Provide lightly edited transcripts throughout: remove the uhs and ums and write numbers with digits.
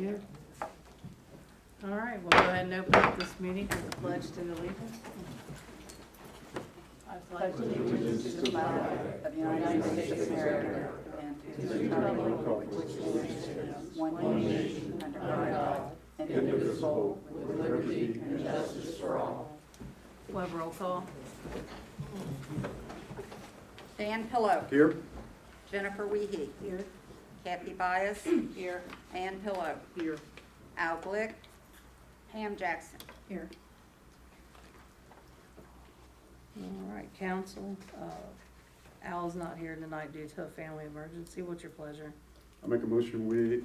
you. All right, we'll go ahead and open up this meeting with the pledge to allegiance. I pledge allegiance to the flag of the United States of America and to the republic which stands one nation under God, indivisible, with liberty and justice for all. We'll have roll call. Dan Pillow. Here. Jennifer Wiehe. Here. Kathy Byess. Here. Ann Pillow. Here. Al Glick. Pam Jackson. Here. All right, council, Al's not here tonight due to a family emergency. What's your pleasure? I make a motion, we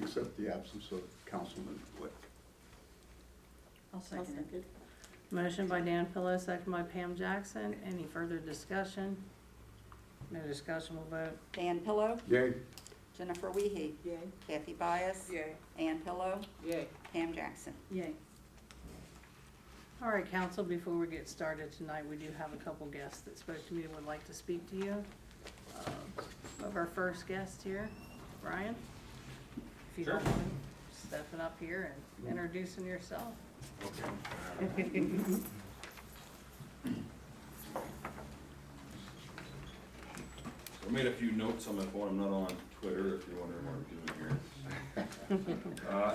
accept the absence of Councilman Glick. I'll second it. Motion by Dan Pillow, second by Pam Jackson. Any further discussion? No discussion, we'll vote. Dan Pillow. Yay. Jennifer Wiehe. Yay. Kathy Byess. Yay. Ann Pillow. Yay. Pam Jackson. Yay. All right, council, before we get started tonight, we do have a couple guests that spoke to me and would like to speak to you. Of our first guest here, Brian, if you don't mind stepping up here and introducing yourself. Okay. So I made a few notes on my phone. I'm not on Twitter if you're wondering what I'm doing here.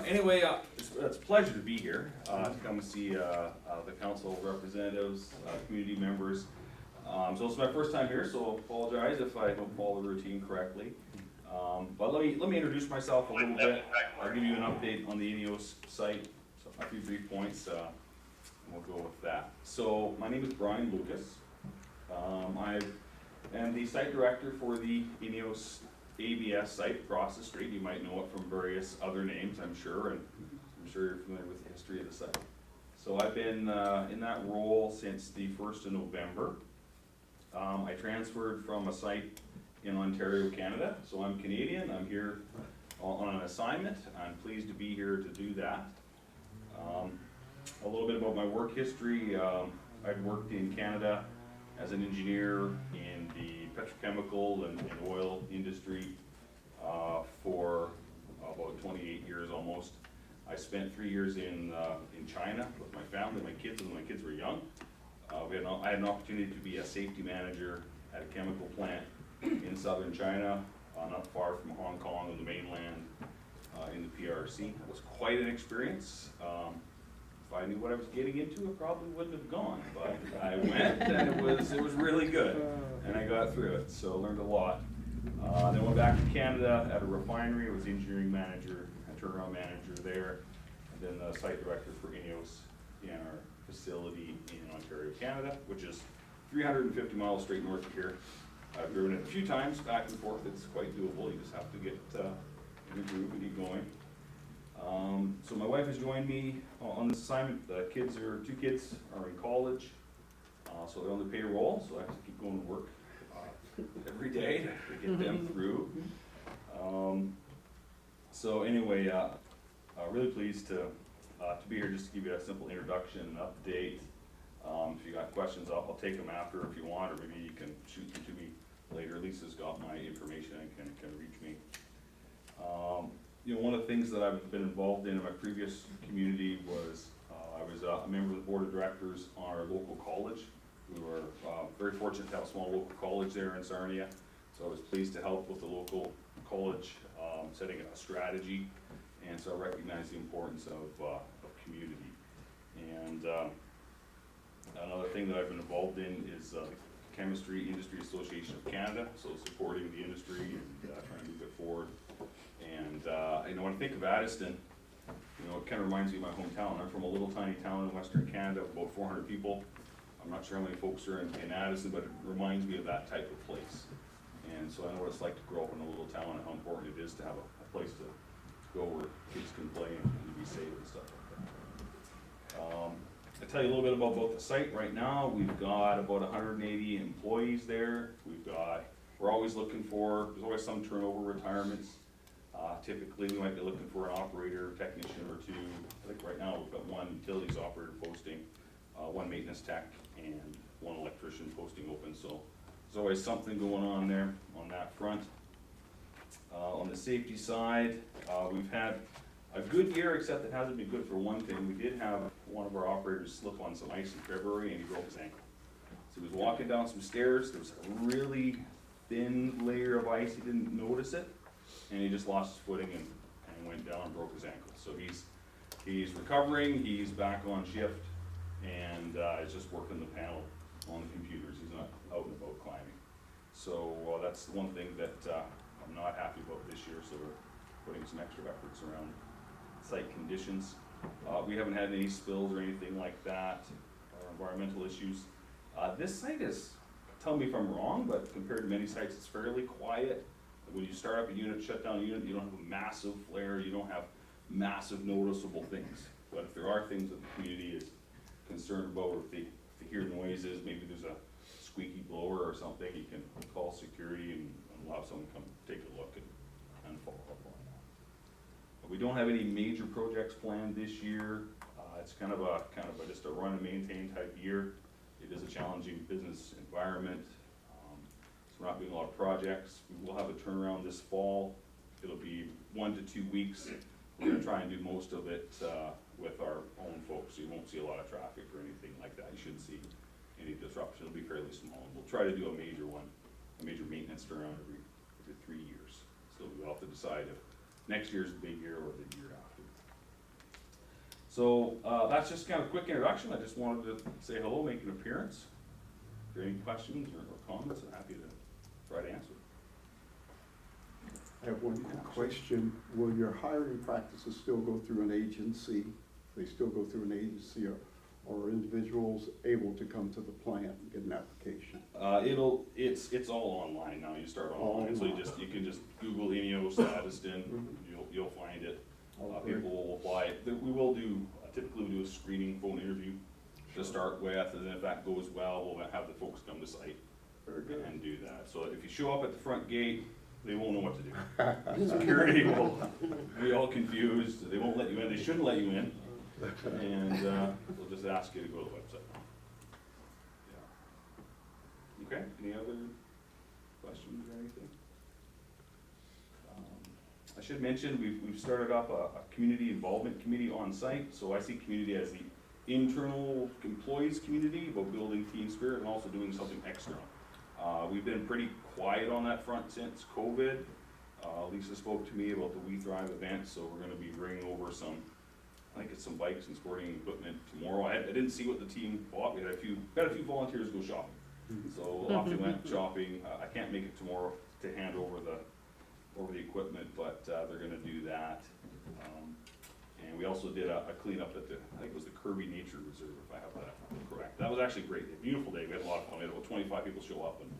Anyway, it's a pleasure to be here to come and see the council representatives, community members. So it's my first time here, so apologize if I don't follow the routine correctly. But let me introduce myself a little bit. I'll give you an update on the INEOS site, so a few brief points, and we'll go with that. So my name is Brian Lucas. I am the site director for the INEOS ABS site across the street. You might know it from various other names, I'm sure, and I'm sure you're familiar with the history of the site. So I've been in that role since the 1st of November. I transferred from a site in Ontario, Canada, so I'm Canadian. I'm here on an assignment. I'm pleased to be here to do that. A little bit about my work history. I've worked in Canada as an engineer in the petrochemical and oil industry for about 28 years almost. I spent 3 years in China with my family, my kids, when my kids were young. I had an opportunity to be a safety manager at a chemical plant in southern China, not far from Hong Kong on the mainland, in the PRC. It was quite an experience. If I knew what I was getting into, I probably wouldn't have gone, but I went and it was really good, and I got through it, so learned a lot. Then went back to Canada at a refinery. I was engineering manager, a turnaround manager there, and then the site director for INEOS in our facility in Ontario, Canada, which is 350 miles straight north of here. I've driven it a few times back and forth. It's quite doable. You just have to get in the groove and get going. So my wife has joined me on this assignment. The two kids are in college, so they're on the payroll, so I have to keep going to work every day to get them through. So anyway, really pleased to be here just to give you a simple introduction and update. If you got questions, I'll take them after if you want, or maybe you can shoot them to me later. Lisa's got my information and can reach me. You know, one of the things that I've been involved in my previous community was I was a member of the board of directors on our local college. We were very fortunate to have a small local college there in Sarnia, so I was pleased to help with the local college setting a strategy, and so I recognize the importance of community. And another thing that I've been involved in is the Chemistry Industry Association of Canada, so supporting the industry and trying to move it forward. And you know, when I think of Addyston, you know, it kind of reminds me of my hometown. I'm from a little tiny town in Western Canada, about 400 people. I'm not sure how many folks are in Addyston, but it reminds me of that type of place. And so I know what it's like to grow up in a little town and how important it is to have a place to go where kids can play and be safe and stuff like that. I'll tell you a little bit about both the site. Right now, we've got about 180 employees there. We're always looking for, there's always some turnover, retirements. Typically, we might be looking for an operator, technician or two. I think right now we've got one utilities operator posting, one maintenance tech, and one electrician posting open. So there's always something going on there on that front. On the safety side, we've had a good year, except it hasn't been good for one thing. We did have one of our operators slip on some ice in February and he broke his ankle. So he was walking down some stairs, there was a really thin layer of ice, he didn't notice it, and he just lost his footing and went down and broke his ankle. So he's recovering, he's back on shift, and is just working the panel on the computers. He's not out and about climbing. So that's the one thing that I'm not happy about this year, so we're putting some extra efforts around site conditions. We haven't had any spills or anything like that, or environmental issues. This site is, tell me if I'm wrong, but compared to many sites, it's fairly quiet. When you start up a unit, shut down a unit, you don't have a massive flare, you don't have massive noticeable things. But if there are things that the community is concerned about, or if they hear noises, maybe there's a squeaky blower or something, you can call security and allow someone to come take a look and follow up on that. But we don't have any major projects planned this year. It's kind of a just a run and maintain type year. It is a challenging business environment. So we're not doing a lot of projects. We will have a turnaround this fall. It'll be 1 to 2 weeks. We're gonna try and do most of it with our own folks, so you won't see a lot of traffic or anything like that. You shouldn't see any disruption. It'll be fairly small. We'll try to do a major one, a major maintenance turnaround every 3 years. So we'll have to decide if next year's the big year or the year after. So that's just kind of a quick introduction. I just wanted to say hello, make an appearance. If there are any questions or comments, I'm happy to try to answer. I have one question. Will your hiring practices still go through an agency? They still go through an agency, or are individuals able to come to the plant and get an application? It's all online now. You start online, so you can just Google Ineos Addyston, you'll find it. People will apply. We will do, typically we do a screening phone interview to start with, and then if that goes well, we'll have the folks come to site and do that. So if you show up at the front gate, they won't know what to do. Security will be all confused. They won't let you in. They shouldn't let you in. And we'll just ask you to go to the website. Yeah. Okay, any other questions or anything? I should mention, we've started up a community involvement committee on site. So I see community as the internal employees community about building team spirit and also doing something external. We've been pretty quiet on that front since COVID. Lisa spoke to me about the We Thrive event, so we're gonna be bringing over some, I think it's some bikes and sporting equipment tomorrow. I didn't see what the team bought. We had a few volunteers go shopping. So off they went shopping. I can't make it tomorrow to hand over the equipment, but they're gonna do that. And we also did a cleanup at I think it was the Kirby Nature Reserve, if I have that correct. That was actually great. A beautiful day. We had a lot of fun. We had about 25 people show up, and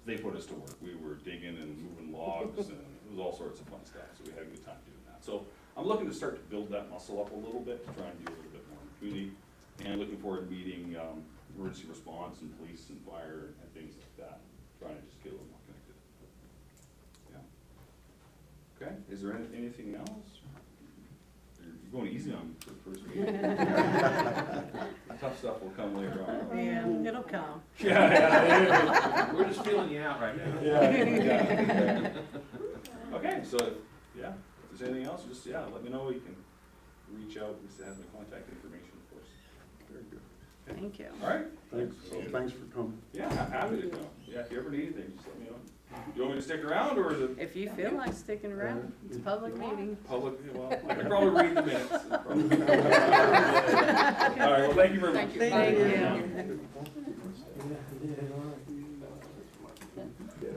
they put us to work. We were digging and moving logs, and it was all sorts of fun stuff. So we had a good time doing that. So I'm looking to start to build that muscle up a little bit, to try and do a little bit more in the community, and looking forward to meeting emergency response and police and fire and things like that. Trying to just get a little more connected. Yeah. Okay. Is there anything else? You're going easy on for the first meeting. Tough stuff will come later on. Yeah, it'll come. Yeah. We're just feeling you out right now. Yeah. Okay, so, yeah, if there's anything else, just, let me know. You can reach out. Lisa has my contact information, of course. Very good. Thank you. All right. Thanks. So thanks for coming. Yeah, happy to come. Yeah, if you ever need anything, just let me know. You want me to stick around, or is it If you feel like sticking around, it's a public meeting. public? Well, I can probably read the minutes. All right, well, thank you very much. Thank you.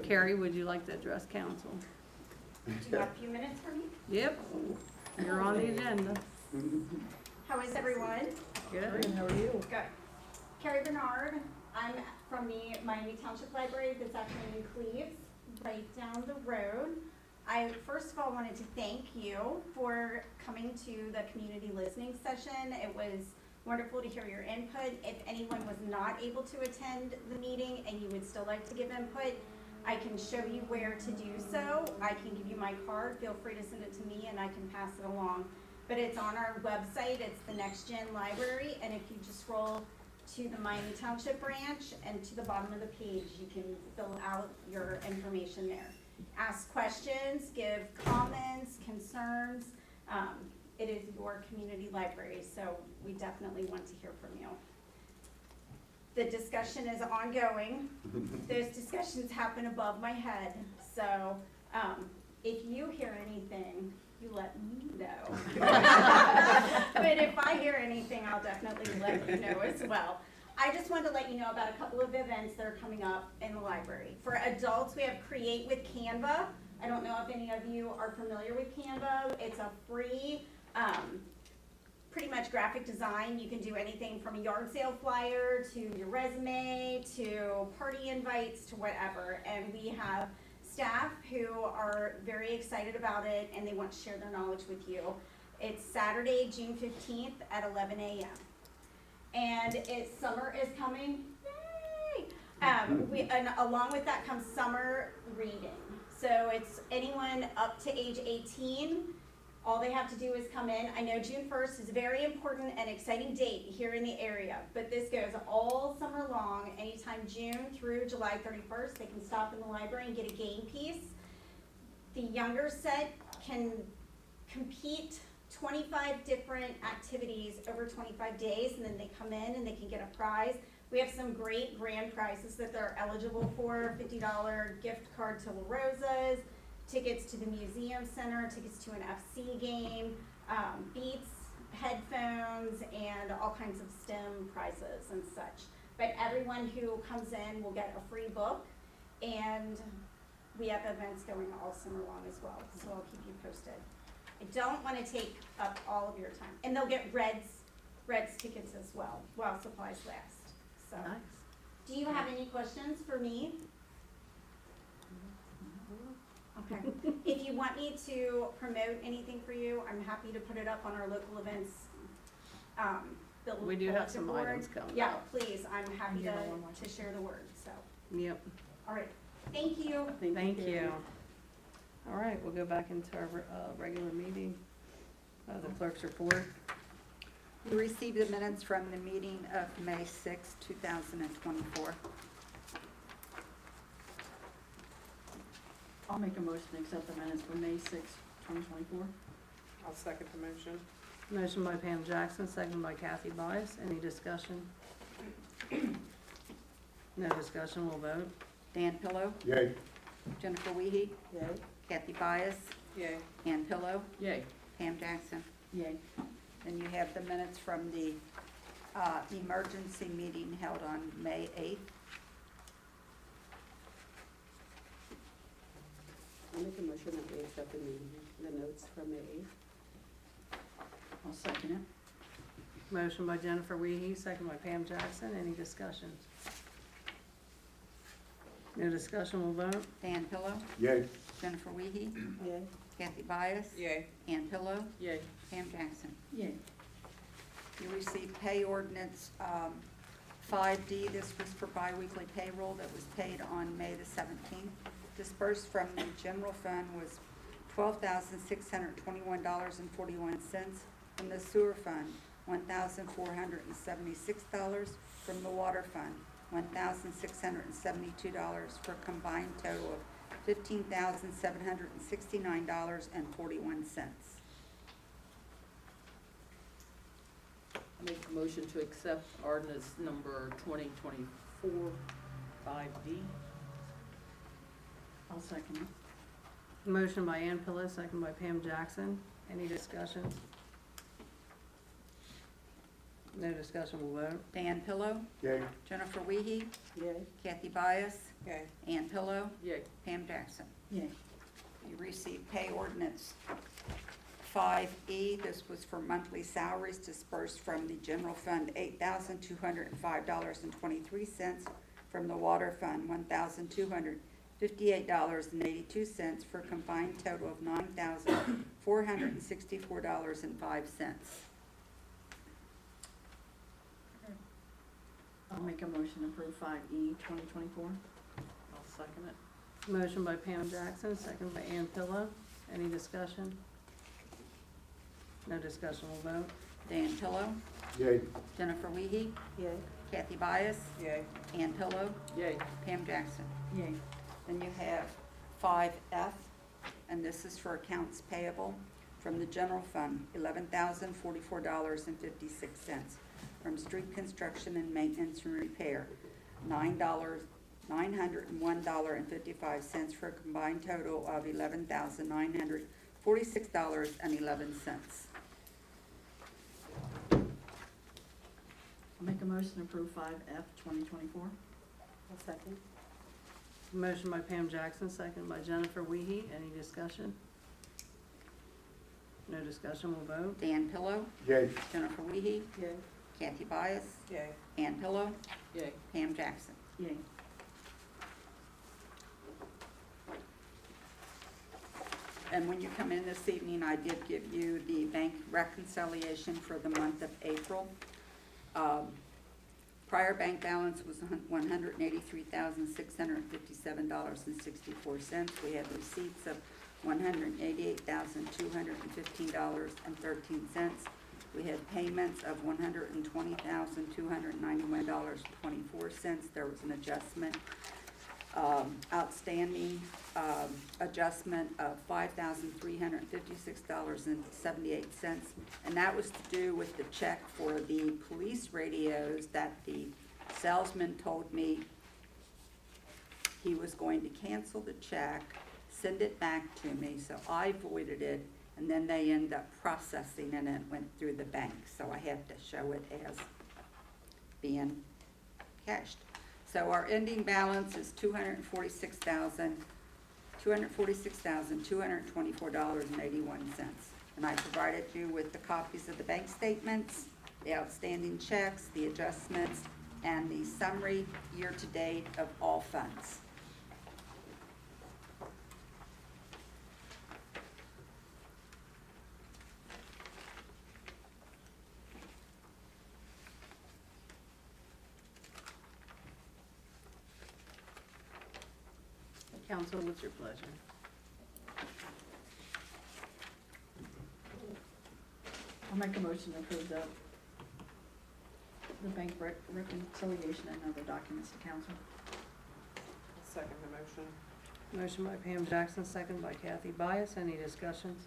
Carrie, would you like to address council? Do you have a few minutes for me? Yep, you're on the agenda. How is everyone? Good, how are you? Good. Carrie Bernard. I'm from the Miami Township Library that's actually in Cleves, right down the road. I first of all wanted to thank you for coming to the community listening session. It was wonderful to hear your input. If anyone was not able to attend the meeting and you would still like to give input, I can show you where to do so. I can give you my card. Feel free to send it to me and I can pass it along. But it's on our website. It's the Next Gen Library, and if you just scroll to the Miami Township branch and to the bottom of the page, you can fill out your information there. ask questions, give comments, concerns. It is your community library, so we definitely want to hear from you. The discussion is ongoing. Those discussions happen above my head, so if you hear anything, you let me know. But if I hear anything, I'll definitely let you know as well. I just wanted to let you know about a couple of events that are coming up in the library. For adults, we have Create with Canva. I don't know if any of you are familiar with Canva. It's a free, pretty much graphic design. You can do anything from a yard sale flyer to your resume to party invites to whatever. And we have staff who are very excited about it and they want to share their knowledge with you. It's Saturday, June 15th at 11 a.m. And summer is coming, yay! And along with that comes summer reading. So it's anyone up to age 18. All they have to do is come in. I know June 1st is a very important and exciting date here in the area, but this goes all summer long. Anytime June through July 31st, they can stop in the library and get a game piece. The younger set can compete 25 different activities over 25 days, and then they come in and they can get a prize. We have some great grand prizes that they're eligible for: $50 gift card to La Rosa's, tickets to the museum center, tickets to an FC game, Beats, headphones, and all kinds of STEM prizes and such. But everyone who comes in will get a free book, and we have events going all summer long as well, so I'll keep you posted. I don't want to take up all of your time. And they'll get Reds tickets as well while supplies last. So, Nice. do you have any questions for me? Okay. If you want me to promote anything for you, I'm happy to put it up on our local events. We do have some bulletin board. items coming Yeah, up. please, I'm happy Give her one more to share the word, so. Yep, All right, thank you. thank you. All right, we'll go back into our regular meeting. The clerk's report. You received the minutes from the meeting of May 6, 2024. I'll make a motion to accept the minutes for May 6, 2024. I'll second the motion. Motion by Pam Jackson, second by Kathy Byess. Any discussion? No discussion, we'll vote. Dan Pillow, Yay. Jennifer Wiehe, Yay. Kathy Byess, Yay. Ann Pillow, Yay. Pam Jackson. Yay. Then you have the minutes from the emergency meeting held on May 8th. I'll make a motion that we accept the notes from May 8th. I'll second it. Motion by Jennifer Wiehe, second by Pam Jackson. Any discussion? No discussion, we'll vote. Dan Pillow, Yay. Jennifer Wiehe, Yay. Kathy Byess, Yay. Ann Pillow, Yay. Pam Jackson. Yay. You received pay ordinance 5D. This was for biweekly payroll that was paid on May the 17th. Dispersed from the general fund was $12,621.41. From the sewer fund, $1,476. From the water fund, $1,672, for a combined total of $15,769.41. I make a motion to accept ordinance number 2024 5D. I'll second it. Motion by Ann Pillow, second by Pam Jackson. Any discussion? No discussion, we'll vote. Dan Pillow, Yay. Jennifer Wiehe, Yay. Kathy Byess, Yay. Ann Pillow, Yay. Pam Jackson. Yay. You received pay ordinance 5E. This was for monthly salaries dispersed from the general fund, $8,205.23. From the water fund, $1,258.82, for a combined total of $9,464.05. I'll make a motion to approve 5E 2024. I'll second it. Motion by Pam Jackson, second by Ann Pillow. Any discussion? No discussion, we'll vote. Dan Pillow, Yay. Jennifer Wiehe, Yay. Kathy Byess, Yay. Ann Pillow, Yay. Pam Jackson. Yay. Then you have 5F, and this is for accounts payable from the general fund, $11,044.56. From street construction and maintenance and repair, $901.55 for a combined total of $11,946.11. I'll make a motion to approve 5F 2024. I'll second. Motion by Pam Jackson, second by Jennifer Wiehe. Any discussion? No discussion, we'll vote. Dan Pillow, Yay. Jennifer Wiehe, Yay. Kathy Byas, Yay. Ann Pillow, Yay. Pam Jackson. Yay. And when you come in this evening, I did give you the bank reconciliation for the month of April. Prior bank balance was $183,657.64. We had receipts of $188,215.13. We had payments of $120,291.24. There was an adjustment, outstanding adjustment of $5,356.78, and that was to do with the check for the police radios that the salesman told me he was going to cancel the check, send it back to me, so I voided it, and then they end up processing and it went through the bank, so I have to show it as being cashed. So our ending balance is $246,224.81. And I provided you with the copies of the bank statements, the outstanding checks, the adjustments, and the summary year-to-date of all funds. Council, what's your pleasure? I'll make a motion to approve the bank reconciliation and other documents to council. I'll second the motion. Motion by Pam Jackson, second by Kathy Byas. Any discussions?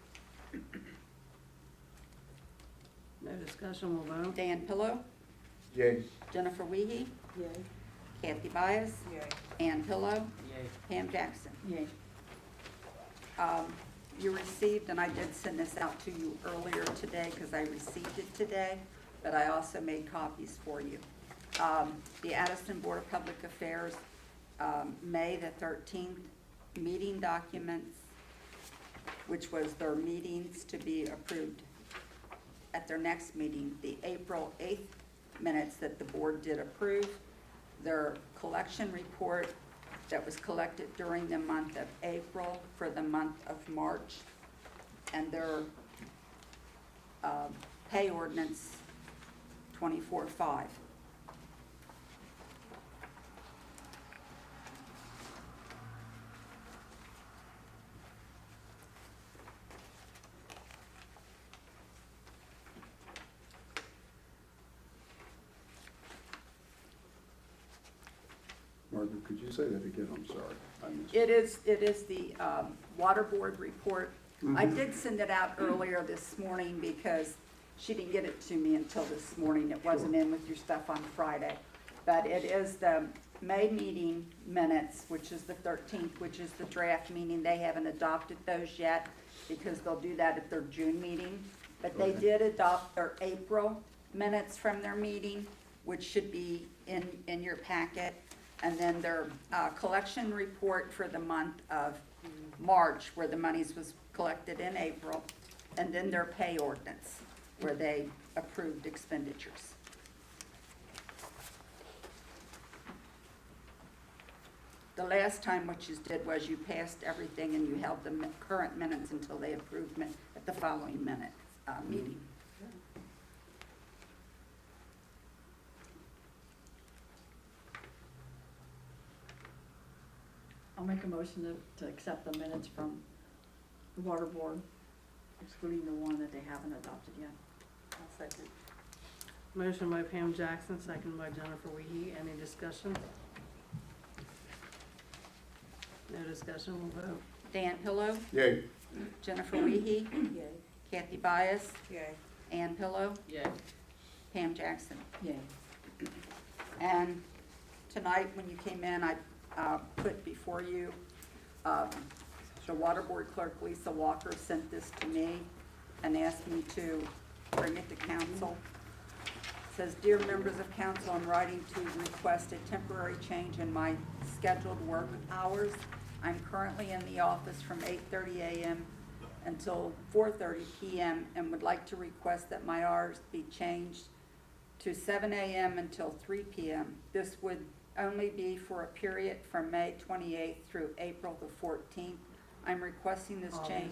No discussion, we'll vote. Dan Pillow, Yay. Jennifer Wiehe, Yay. Kathy Byas, Yay. Ann Pillow, Yay. Pam Jackson. Yay. You received, and I did send this out to you earlier today because I received it today, but I also made copies for you. The Addyston Board of Public Affairs, May the 13th meeting documents, which was their meetings to be approved at their next meeting, the April 8th minutes that the board did approve, their collection report that was collected during the month of April for the month of March, and their pay ordinance 24-5. Margaret, could you say that again? I'm sorry. I missed It is the water board report. I did send it out earlier this morning because she didn't get it to me until this morning. It wasn't in with your stuff on Friday. But it is the May meeting minutes, which is the 13th, which is the draft meeting. They haven't adopted those yet because they'll do that at their June meeting. But they Okay. did adopt their April minutes from their meeting, which should be in your packet. And then their collection report for the month of March, where the monies was collected in April, and then their pay ordinance, where they approved expenditures. The last time what you did was you passed everything and you held the current minutes until they approved at the following meeting. I'll make a motion to accept the minutes from the water board, excluding the one that they haven't adopted yet. I'll second. Motion by Pam Jackson, second by Jennifer Wiehe. Any discussion? No discussion, we'll vote. Dan Pillow, Yay. Jennifer Wiehe, Yay. Kathy Byess, Yay. Ann Pillow, Yay. Pam Jackson. Yay. And tonight, when you came in, I put before you, the Water Board Clerk Lisa Walker sent this to me and asked me to bring it to council. It says, "Dear members of council, I'm writing to request a temporary change in my scheduled work hours. I'm currently in the office from 8:30 a.m. until 4:30 p.m. and would like to request that my hours be changed to 7 a.m. until 3 p.m. This would only be for a period from May 28th through April the 14th. I'm requesting this change.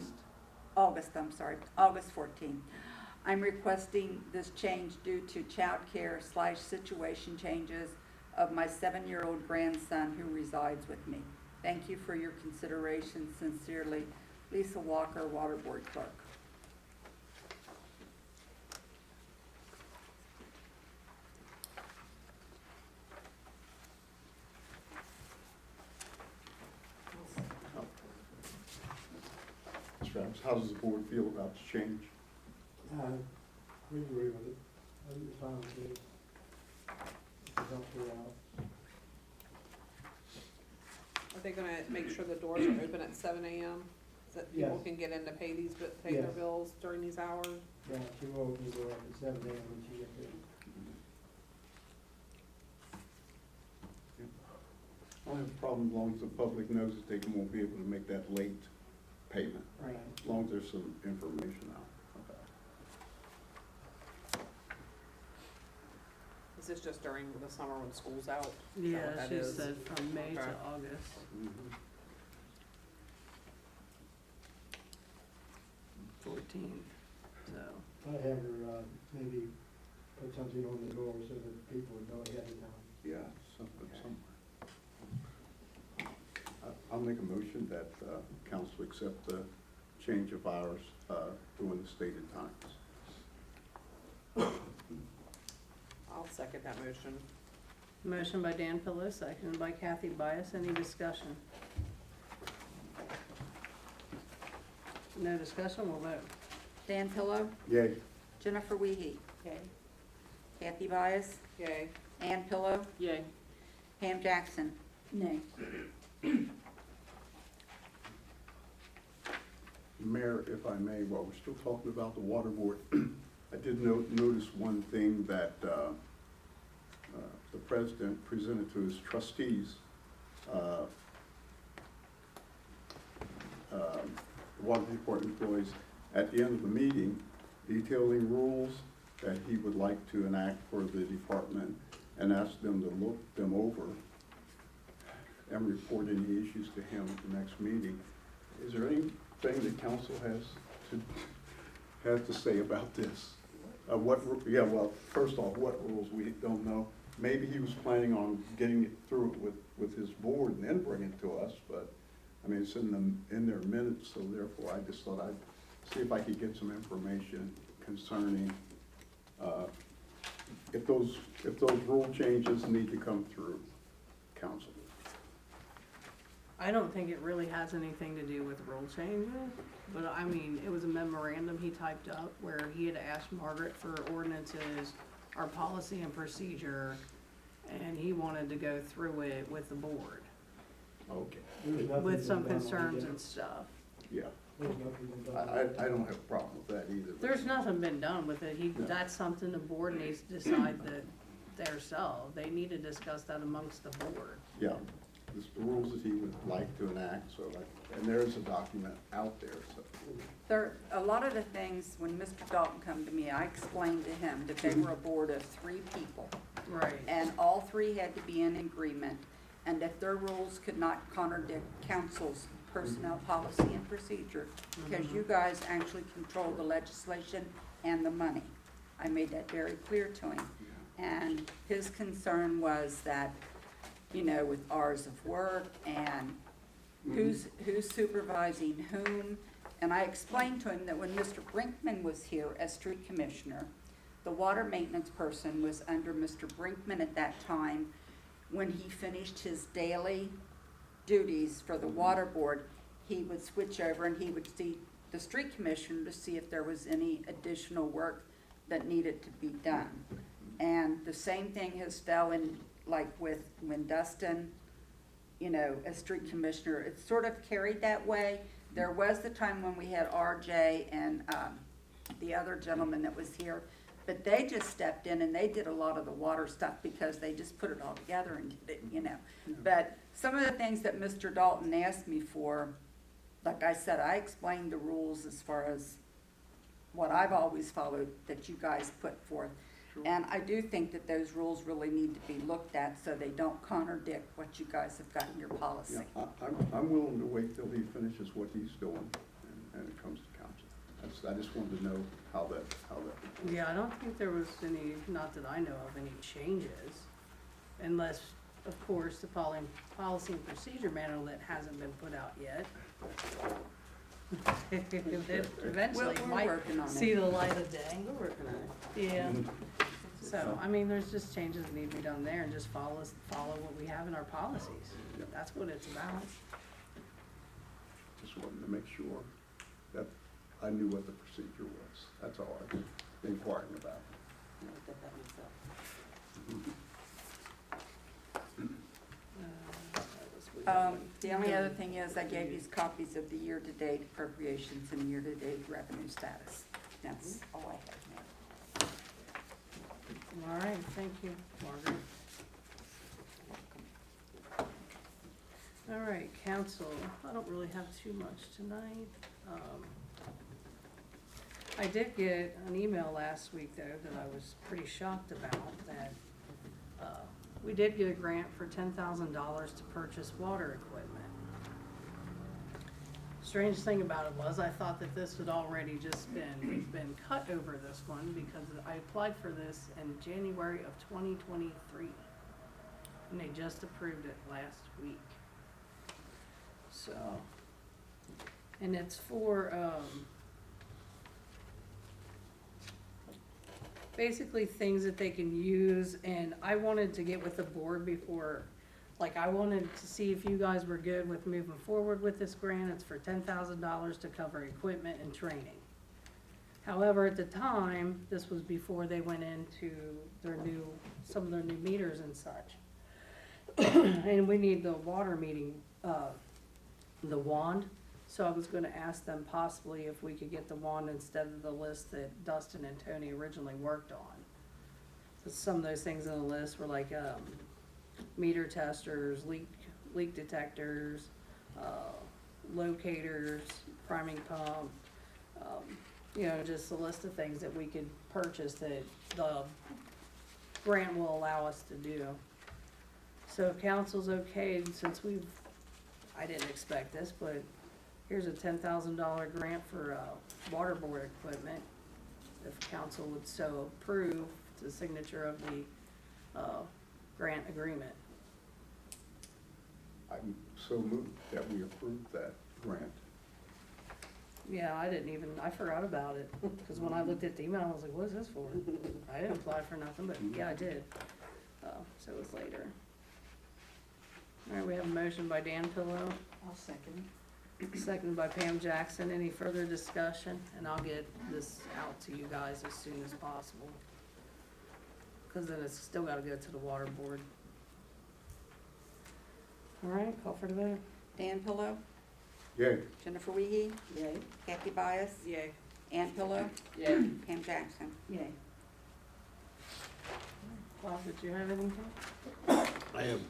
August 14th. I'm requesting this change due to childcare / situation changes of my 7-year-old grandson who resides with me. Thank you for your consideration. Sincerely, Lisa Walker, Water Board Clerk." Mr. Adams, how does the board feel about the change? We agree with it. I'm fine with it. It's helpful out. Are they gonna make sure the doors are open at 7 a.m.? So that people Yes. can get in to pay pay their Yes. bills during these hours? Yeah, she will open the door at 7 a.m. when she gets in. I don't have a problem as long as the public knows that they won't be able to make that late payment, Right. as long as there's some information out. Is this just during the summer when school's out? Is that what Yeah, that she is? said from May Okay. to August. Mhm. 14th, so. I have her, maybe put something on the door so that people would know ahead of time. Yeah, something, somewhere. I'll make a motion that council accept the change of hours during the stated times. I'll second that motion. Motion by Dan Pillow, seconded by Kathy Byess. Any discussion? No discussion, we'll vote. Dan Pillow, Yay. Jennifer Wiehe, Yay. Kathy Byess, Yay. Ann Pillow, Yay. Pam Jackson. Nay. Mayor, if I may, while we're still talking about the water board, I did notice one thing that the president presented to his trustees. Water department employees at the end of the meeting detailing rules that he would like to enact for the department and asked them to look them over and report any issues to him at the next meeting. Is there anything that council has to say about this? First off, what rules, we don't know. Maybe he was planning on getting it through with his board and then bring it to us, but, I mean, it's in their minutes, so therefore I just thought I'd see if I could get some information concerning, if those rule changes need to come through council. I don't think it really has anything to do with rule changes, but I mean, it was a memorandum he typed up where he had asked Margret for ordinances, our policy and procedure, and he wanted to go through it with the board, Okay, There's nothing with some been done on concerns it and stuff. yeah. There's nothing been done on it. I don't have a problem with that either. There's nothing been done with it. No. That's something the board needs to decide that theirselves. They need to discuss that amongst the board. Yeah, it's the rules that he would like to enact, so and there's a document out there, so. There, a lot of the things, when Mr. Dalton come to me, I explained to him that they were a board of 3 people. Right. And all 3 had to be in agreement, and that their rules could not contradict council's personnel policy and procedure, because you guys actually control the legislation and the money. I made that very clear to him. And his concern was that, you know, with hours of work and who's supervising whom. And I explained to him that when Mr. Brinkman was here as street commissioner, the water maintenance person was under Mr. Brinkman at that time when he finished his daily duties for the water board, he would switch over and he would see the street commissioner to see if there was any additional work that needed to be done. And the same thing has fell in, like with when Dustin, as street commissioner, it's sort of carried that way. There was the time when we had RJ and, the other gentleman that was here, but they just stepped in and they did a lot of the water stuff because they just put it all together and did it. But some of the things that Mr. Dalton asked me for, like I said, I explained the rules as far as what I've always followed that you guys put forth. Sure. And I do think that those rules really need to be looked at so they don't contradict what you guys have got in your policy. Yeah, I'm willing to wait till he finishes what he's doing and it comes to council. I just wanted to know how that. Yeah, I don't think there was any, not that I know of, any changes, unless, of course, the policy and procedure manual that hasn't been put out yet. It eventually We're might working on it. see the light of day. We're working on it. Yeah, Mhm. so, I mean, there's just changes that need to be done there and just follow what we have in our policies. Yeah. That's what it's about. Just wanted to make sure that I knew what the procedure was. That's all I was inquiring about. I looked at that myself. That was weird. The only other thing is I gave you copies of the year-to-date appropriations and year-to-date revenue status. That's all I have now. All right, thank you, Margaret. All right, council, I don't really have too much tonight. I did get an email last week, though, that I was pretty shocked about, that we did get a grant for $10,000 to purchase water equipment. Strange thing about it was, I thought that this had already just been cut over this one, because I applied for this in January of 2023, and they just approved it last week. So, and it's for, basically things that they can use, and I wanted to get with the board before, like, I wanted to see if you guys were good with moving forward with this grant. It's for $10,000 to cover equipment and training. However, at the time, this was before they went into some of their new meters and such. And we need the water meeting, the wand. So I was gonna ask them possibly if we could get the wand instead of the list that Dustin and Tony originally worked on. So some of those things on the list were like, meter testers, leak detectors, locators, priming pump, just a list of things that we could purchase that the grant will allow us to do. So if council's okay, since I didn't expect this, but here's a $10,000 grant for, water board equipment. If council would so approve the signature of the, grant agreement. I'm so moved that we approved that grant. Yeah, I forgot about it, because when I looked at the email, I was like, what is this for? I didn't apply for nothing, but yeah, I did. So it was later. All right, we have a motion by Dan Pillow, I'll second. seconded by Pam Jackson. Any further discussion? And I'll get this out to you guys as soon as possible. Because then it's still gotta go to the water board. All right, call for the vote. Dan Pillow, Yay. Jennifer Wiehe, Yay. Kathy Byess, Yay. Ann Pillow, Yay. Pam Jackson. Yay. Bob, did you have anything? I have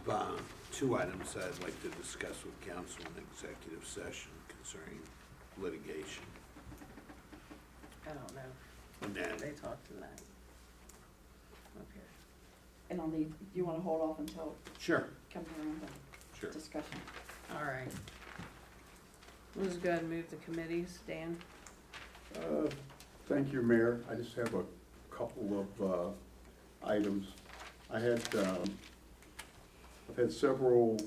two items that I'd like to discuss with council in executive session concerning litigation. I don't know. And then, They talked tonight. Okay. And do you wanna hold off until sure, it comes around sure. the discussion? All right. We'll just go ahead and move the committees. Dan? Thank you, Mayor. I just have a couple of items. I've had several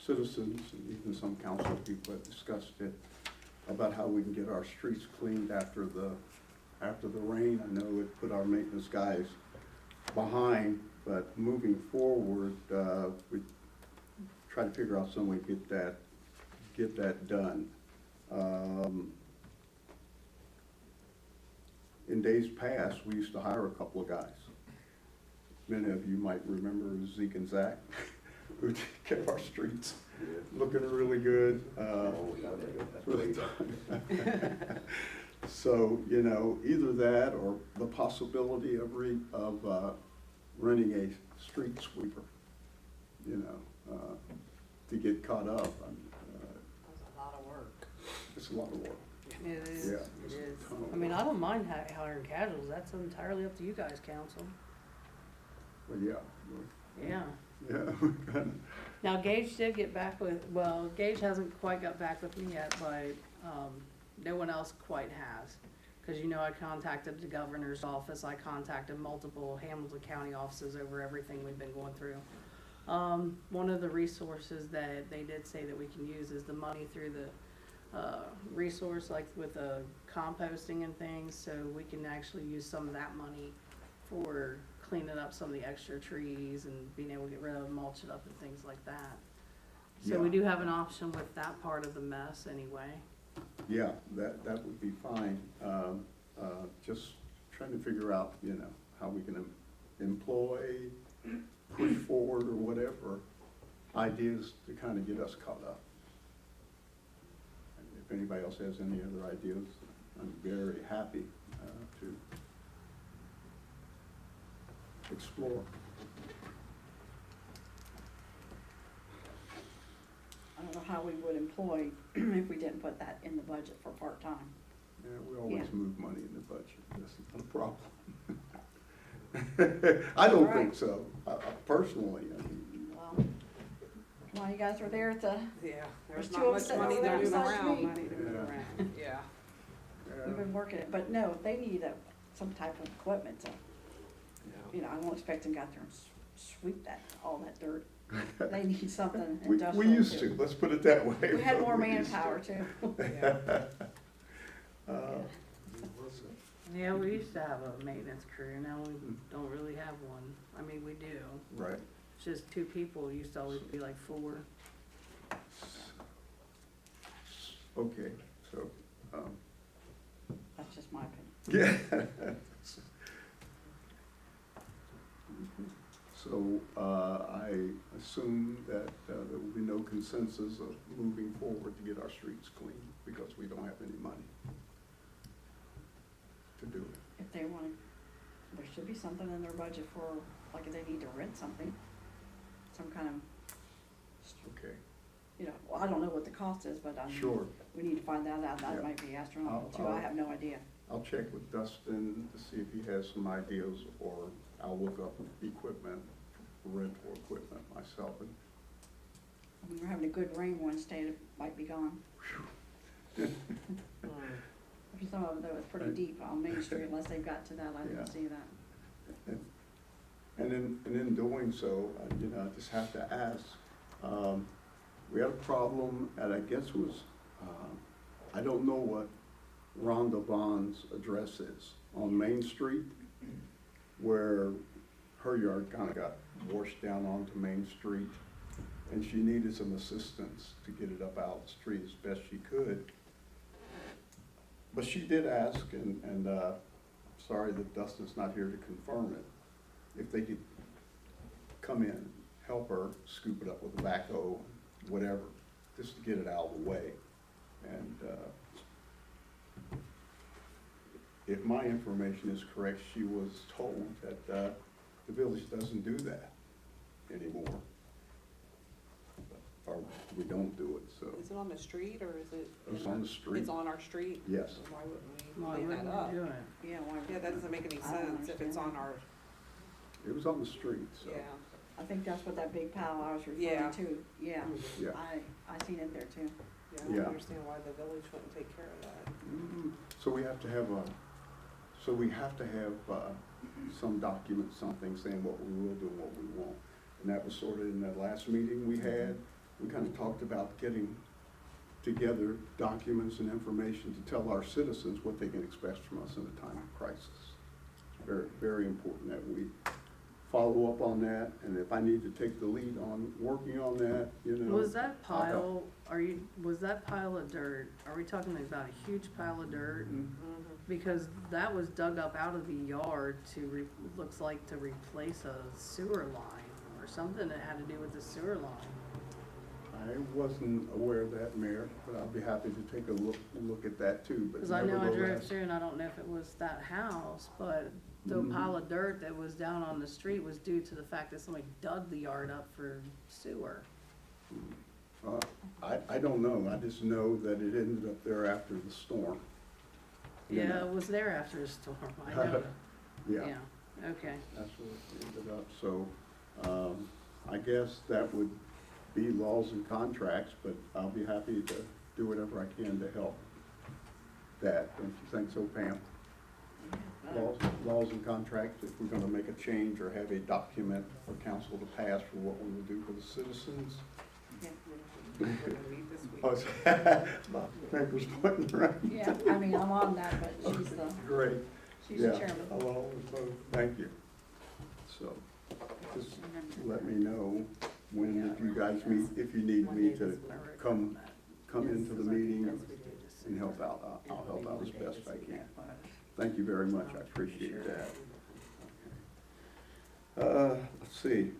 citizens and even some council people have discussed it about how we can get our streets cleaned after the rain. I know it put our maintenance guys behind, but moving forward, we try to figure out some way to get that done. In days past, we used to hire a couple of guys. Many of you might remember Zeke and Zach, who kept our streets looking really good. Really done. So, you know, either that or the possibility of renting a street sweeper, you know, to get caught up. That's a lot of work. It's a lot of work. It is, Yeah. it it's a is. ton of I mean, work. I don't mind hiring casuals, that's entirely up to you guys, council. But yeah, Yeah. yeah. Now Gage did get back with, well, Gage hasn't quite got back with me yet, but, no one else quite has. Cause you know, I contacted the governor's office, I contacted multiple Hamilton County offices over everything we've been going through. One of the resources that they did say that we can use is the money through the, resource, like with the composting and things, so we can actually use some of that money for cleaning up some of the extra trees and being able to get rid of them, mulch it up and things like that. So we Yeah. do have an option with that part of the mess anyway. Yeah, that would be fine. Just trying to figure out, you know, how we can employ, push forward or whatever ideas to kind of get us caught up. And if anybody else has any other ideas, I'm very happy to explore. I don't know how we would employ if we didn't put that in the budget for part-time. Yeah, we always Yeah. move money in the budget, that's not a problem. I don't think Alright. so, personally, I mean, Well, while you guys were there to, Yeah, there's There's not two of much us sitting money over to there move besides around. me. Money to move Yeah. around, yeah. we've been working it, but no, they need some type of equipment to, you know, I won't expect them to go out there and sweep all that dirt. They need something industrial. We used too. to, let's put it that way. We had more We used to. manpower too. Yeah. Yeah, we used to have a maintenance crew, now we don't really have one. I mean, we do, Right. it's just 2 people, it used to always be like 4. Okay, so, That's just my opinion. yeah. So, I assume that there will be no consensus of moving forward to get our streets clean because we don't have any money to do it. If they want, there should be something in their budget for, like if they need to rent something, some kind of, Okay, you know, well, I don't know what the cost is, but I mean, sure. we need to find that out. That Yeah. might be astronomical too. I'll- I have no idea. I'll check with Dustin to see if he has some ideas, or I'll look up equipment, rental equipment myself. And I mean, we're having a good rain one day, it might be gone. Some of it though, it's pretty Right. deep on Main Street, unless they've got to that, I Yeah. didn't see that. And in doing so, you know, I just have to ask, we had a problem, and I guess it was, I don't know what Rhonda Bond's address is, on Main Street, where her yard kinda got washed down onto Main Street, and she needed some assistance to get it up out of the street as best she could. But she did ask, and sorry that Dustin's not here to confirm it, if they could come in, help her scoop it up with a backhoe, whatever, just to get it out of the way. And if my information is correct, she was told that the village doesn't do that anymore. Or we don't do it, so, Is it on the street or is it? it's in on our- the street. It's on our street? Yes. Why wouldn't we Why clean that wouldn't up? we do it? Yeah, why? Yeah, that doesn't make any I don't sense if it's understand on our, It was on the street, so, yeah. I think that's what that big pile I was Yeah. referring to, yeah. yeah. I seen it there too. Yeah, I don't Yeah. understand why the village wouldn't take care of that. So we have to have some document, something saying what we will do and what we won't. And that was sort of in that last meeting we had, we kind of talked about getting together documents and information to tell our citizens what they can expect from us in a time of crisis. It's very, very important that we follow up on that, and if I need to take the lead on working on that, you know. Was that I'll help. pile, was that pile of dirt, are we talking about a huge pile of dirt? Because that was dug up out of the yard looks like to replace a sewer line or something that had to do with the sewer line. I wasn't aware of that, Mayor, but I'll be happy to take a look at that too, but Cause I know I drove nevertheless. through and I don't know if it was that house, but the Mhm. pile of dirt that was down on the street was due to the fact that somebody dug the yard up for sewer. I don't know, I just know that it ended up there after the storm. You Yeah, know. it was there after the storm, I know. Yeah. Yeah, okay. That's where it ended up, so, I guess that would be laws and contracts, but I'll be happy to do whatever I can to help that, don't you think so, Pam? Laws and contracts, if we're gonna make a change or have a document for council to pass for what we will do for the citizens. We're gonna meet this week. Oh, Papers pointing around. Yeah, I mean, I'm on that, but Great. she's the Yeah, chairman. I'll always vote. Thank you. So, just let me know when, if you guys meet, if you need me to come into the meeting and help out, I'll help out as best I can. Thank you very much, I appreciate that. Let's see.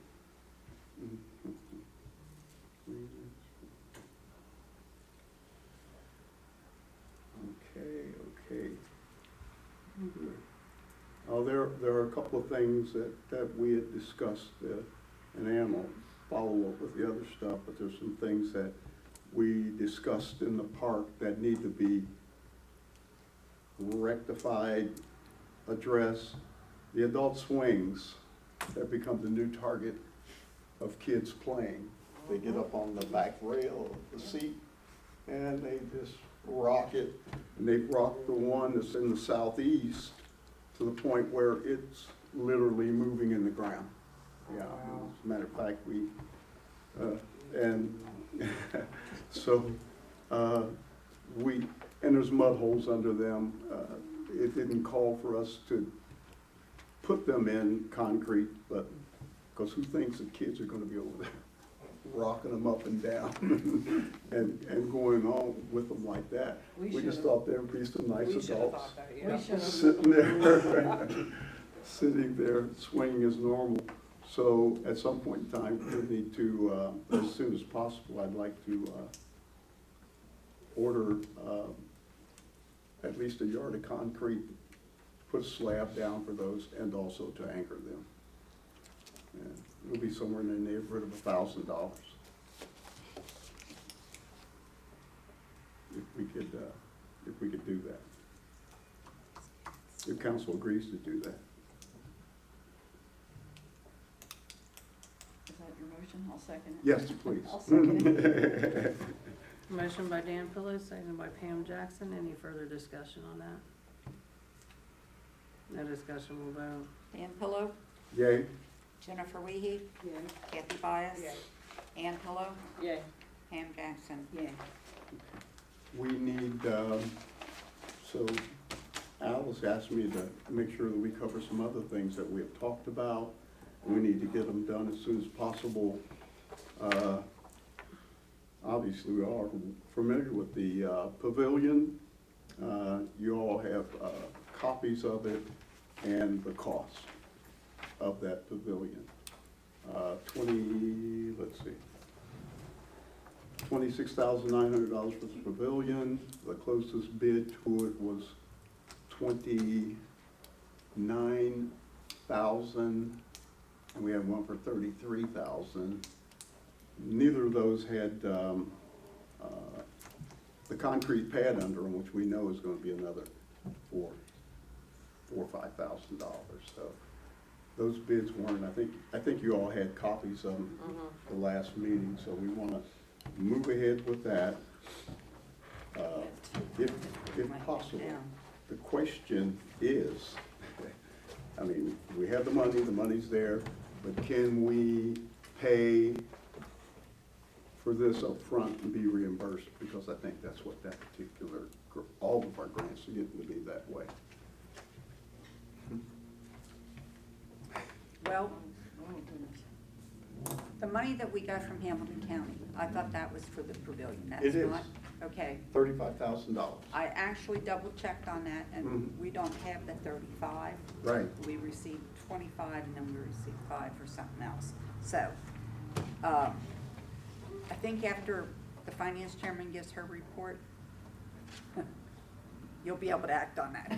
Okay. Oh, there are a couple of things that we had discussed, and Ann will follow up with the other stuff, but there's some things that we discussed in the park that need to be rectified, addressed. The adult swings have become the new target of kids playing. They get up on the back rail of the seat and they just rock it. And they've rocked the one that's in the southeast to the point where it's literally moving in the ground. Yeah, as a matter of fact, and there's mud holes under them. It didn't call for us to put them in concrete, but, because who thinks the kids are gonna be over there rocking them up and down and going on with them like that? We just should've- thought there would be some nice We should have adults thought that, We yeah. should've. sitting there swinging as normal. So at some point in time, we need to, as soon as possible, I'd like to order at least a yard of concrete, put a slab down for those, and also to anchor them. And it'll be somewhere in the neighborhood of $1,000. If we could do that. If council agrees to do that. Is that your motion? I'll second it. Yes, please. I'll second it. Motion by Dan Pillow, seconded by Pam Jackson. Any further discussion on that? No discussion, we'll vote. Dan Pillow, Yay? Jennifer Wiehe, Yeah. Kathy Byess, Yay. Ann Pillow, Yay. Pam Jackson. Yeah. We need, so Alice asked me to make sure that we cover some other things that we have talked about. We need to get them done as soon as possible. Obviously, we are familiar with the pavilion. You all have copies of it and the cost of that pavilion. $26,900 for the pavilion. The closest bid to it was $29,000, and we had one for $33,000. Neither of those had the concrete pad under them, which we know is going to be another $4,000 or $5,000. So those bids weren't. I think you all had copies of them the last meeting, so we want to move ahead with that, if possible. The question is, I mean, we have the money's there, but can we pay for this up front and be reimbursed? Because I think that's what that particular, all of our grants are getting to be that way. Well, The money that we got from Hamilton County, I thought that was for the pavilion, that's It is. not? Okay, $35,000. I actually double checked on that, and Mhm. we don't have the 35. Right. We received 25, and then we received 5 for something else. So, I think after the finance chairman gives her report, you'll be able to act on that.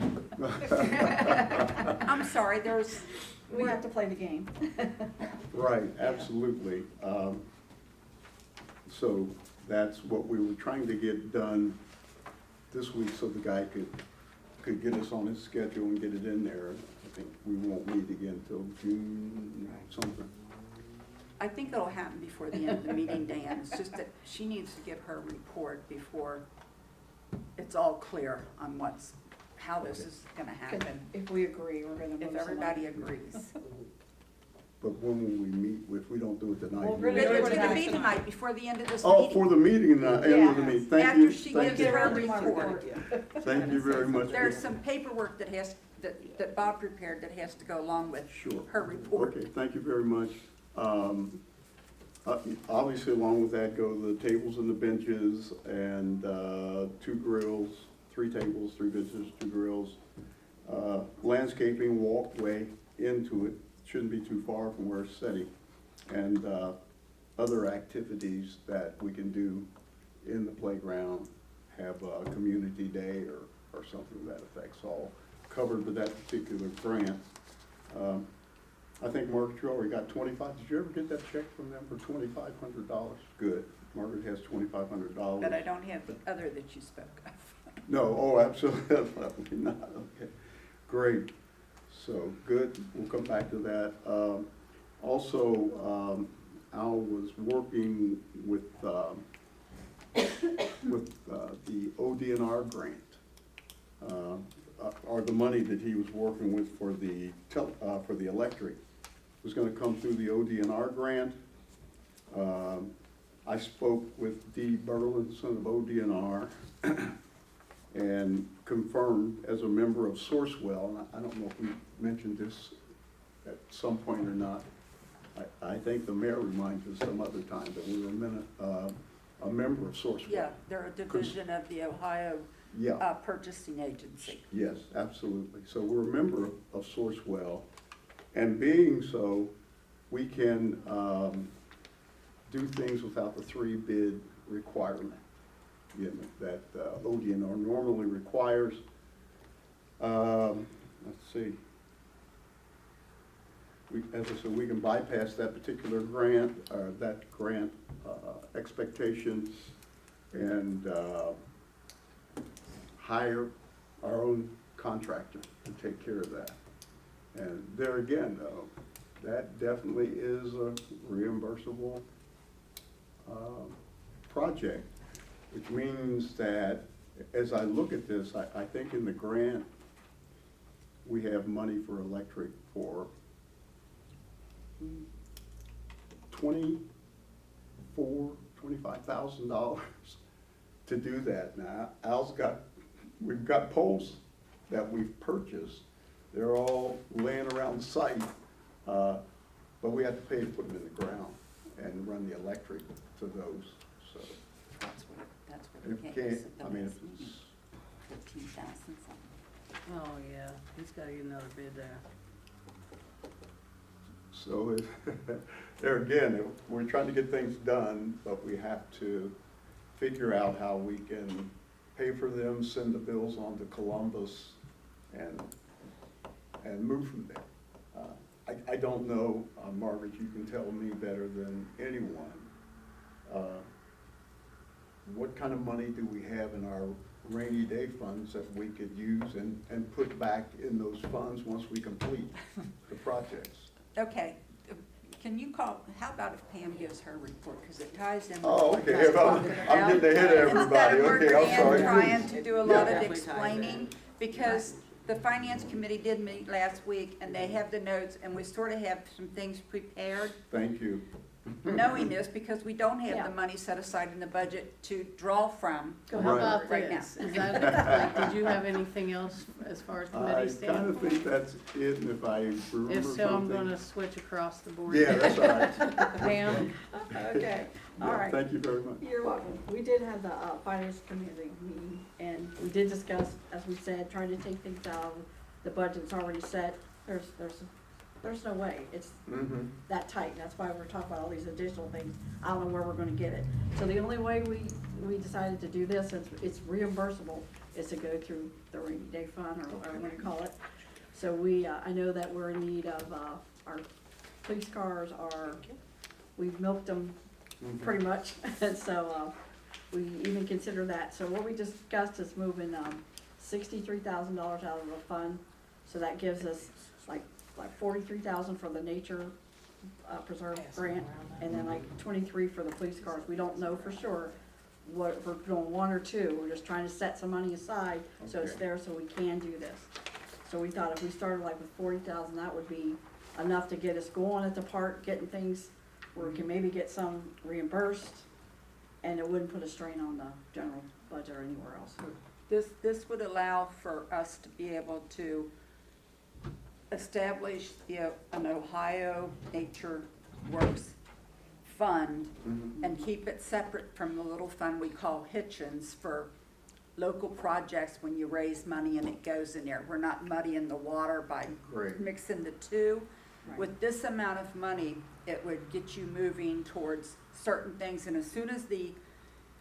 I'm sorry, We have to play the game. Right, absolutely. So that's what we were trying to get done this week, so the guy could get us on his schedule and get it in there. I think we won't meet again till June something. I think it'll happen before the end of the meeting, Dan. It's just that she needs to give her report before it's all clear on how this is gonna happen, If we agree, we're gonna move if some everybody money. agrees. But when will we meet? If we don't do it tonight? Well, we we're It's gonna do it gonna tonight. be tonight, before the end of this Oh, meeting. for the meeting, end of the meeting. Thank After you. she Thank gives you. her Get around to my report. Thank you very much. There's some paperwork that Bob prepared that has to go along with Sure. her report. Okay, thank you very much. Obviously, along with that go the tables and the benches and 2 grills, 3 tables, 3 benches, 2 grills. Landscaping walkway into it, shouldn't be too far from where it's sitting. And other activities that we can do in the playground, have a community day or something that affects all, covered with that particular grant. I think Margret, you already got 25, did you ever get that check from them for $2,500? Good, Margret has $2,500. But I don't have the other that you spoke of. No, oh, absolutely not, okay, great. So, good, we'll come back to that. Also, Al was working with the ODNR grant, or the money that he was working with for the electric. Was gonna come through the ODNR grant. I spoke with Dee Burlinson of ODNR and confirmed as a member of Sourcewell, and I don't know if we mentioned this at some point or not. I think the mayor reminds us some other time that we were a member of Sourcewell. Yeah, they're a division of the Ohio Yeah. Purchasing Agency. Yes, absolutely. So we're a member of Sourcewell, and being so, we can do things without the 3-bid requirement, you know, that ODNR normally requires. Let's see. As I said, we can bypass that particular grant, expectation, and hire our own contractor to take care of that. And there again, though, that definitely is a reimbursable project, which means that as I look at this, I think in the grant, we have money for electric for $25,000 to do that. Now, we've got poles that we've purchased. They're all laying around the site, but we have to pay to put them in the ground and run the electric to those, so. That's what If it can't, came, I mean, if it's, 15,000 something. Oh, yeah, he's gotta get another bid there. so there again, we're trying to get things done, but we have to figure out how we can pay for them, send the bills on to Columbus, and move from there. I don't know, Margaret, you can tell me better than anyone, what kind of money do we have in our rainy day funds that we could use and put back in those funds once we complete the projects? Okay, can you call, how about if Pam gives her report, because it ties in with Oh, what okay, we're I'm talking about. getting ahead of everybody, Instead of okay, I'm sorry. Margret Ann trying to do a lot of Definitely ties explaining, because the finance committee did meet last week, and they have the notes, and we sort of have some things prepared. Thank you. knowing this because we don't have Yeah. the money set aside in the budget to draw from. Go How Right. about Right now. this? Is that, like, did you have anything else as far as I committee kind of standpoint? think that's it, and if I remember If so, I'm something. gonna switch across the board. Yeah, that's all right. Pam? Okay, all Yeah, right. Thank you very much. You're welcome. We did have the finance committee meeting, and we did discuss, as we said, trying to take things out of the budget's already set. There's no way. It's Mhm. that tight. That's why we're talking about all these additional things. I don't know where we're gonna get it. So the only way we decided to do this, since it's reimbursable, is to go through the rainy day fund, or whatever we're gonna call it. So I know that we're in need of, our police cars we've milked them Mhm. pretty much, and so, we even consider that. So what we discussed is moving, $63,000 out of the fund, so that gives us like 43,000 for the nature, preserve grant, and then like 23 for the police cars. We don't know for sure what, if we're doing one or two, we're just trying to set some money aside, so it's Okay. there so we can do this. So we thought if we started like with 40,000, that would be enough to get us going at the park, getting things where we can maybe get some reimbursed, and it wouldn't put a strain on the general budget or anywhere else. This would allow for us to be able to establish an Ohio Nature Works fund Mhm. and keep it separate from the little fund we call Hitchens for local projects when you raise money and it goes in there. We're not muddying the water by Great. mixing the two. Right. With this amount of money, it would get you moving towards certain things, and as soon as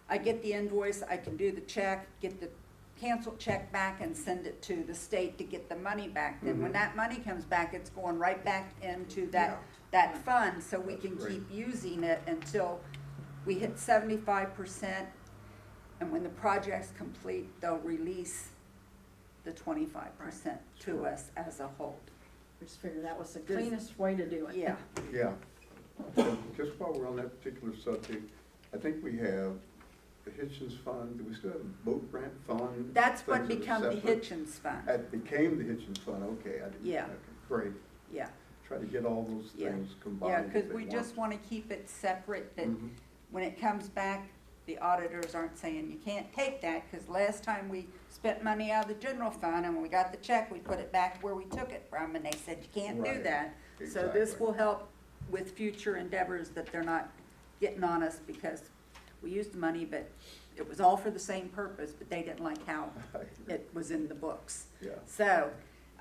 I get the invoice, I can do the check, get the canceled check back and send it to the state to get the money back. Then when Mhm. that money comes back, it's going right back into Yeah. that fund, so we That's can great. keep using it until we hit 75%. And when the project's complete, they'll release the 25% to Sure. us as a whole. We just figured that was the This- cleanest way to do it. Yeah. Yeah. And just while we're on that particular subject, I think we have the Hitchens Fund. Do we still have a boat grant fund? That's what Things that are become the separate? Hitchens Fund. It became the Hitchens Fund, okay. I didn't. Yeah. Okay, great. Yeah, Try to get all those Yeah. things yeah, combined. because if they we want. just want to keep it separate, that Mhm. when it comes back, the auditors aren't saying, you can't take that, because last time we spent money out of the general fund, and when we got the check, we put it back where we took it from, and they said, you can't do Right. that. So this Exactly. will help with future endeavors, that they're not getting on us, because we used the money, but it was all for the same purpose, but they didn't like how it was in the books. Yeah. So,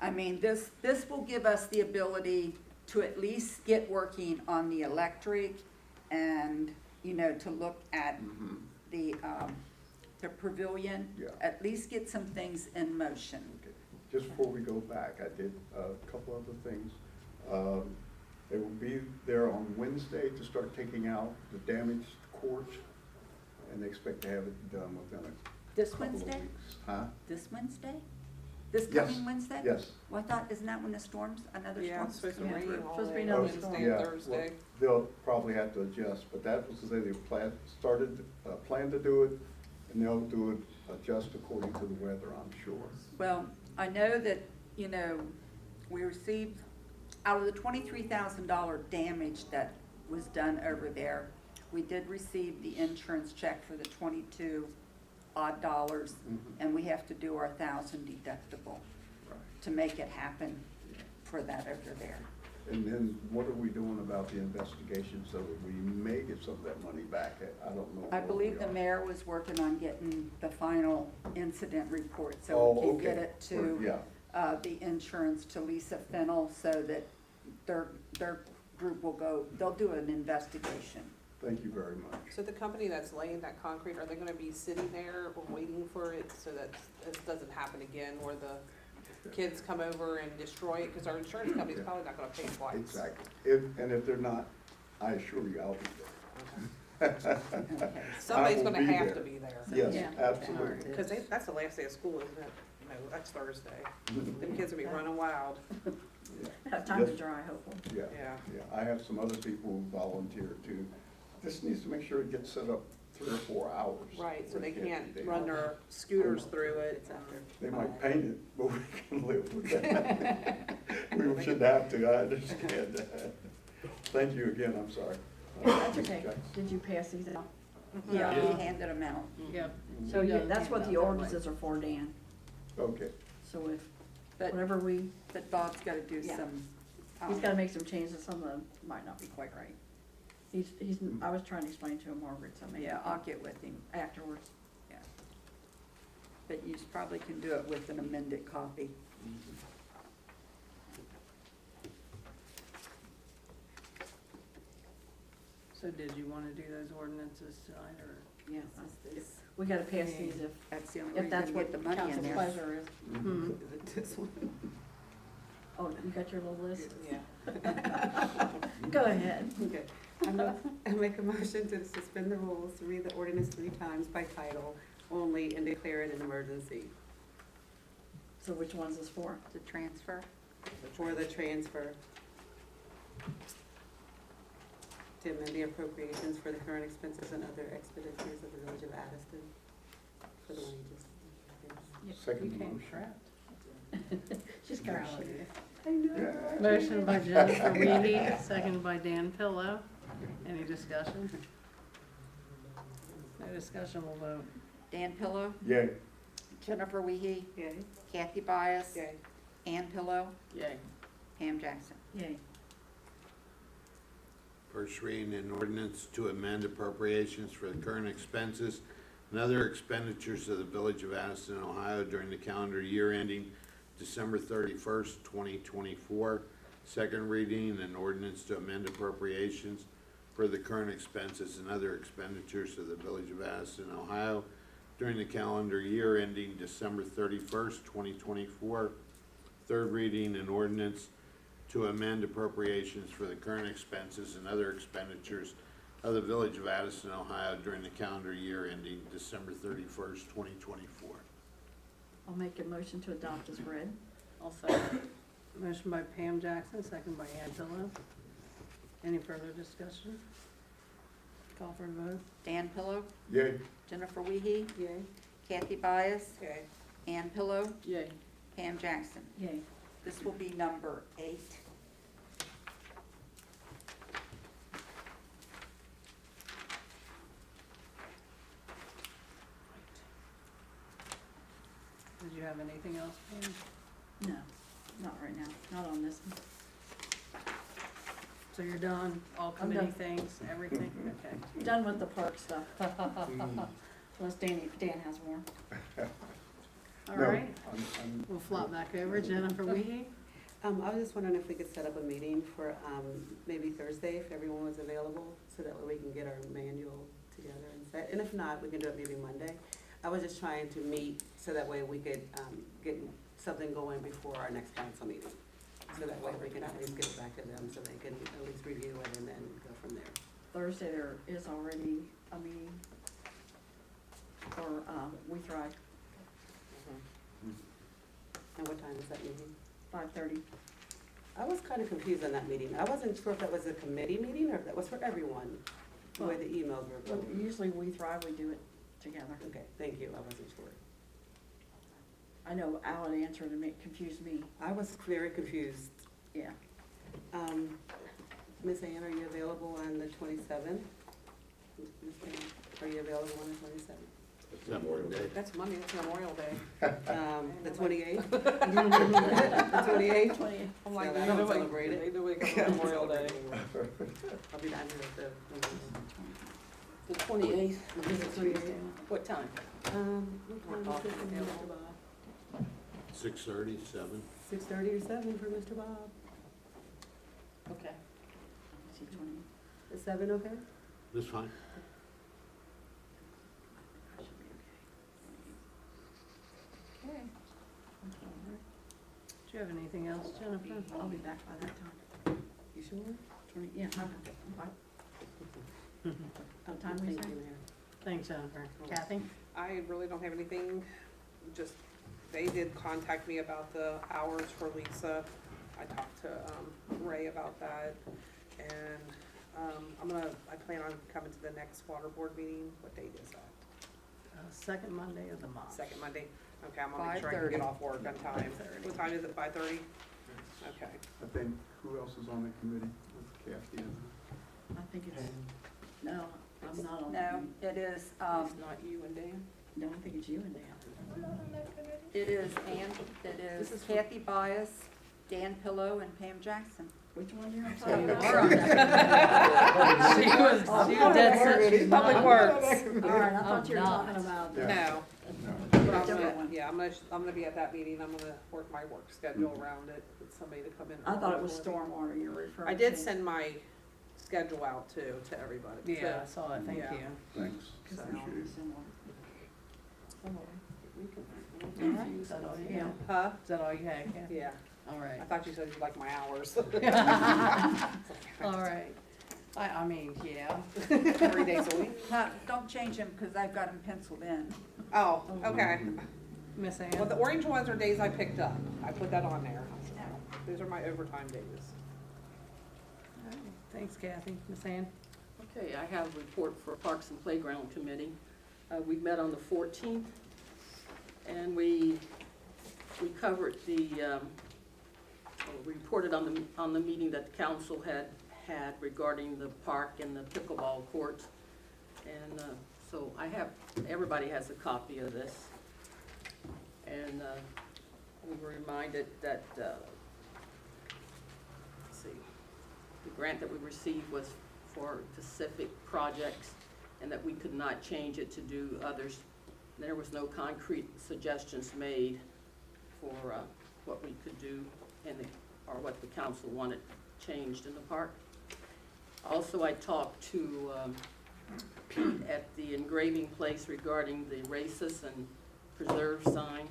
I mean, this will give us the ability to at least get working on the electric and, to look at Mhm. the pavilion. Yeah. At least get some things in motion. Okay. Just before we go back, I did a couple other things. They will be there on Wednesday to start taking out the damaged court, and they expect to have it done within a This couple of Wednesday? weeks. Huh? This Wednesday? This Yes. coming Wednesday? Yes. Well, I thought, isn't that when the storms, another Yeah, storm? it's supposed to Yeah. rain all Supposed to be day another Wednesday storm. and Yeah, Thursday. well, they'll probably have to adjust, but that was to say they plan to do it, and they'll do it, adjust according to the weather, I'm sure. Well, I know that, we received, out of the $23,000 damage that was done over there, we did receive the insurance check for the 22 odd dollars, Mhm. and we have to do our 1,000 deductible Right. to make it happen for that over there. And then what are we doing about the investigation so that we may get some of that money back? I don't know. I where believe we the are. mayor was working on getting the final incident report, so Oh, we can get okay. it to Yeah. the insurance, to Lisa Fennel, so that their group will go, they'll do an investigation. Thank you very much. So the company that's laying that concrete, are they gonna be sitting there waiting for it so that this doesn't happen again, where the kids come over and destroy it? Because our insurance company's probably not gonna pay twice. Exactly. If they're not, I assure you, I'll be there. Somebody's I will gonna have there. to be there. Yes, Yeah. absolutely. Because that's the last day of school, isn't it? No, that's Thursday. Them kids will be running wild. Have time to Yes. dry, hopefully. Yeah, Yeah. yeah. I have some other people who volunteer too. This needs to make sure it gets set up 3 or 4 hours. Right, so where they it can't be run day. their scooters through it. They might paint it, but we can live with that. We shouldn't have to, I understand that. Thank you again, I'm sorry. That's okay. Did you pass these out? Yeah, Yeah. we handed them out. Yep. So You yeah, don't that's hand what out the that way. ordinances are for, Dan. Okay, So if, But, whatever we, but Bob's gotta do Yeah. some. he's gotta make some changes, some of them might not be quite right. I was trying to explain to him, Margaret, so maybe Yeah, I'll get with him, afterwards. but you probably can do it with an amended copy. So did you wanna do those ordinances tonight, or? Yeah, This- we gotta pass these That's the only way if you're that's gonna what get the the money in council's there. pleasure is. Hmm. This one? Oh, you got your little list? Yeah. Go ahead. Okay, I make a motion to suspend the rules, to read the ordinance 3 times by title only and declare it an emergency So which one's this for? The transfer? for the transfer. To amend the appropriations for the current expenses and other expenditures of the village of Addyston for the wages. second You came motion. strapped. She's got you. I know. Motion by Jennifer Wiehe, second by Dan Pillow. Any discussion? No discussion, we'll vote. Dan Pillow, Yay. Jennifer Wiehe, Yay. Kathy Byess, Yay. Ann Pillow, Yay. Pam Jackson. Yay. First reading an ordinance to amend appropriations for the current expenses and other expenditures of the Village of Addison, Ohio during the calendar year ending December 31st, 2024. Second reading an ordinance to amend appropriations for the current expenses and other expenditures of the Village of Addison, Ohio during the calendar year ending December 31st, 2024. Third reading an ordinance to amend appropriations for the current expenses and other expenditures of the Village of Addison, Ohio during the calendar year ending December 31st, 2024. I'll make a motion to adopt as read. I'll second. Motion by Pam Jackson, second by Ann Pillow. Any further discussion? Call for a vote. Dan Pillow, Yay. Jennifer Wiehe, Yay. Kathy Byess, Yay. Ann Pillow, Yay. Pam Jackson. Yay. This will be number 8. Did you have anything else, Pam? No, not right now, not on this one. So you're done, all I'm committee done. things, everything? Okay. Done with the park stuff. Unless Dan has more. All No, right, I'm- we'll flop back over. Jennifer Wiehe? I was just wondering if we could set up a meeting for, maybe Thursday, if everyone was available, so that way we can get our manual together and set, and if not, we can do it maybe Monday. I was just trying to meet, so that way we could, get something going before our next council meeting. So that way we can at least get it back to them, so they can at least review it and then go from there. Thursday there is already a meeting for, We Thrive, And what time is that meeting? 5:30. I was kind of confused on that meeting. I wasn't sure if that was a committee meeting or if that was for everyone, the way the emails were Well, going. usually We Thrive, we do it together. Okay, thank you. I wasn't sure. I know Alan answered and it confused me, I was very confused. yeah. Miss Ann, are you available on the 27th? Miss Ann, are you available on the 27th? Memorial Day. That's Monday, that's Memorial Day. The 28th? The 28th? 20th. I'm like, No, I ain't don't nobody- celebrate it. ain't nobody come on Memorial Day. I'll be down here at the. The 28th. Is it Tuesday? What time? What time is it for Mr. Bob? 6:30, 7. 6:30 or 7 for Mr. Bob? Okay. See, 20. Is 7 okay? That's fine. That should be Okay. okay. Do you have anything else, Jennifer? I'll be back by that time. You sure? 20, yeah, I'm fine. What time we Thank say? you, Mayor. Thanks, Jennifer. Kathy? I really don't have anything, just, they did contact me about the hours for Lisa. I talked to, Ray about that, and, I plan on coming to the next water board meeting. What date is that? Second Monday of the month. Second Monday? Okay, I'm gonna make sure I can 5:30. get off work on time. What time is it, 5:30? Okay. I think, who else is on the committee with Kathy and? I think it's, no, I'm not on. No, it is, It's not you and Dan? No, I think it's you and Dan. it is This is for- Kathy Byess, Dan Pillow, and Pam Jackson. Which one you're So you talking are on about? that. She was dead set she's not. Public Works. All right, I thought you were I'm not. talking about. Yeah. No, No. but I'm Different gonna, one. yeah, I'm gonna be at that meeting, I'm gonna work my work schedule around it, with somebody to come in. I thought it was early. stormwater you were referring I to. did send my schedule out too, to everybody. Yeah, I saw it, thank Yeah. you. Thanks, Cause appreciate it. All right, is that all you had? Huh? Is that all you had, Kathy? Yeah, All right. I thought you said you liked my hours. All right. I mean, yeah. 3 days a week? Don't change them, because I've got them penciled in. Oh, okay. Miss Ann? Well, the orange ones are days I picked up, I put that on there. Those are my overtime days. All right, thanks, Kathy. Miss Ann? Okay, I have a report for Parks and Playground Committee. We met on the 14th, and we covered the, we reported on the meeting that the council had regarding the park and the pickleball court. And so everybody has a copy of this. And we were reminded that, let's see, the grant that we received was for specific projects and that we could not change it to do others. There was no concrete suggestions made for what we could do or what the council wanted changed in the park. Also, I talked to Pete at the engraving place regarding the racist and preserve sign.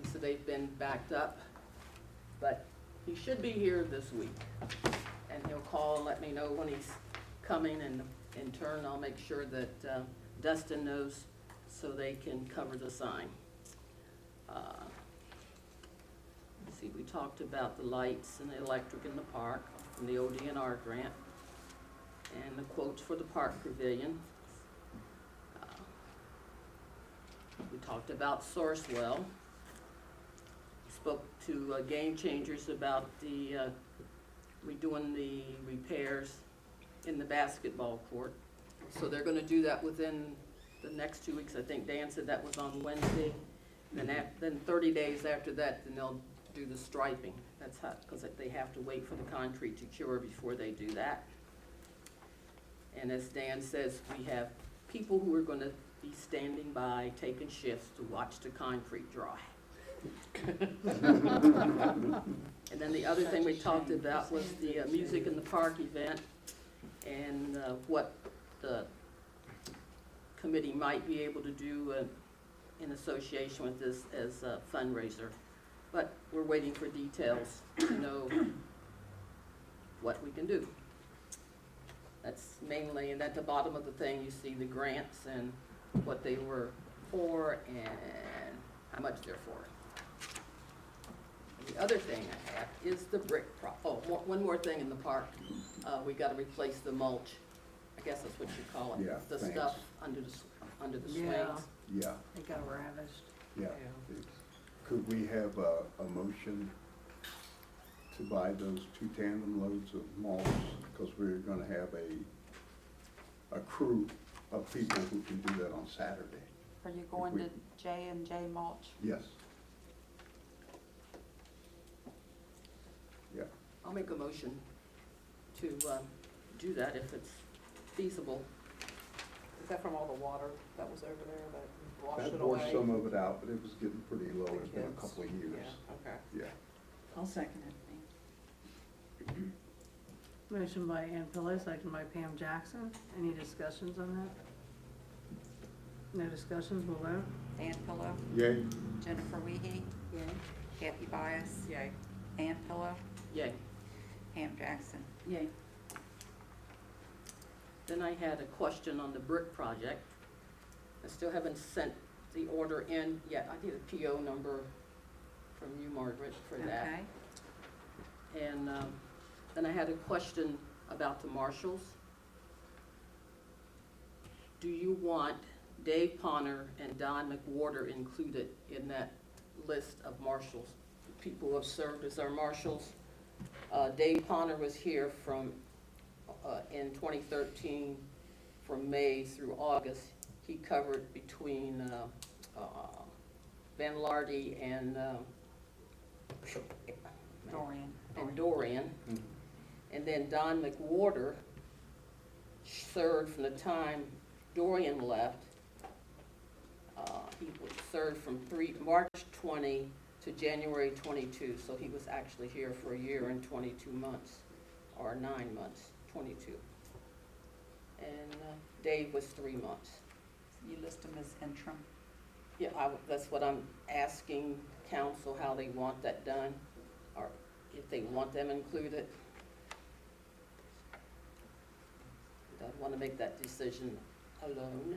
He said they've been backed up, but he should be here this week. And he'll call and let me know when he's coming, and in turn, I'll make sure that Dustin knows so they can cover the sign. Let's see, we talked about the lights and the electric in the park from the ODNR grant and the quotes for the park pavilion. We talked about Sourcewell. Spoke to Game Changers about the redoing the repairs in the basketball court. So they're gonna do that within the next 2 weeks. I think Dan said that was on Wednesday. And then 30 days after that, then they'll do the striping. That's how, because they have to wait for the concrete to cure before they do that. And as Dan says, we have people who are gonna be standing by, taking shifts to watch the concrete dry. And then the other thing we talked about was the Music in the Park event and what the committee might be able to do in association with this as a fundraiser. But we're waiting for details to know what we can do. That's mainly, and at the bottom of the thing, you see the grants and what they were for and how much they're for. The other thing I have is the brick one more thing in the park. We gotta replace the mulch. I guess that's what you call it. Yeah, The thanks. stuff under the swings. Yeah. Yeah, It got ravished. yeah. Could we have a motion to buy those 2 tandem loads of mulch? Because we're gonna have a crew of people who can do that on Saturday. Are you going to J&J Mulch? Yes. Yeah, I'll make a motion to do that if it's feasible. Is that from all the water that was over there that washed that it away? washed some of it out, but it was getting pretty low. The It's been a kids. couple of years. Yeah, okay. Yeah. I'll second it. Motion by Ann Pillow, second by Pam Jackson. Any discussions on that? No discussions, we'll vote. Dan Pillow, Yay? Jennifer Wiehe, Yay. Kathy Byess, Yay. Ann Pillow, Yay. Pam Jackson. Yay. Then I had a question on the brick project. I still haven't sent the order in yet. I need a PO number from you, Margaret, for that. Okay. And then I had a question about the marshals. Do you want Dave Ponner and Don McWhorter included in that list of marshals? People who have served as our marshals. Dave Ponner was here from in 2013, from May through August, he covered between Van Lardy and Dorian. Mhm. And then Don McWhorter served from the time Dorian left. He served from March 20 to January 22, so he was actually here for a year and 22 months, or 9 months, 22. And Dave was 3 months. You list them as interim. Yeah, that's what I'm asking council, how they want that done, or if they want them included. Don't want to make that decision alone.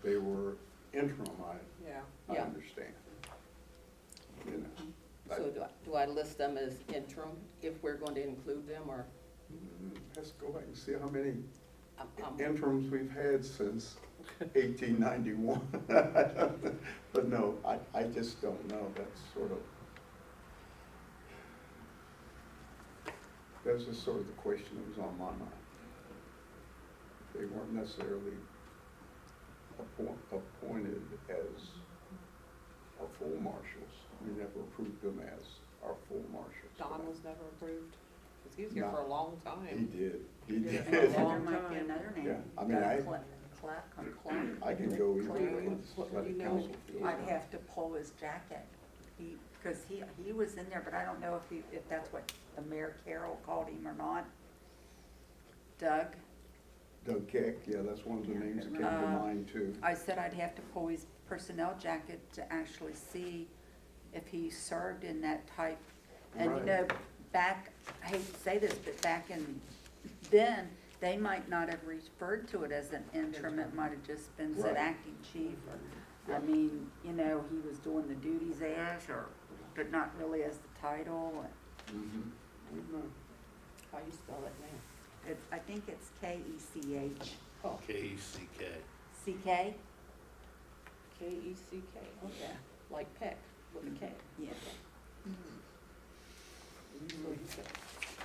They were interim, I Yeah. understand. You know, So do I list them as interim if we're going to include them, or? let's go back and see how many I'm- interims we've had since 1891. But no, I just don't know. That's just sort of the question that was on my mind. They weren't necessarily appointed as our full marshals. We never approved them as our full marshals. Don was never approved, because he was here No. for a long He time. did, he did. did. There Long might be time. another name. Yeah, I mean, I- Clerk. I can go either Clerk. way, just let the You know, council feel. I'd have to pull his jacket. Because he was in there, but I don't know if that's what the Mayor Carroll called him or not. Doug? Doug Keck, yeah, that's one of the names that came to mind too. I said I'd have to pull his personnel jacket to actually see if he served in that type. And you Right. know, back, I hate to say this, but back in then, they might not have referred to it as an interim, it might have just been said Right. acting chief, or, I mean, you know, he was doing the duties as, or, but not really as the title. Mhm. How you spell it now? I think it's K-E-C-H. Oh, KCK. C-K? K-E-C-K, okay, like Peck with a K. Yeah.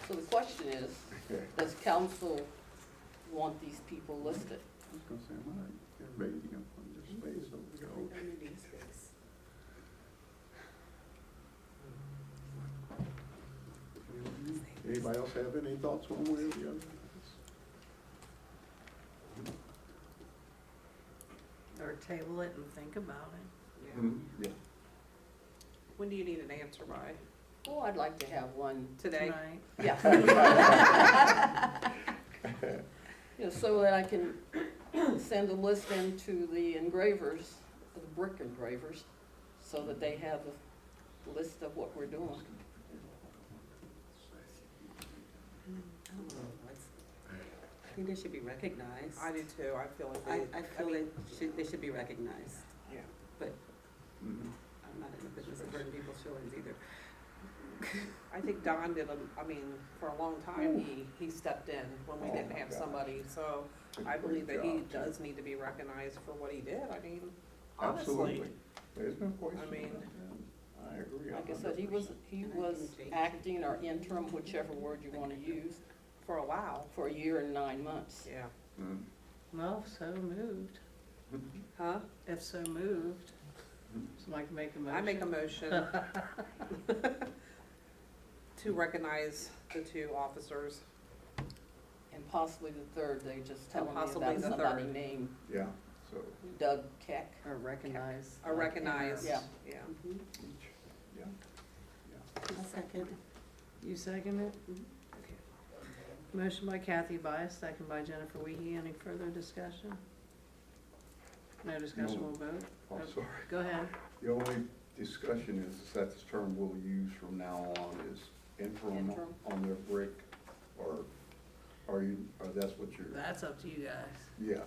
So the question is, Okay. does council want these people listed? I was gonna say, am I rating up on your space over there? Anybody else have any thoughts one way or the other? Or table it and think about it. Yeah. Mhm, yeah. When do you need an answer by? Oh, I'd like to have one, Today? Tonight. yeah. You know, so that I can send a list in to the engravers, the brick engravers, so that they have a list of what we're doing. I think they should be recognized. I do too, I feel like I feel they should be recognized, Yeah. but Mhm. I'm not in the business of hurting people's feelings either. I think Don did, I mean, for a long time, he stepped in when we Oh didn't my have gosh. somebody, so Did a I believe great that he job, too. does need to be recognized for what he did, I mean, honestly. Absolutely. There's no question. I mean- about that. I agree. Like I said, he was 100%. acting or interim, whichever word you wanna use, For a while, for a year and 9 months. yeah. Mhm. Well, if so moved. Huh? If so moved. Somebody can make a motion. I make a motion to recognize the two officers. And possibly the third, they just telling me possibly about the somebody third. named Yeah, so Doug Keck. Or recognize. Are recognized. Yeah. Yeah. each, yeah, yeah. A second. You second it? Okay. Motion by Kathy-Byess, second by Jennifer Wiehe. Any further discussion? No discussion, No. we'll vote. Oh, sorry. Go ahead. The only discussion is that the term we'll use from now on is interim Interim. on their brick, or that's what you're, That's up to you guys. yeah,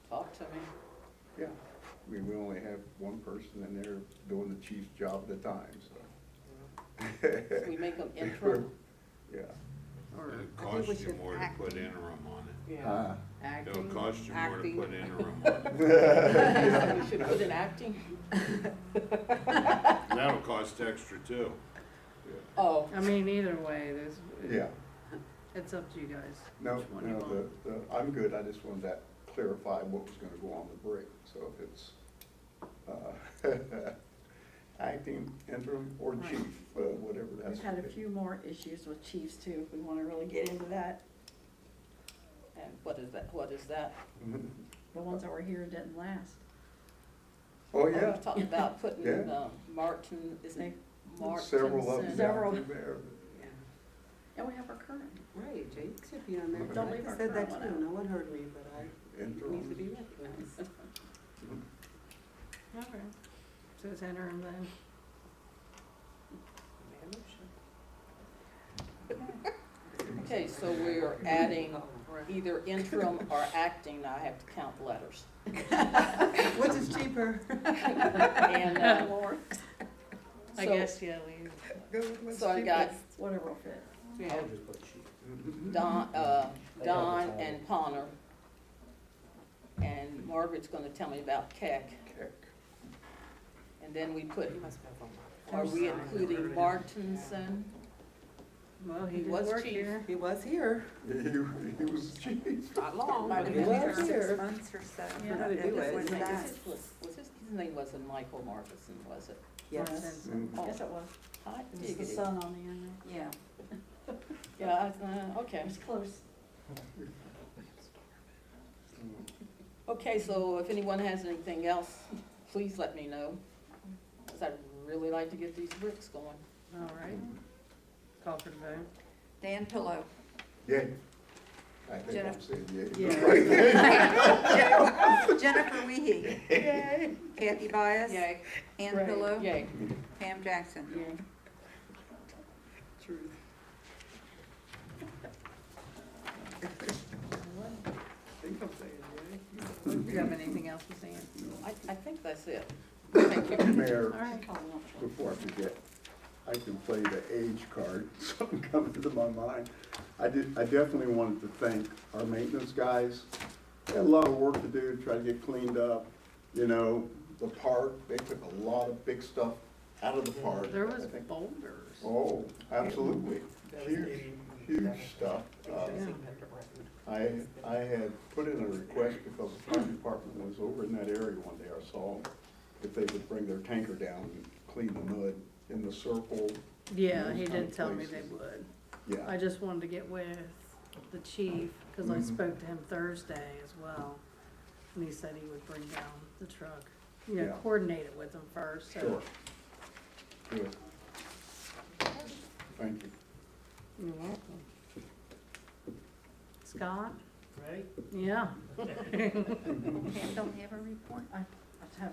Talk to me. yeah. We only have one person in there doing the chief's job at a time, so. We make them interim. Yeah. Or It'll I think we cost you should more to act- put interim on it. Yeah. It'll acting. cost you more to Acting. put interim on it. We should put in acting. That'll cost extra too. Oh, I mean, either way, Yeah, it's up to you guys. no, which one you no, want. I'm good, I just wanted to clarify what was gonna go on the brick, so if it's, acting, interim, or Right. chief, whatever that's. We've had a few more issues with chiefs too, if we wanna really get into that. and what is that, what is that? The ones that were here didn't last. Oh, You're yeah, talking about putting, Yeah. Martin, isn't it Martin? several of them Several. down through there. Yeah. And we have our current. Right, Jake should be on there. Don't leave I our said that current one too, out. no one heard me, but I need to Interim. be recognized. Okay, so it's interim then. Okay, so we're adding either interim or acting, now I have to count letters. Which is cheaper? And, I so- guess, yeah, leave. So I got, Whatever will fit. we have Don, Don and Connor. And Margaret's gonna tell me about Keck. Okay. And then we put, You must have one. are we including Martinson? Well, he He did was work chief. here. He was here. He was chief. Not long, Might but have he been here was 6 here. months or so. Yeah. How to do it. Was His that? his name wasn't Michael Martinson, was it? Yes. Martinson. Mhm. Yes, it was. I It was the figured it. sun on the end Yeah. Yeah, okay. there. It was close. Okay, so if anyone has anything else, please let me know. Cause I'd really like to get these bricks going. All right. Call for the vote. Dan Pillow. Yay. I think I'm Jennifer. saying yay. Yeah. Jennifer Wiehe. Yay. Kathy Byess. Yay. Ann Right. Pillow. Yay. Pam Jackson. Yeah. Truth. Do you have anything else to say? I think that's it. Thank you. Mayor, All right. before I forget, I can play the age card, something coming to my mind. I definitely wanted to thank our maintenance guys. They had a lot of work to do to try to get cleaned up. You know, the park, they took a lot of big stuff out of the park. There was I think- boulders. Oh, absolutely. Huge, huge stuff. I had put in a request because the fire department was over in that area one day. I saw them, if they would bring their tanker down and clean the mud in the circle. Yeah, those he kind did of tell me they places. would. Yeah. I just wanted to get with the chief, cause I Mhm. spoke to him Thursday as well. And he said he would bring down the truck, you know, Yeah. coordinate it with him first, so. Sure. Good. Thank you. You're welcome. Scott? Right? Yeah. Pam, don't you have a report?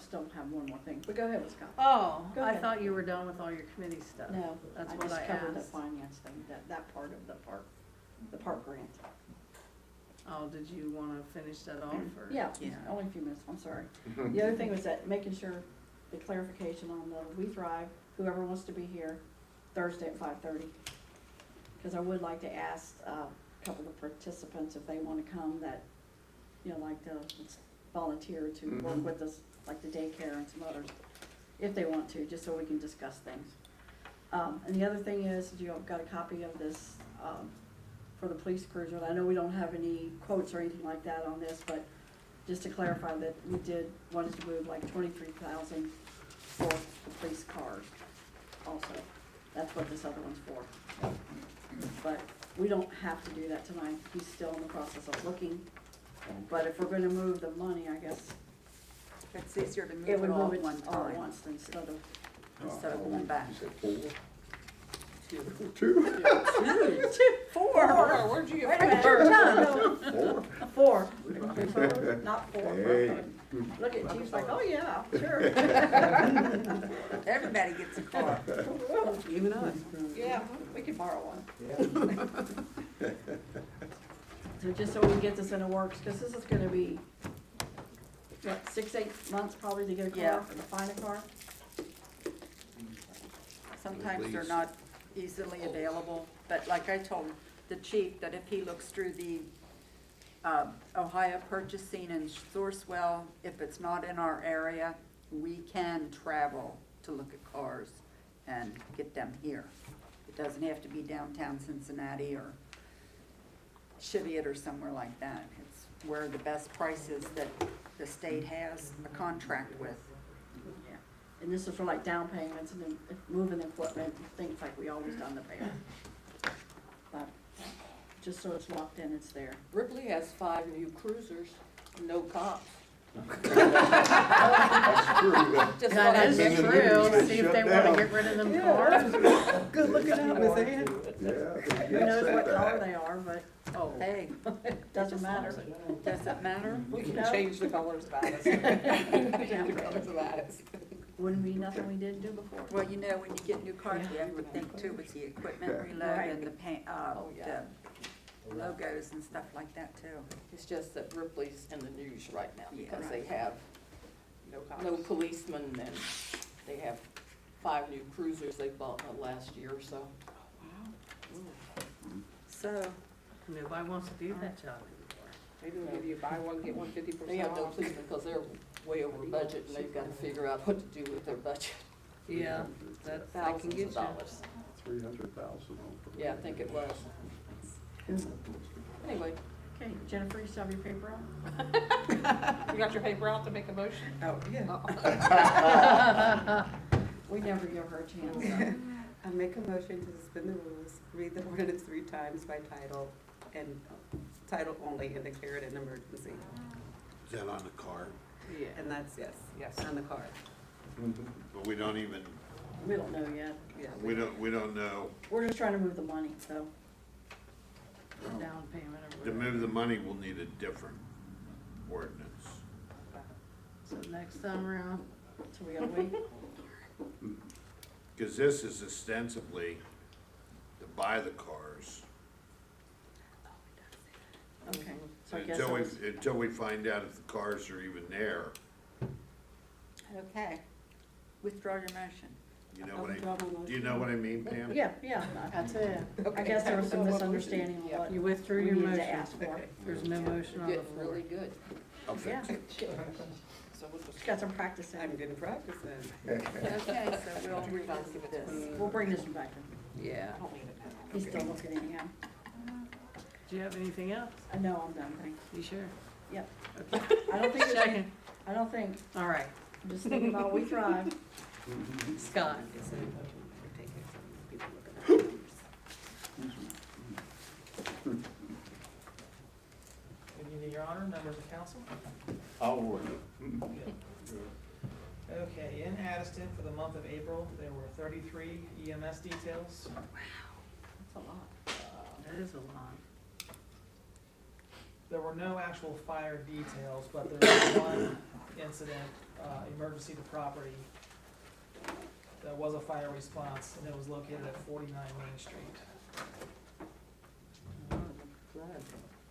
Still have one more thing, but go ahead with Scott. Oh, Go I ahead. thought you were done with all your committee stuff. No, That's I what just I covered the asked. finance thing, that part of the park grant. Oh, did you wanna finish that off, or? Yeah, Yeah. only a few minutes, I'm sorry. The other thing was that making sure the clarification on the We Thrive, whoever wants to be here Thursday at 5:30. Cause I would like to ask a couple of participants if they wanna come that, you know, like to volunteer to work Mhm. with us, like the daycare and some others, if they want to, just so we can discuss things. And the other thing is, you've got a copy of this, for the police cruiser. I know we don't have any quotes or anything like that on this, but just to clarify that we wanted to move like 23,000 for the police cars also. That's what this other one's for. But we don't have to do that tonight. He's still in the process of looking. But if we're gonna move the money, I guess It's easier to move it it would all move at it one all at time once instead of, instead of going back. You said 4? Two. 2? Four. Where'd you Wait get? a minute, no, 4? not four. Hey. Look at Chief's like, oh yeah, sure. Everybody gets a car. Even us. Yeah, we could borrow one. So just so we can get this in the works, cause this is gonna be, what, 6-8 months probably to get a Yeah. car, or to find a car? Sometimes they're Please. not easily available, but like I told the chief, that if he looks through the Ohio purchasing and Sourcewell, if it's not in our area, we can travel to look at cars and get them here. It doesn't have to be downtown Cincinnati or Cheviot or somewhere like that. It's where the best prices that the state has a contract with. Yeah. And this is for like down payments and then moving equipment, things like we always done the payment. But just so it's locked in, it's there. Ripley has 5 new cruisers, no cops. That's true. Just That thought I'd is mention true. it. true, see if they wanna get rid of them cars. Good looking out, Miss Ann. Who knows what color they are, but Oh, Hey, doesn't matter. does it matter? We can No. change the colors of Addison. Change the colors of Addison. Wouldn't be nothing we didn't do before. Well, you know, when you get new cars, you have to think too with the equipment reload Right. and the paint, Oh, yeah. the logos and stuff like that too. it's just that Ripley's in the news right now Yeah. because they have No cops. no policemen and they have 5 new cruisers they bought in the last year or so. So, Nobody wants to do that job anymore. Maybe we'll give you buy one, get one 50% They have no off. policemen because they're way over budget and they've got to figure out what to do with their budget. Yeah, that can Thousands get of you. dollars. 300,000. Yeah, I think it was. Anyway, Okay, Jennifer, you still have your paper on? You got your paper out to make a motion? Oh, yeah. We never give her a chance, so. I make a motion to suspend the rules, read the ordinance 3 times by title, and title only, and declare it an emergency. Is that on the card? Yeah. And that's, yes, Yes. on the card. But we don't even, We don't know yet. Yeah. we don't know. We're just trying to move the money, so. Down payment or To whatever. move the money, we'll need a different ordinance. So next time around, So we gotta wait. Because this is ostensibly to buy the cars Okay, so I guess until it was, until we find out if the cars are even there. okay, withdraw your motion. You know I'll what withdraw my do you know what I mean, Pam? yeah, yeah. that's it. I guess there was some misunderstanding on what You withdrew we your needed to motion. ask for. There's no motion on you're the getting floor. really good. I'll Yeah, fix it. So we'll just she's got some practice in. I'm getting practice in. Okay, so we'll revisit this. We'll bring this one back in. Yeah. He's still looking anyhow. Do you have anything else? No, I'm done, thanks. You sure? Yep. Okay. I don't think there's any, Second. I don't think, All right. I'm just thinking about we tried. Scott. Yes, sir. Take it from people looking at the numbers. Good evening, Your Honor, members of council. I'll work. Okay, in Addyston for the month of April, there were 33 EMS details. That's a lot. That is a lot. There were no actual fire details, but there was one incident, emergency to property. There was a fire response, and it was located at 49 Main Street.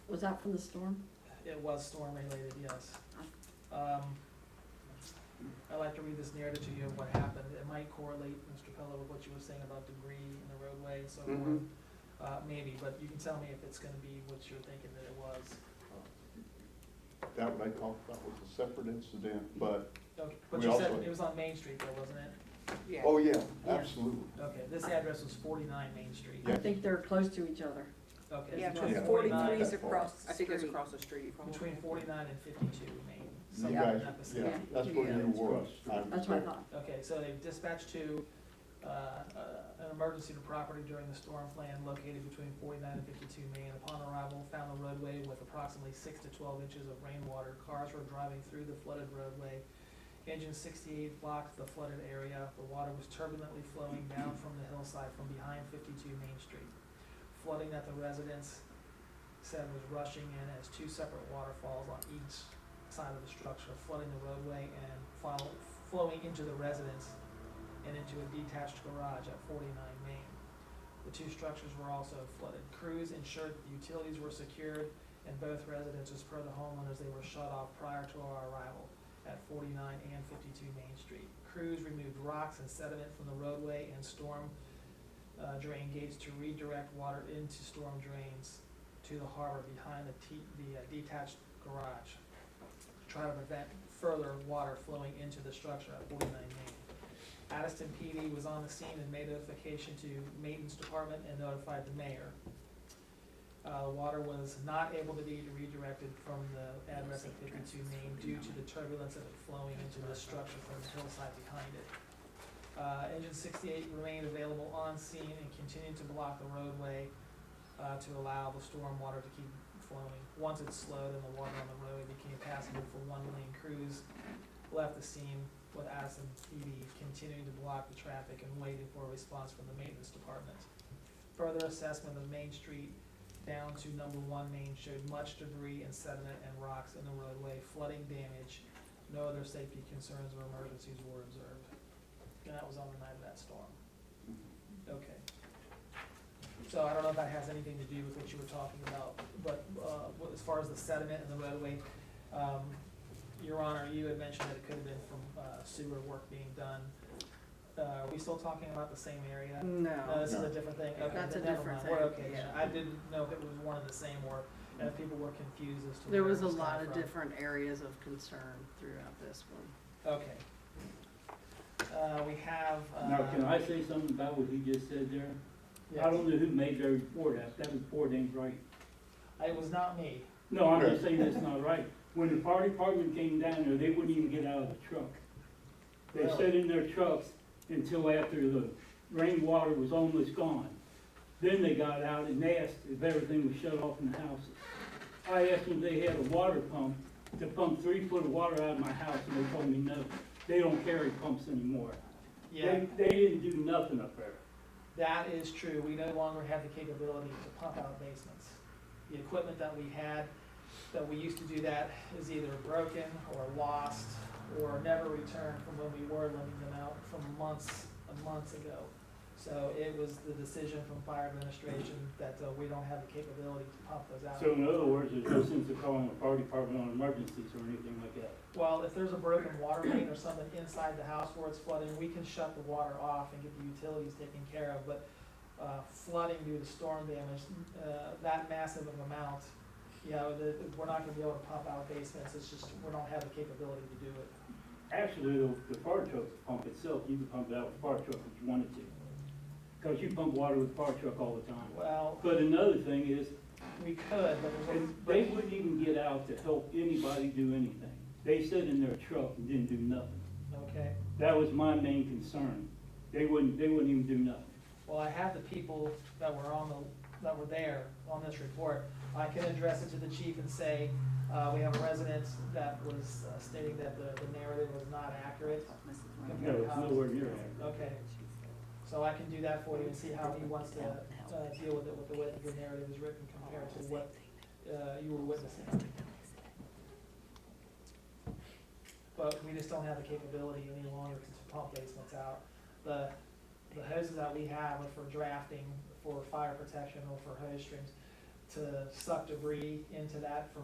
Was that from the storm? It was storm related, yes. I'd like to read this narrative to you of what happened. It might correlate, Mr. Pello, with what you were saying about debris in the roadway and so forth. Maybe, but you can tell me if it's gonna be what you're thinking that it was. That what I thought, that was a separate incident, but, Okay, but We you said also- it was on Main Street though, wasn't it? Yeah. oh yeah, absolutely. Okay, this address was 49 Main Street. I think they're close to each other. Okay. Yeah, between Yeah. 43 is 49 across the I think it's street. across the street from. Between 49 and 52 Main, You somewhere guys, in that vicinity. yeah, that's where you were. That's what I thought. Okay, so they dispatched to an emergency to property during the storm plan located between 49 and 52 Main. Upon arrival, found the roadway with approximately 6 to 12 inches of rainwater. Cars were driving through the flooded roadway. Engine 68 blocked the flooded area. The water was turbulently flowing down from the hillside from behind 52 Main Street. Flooding that the residents said was rushing in as 2 separate waterfalls on each side of the structure, flooding the roadway and flowing into the residence and into a detached garage at 49 Main. The 2 structures were also flooded. Crews ensured that the utilities were secured in both residences per the homeowners. They were shut off prior to our arrival at 49 and 52 Main Street. Crews removed rocks and sediment from the roadway and storm drain gates to redirect water into storm drains to the harbor behind the detached garage to try to prevent further water flowing into the structure at 49 Main. Addyston PD was on the scene and made notification to maintenance department and notified the mayor. Water was not able to be redirected from the address at 52 Main due to the turbulence of it flowing into the structure from the hillside behind it. Engine 68 remained available on scene and continued to block the roadway to allow the storm water to keep flowing. Once it slowed and the water on the road became passable for one-lane crews, left the scene with Addyston PD continuing to block the traffic and waiting for a response from the maintenance department. Further assessment of Main Street down to number 1 Main showed much debris and sediment and rocks in the roadway, flooding damage. No other safety concerns or emergencies were observed. And that was on the night of that storm. Okay. So I don't know if that has anything to do with what you were talking about, but as far as the sediment in the roadway, Your Honor, you had mentioned that it could have been from sewer work being done. Are we still talking about the same area? No. No, this is a different thing. Okay, That's a then never different mind. We're thing, okay. yeah. I didn't know if it was one and the same or if people were confused as to There where was it a was lot coming of from. different areas of concern throughout this one. Okay. We have. Now, can I say something about what he just said there? Yes. I don't know who made their report. That report ain't right. It was not me. No, I'm just saying that's not right. When the fire department came down there, they wouldn't even get out of the truck. They Really? sat in their trucks until after the rainwater was almost gone. Then they got out and asked if everything was shut off in the houses. I asked them if they had a water pump to pump 3 foot of water out of my house, and they told me no. They don't carry pumps anymore. Yeah, They didn't do nothing up there. that is true. We no longer have the capability to pump out basements. The equipment that we had, that we used to do that, is either broken or lost or never returned from when we were lending them out from months and months ago. So it was the decision from fire administration that we don't have the capability to pump those out. So in other words, there's no sense of calling the fire department on emergencies or anything like that. Well, if there's a broken water main or something inside the house where it's flooding, we can shut the water off and get the utilities taken care of, but flooding due to storm damage, that massive of amount, we're not gonna be able to pump out basements, it's just, we don't have the capability to do it. Actually, the fire truck pump itself, you can pump it out with the fire truck if you wanted to. Because you pump water with the fire truck all the time. Well, But another thing is, we could, but there's and they wouldn't even get out to help anybody do anything. They sat in their truck and didn't do nothing. okay. That was my main concern. They wouldn't even do nothing. Well, I have the people that were there on this report. I can address it to the chief and say, we have a resident that was stating that the narrative was not accurate. No, compared to it's how nowhere near that. Okay, so I can do that for you and see how he wants to deal with it with the way that the narrative is written compared to what you were witnessing. But we just don't have the capability any longer to pump basements out. The hoses that we have are for drafting, for fire protection, or for hose strings. To suck debris into that from,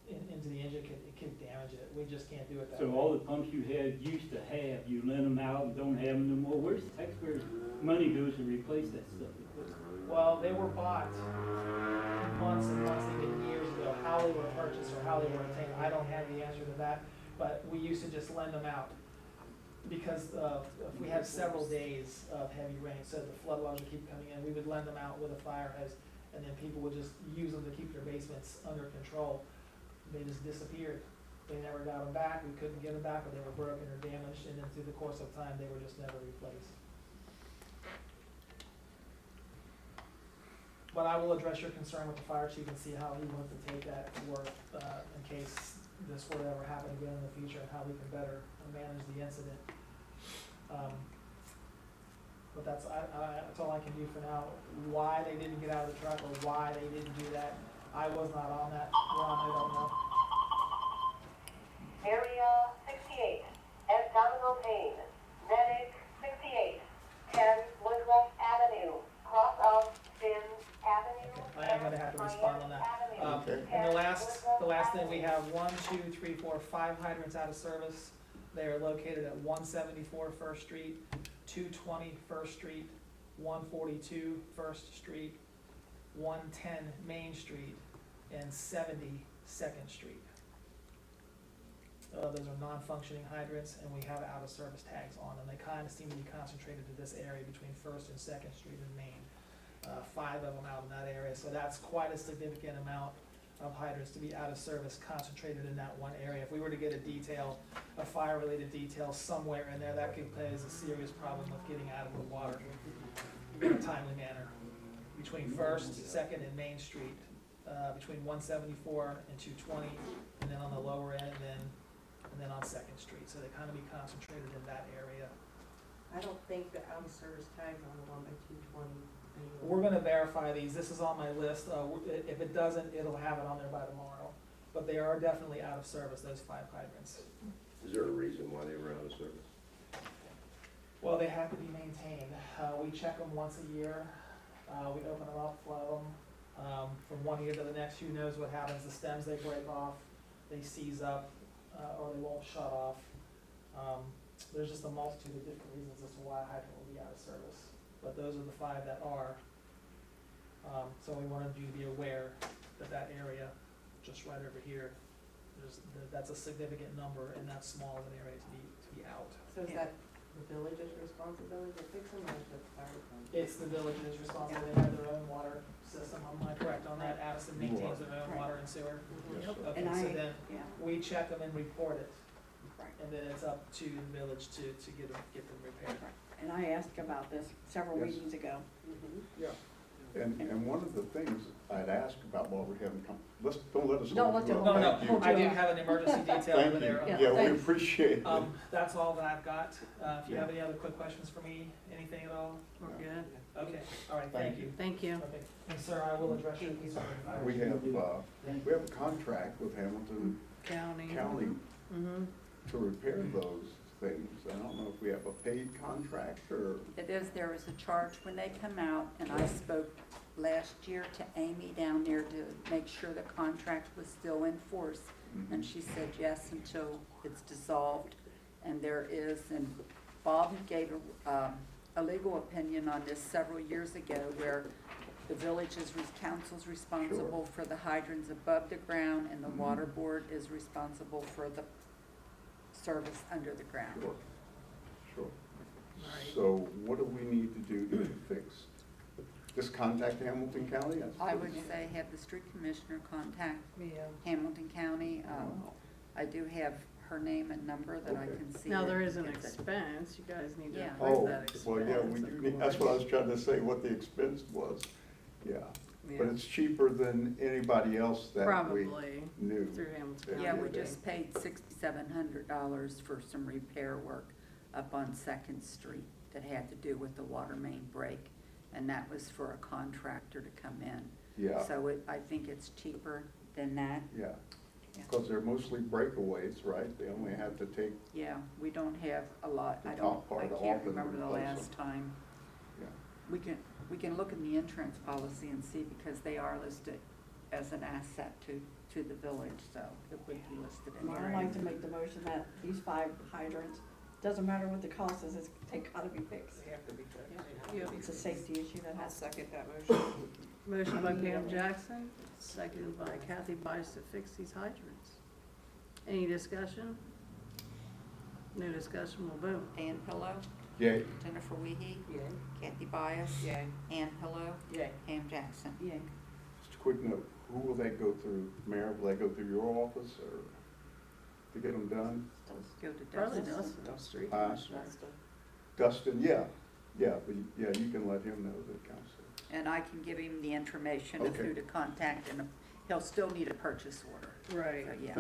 into the engine, it could damage it. We just can't do it that way. So all the pumps you had used to have, you lent them out and don't have them no more. Where's the taxpayers' money goes to replace that stuff? Well, they were bought months and months, even years ago. How they were purchased or how they were obtained, I don't have the answer to that. But we used to just lend them out because if we had several days of heavy rain, so the flood waters would keep coming in, we would lend them out with a fire hose, and then people would just use them to keep their basements under control. They just disappeared. They never got them back. We couldn't get them back, or they were broken or damaged, and then through the course of time, they were just never replaced. But I will address your concern with the fire chief and see how he wants to take that to work, in case this were to ever happen again in the future, and how we can better manage the incident. But that's all I can do for now. Why they didn't get out of the truck or why they didn't do that, I was not on that run, I don't know. Area 68, at Donovan Payne, Medic 68, 10 Woodruff Avenue, cross of Finn Avenue. I am gonna have to respond on that. And the last thing, we have 1, 2, 3, 4, 5 hydrants out of service. They are located at 174 First Street, 220 First Street, 142 First Street, 110 Main Street, and 70 Second Street. those are non-functioning hydrants, and we have out-of-service tags on them. They kind of seem to be concentrated to this area between First and Second Street in Maine. 5 of them out in that area, so that's quite a significant amount of hydrants to be out of service concentrated in that one area. If we were to get a detail, a fire-related detail somewhere in there, that could pose a serious problem with getting out of the water in a timely manner. Between First, Second, and Main Street, between 174 and 220, and then on the lower end, and then on Second Street. So they kind of be concentrated in that area. I don't think the out-of-service tags on the one by 220. We're gonna verify these. This is on my list. If it doesn't, it'll have it on there by tomorrow. But they are definitely out of service, those 5 hydrants. Is there a reason why they were out of service? Well, they have to be maintained. We check them once a year. We open them up, flow them. From one year to the next, who knows what happens. The stems, they break off, they seize up, or they won't shut off. There's just a multitude of different reasons as to why a hydrant will be out of service. But those are the 5 that are. So we wanted you to be aware that that area, just right over here, that's a significant number, and that's small of an area to be out. So is that the village's responsibility to fix them, or is it the fire department? It's the village's responsibility. They have their own water system. Am I correct on that? Addison maintains their own water and sewer. Yes, sir. Okay, And so then yeah, we check them and report it, right. and then it's up to the village to get them repaired. And I asked about this several Yes. meetings ago. Yeah. And one of the things I'd ask about while we haven't come, don't let us. Don't let them- No, Thank you. I do have an emergency detail Thank over you. there. Yeah, we thanks. appreciate it. That's all that I've got. If you Yeah. have any other quick questions for me, anything at all? We're good. Okay, all right, Thank thank you. Thank you. Okay, and sir, I will address your concern. We have a contract with Hamilton County. County to repair those things. I don't know if we have a paid contract or, It is, there is a charge when they come out, and I spoke last year to Amy down there to make sure the contract was still in force. And she said yes until it's dissolved, and there is, and Bob gave a legal opinion on this several years ago where the village's council's responsible for the hydrants above the ground, and the water board is responsible for the service under the ground. sure. So what do we need to do to get it fixed? Just contact Hamilton County? I would say have the street commissioner contact Yeah. Hamilton County. I do have her name and number that I Okay. can see. Now, that there is an gets it. expense. You guys need to Yeah. approve Oh, that expense. well, yeah, we do of need, that's what I course. was trying to say, what the expense was. Yeah, but Yeah. it's cheaper than anybody else that we Probably knew. through Hamilton. Yeah, we County. just paid $6,700 for some repair work up on Second Street that had to do with the water main break, and that was for a contractor to come in. Yeah, So I think it's cheaper than that. yeah, Yeah. because they're mostly breakaways, right? They only have to take, Yeah, we don't have a lot. The I top don't, I part can't off and remember the replace last time. yeah. We can look in the insurance policy and see, because they are listed as an asset to the village, so it would be listed in Well, there. I'd like to make the motion that these 5 hydrants, doesn't matter what the cost is, they gotta be fixed. They have to be fixed. It's a safety issue that I'll has. second that motion. Motion by Pam Jackson, seconded by Kathy Bice to fix these hydrants. Any discussion? No discussion, we'll vote. Dan Pillow, Yay, Jennifer Wiehe, Yay. Kathy Bias, Yay. Ann Pillow, Yay. Pam Jackson. Yay. just a quick note, who will they go through? Mayor, will they go through your office or to get them done? Go to Probably Dustin. Dustin, street Uh, commissioner. Dustin, yeah, but yeah, you can let him know the council. And I can give him the information of Okay. who to contact, and he'll still need a purchase order. Right, So, yeah.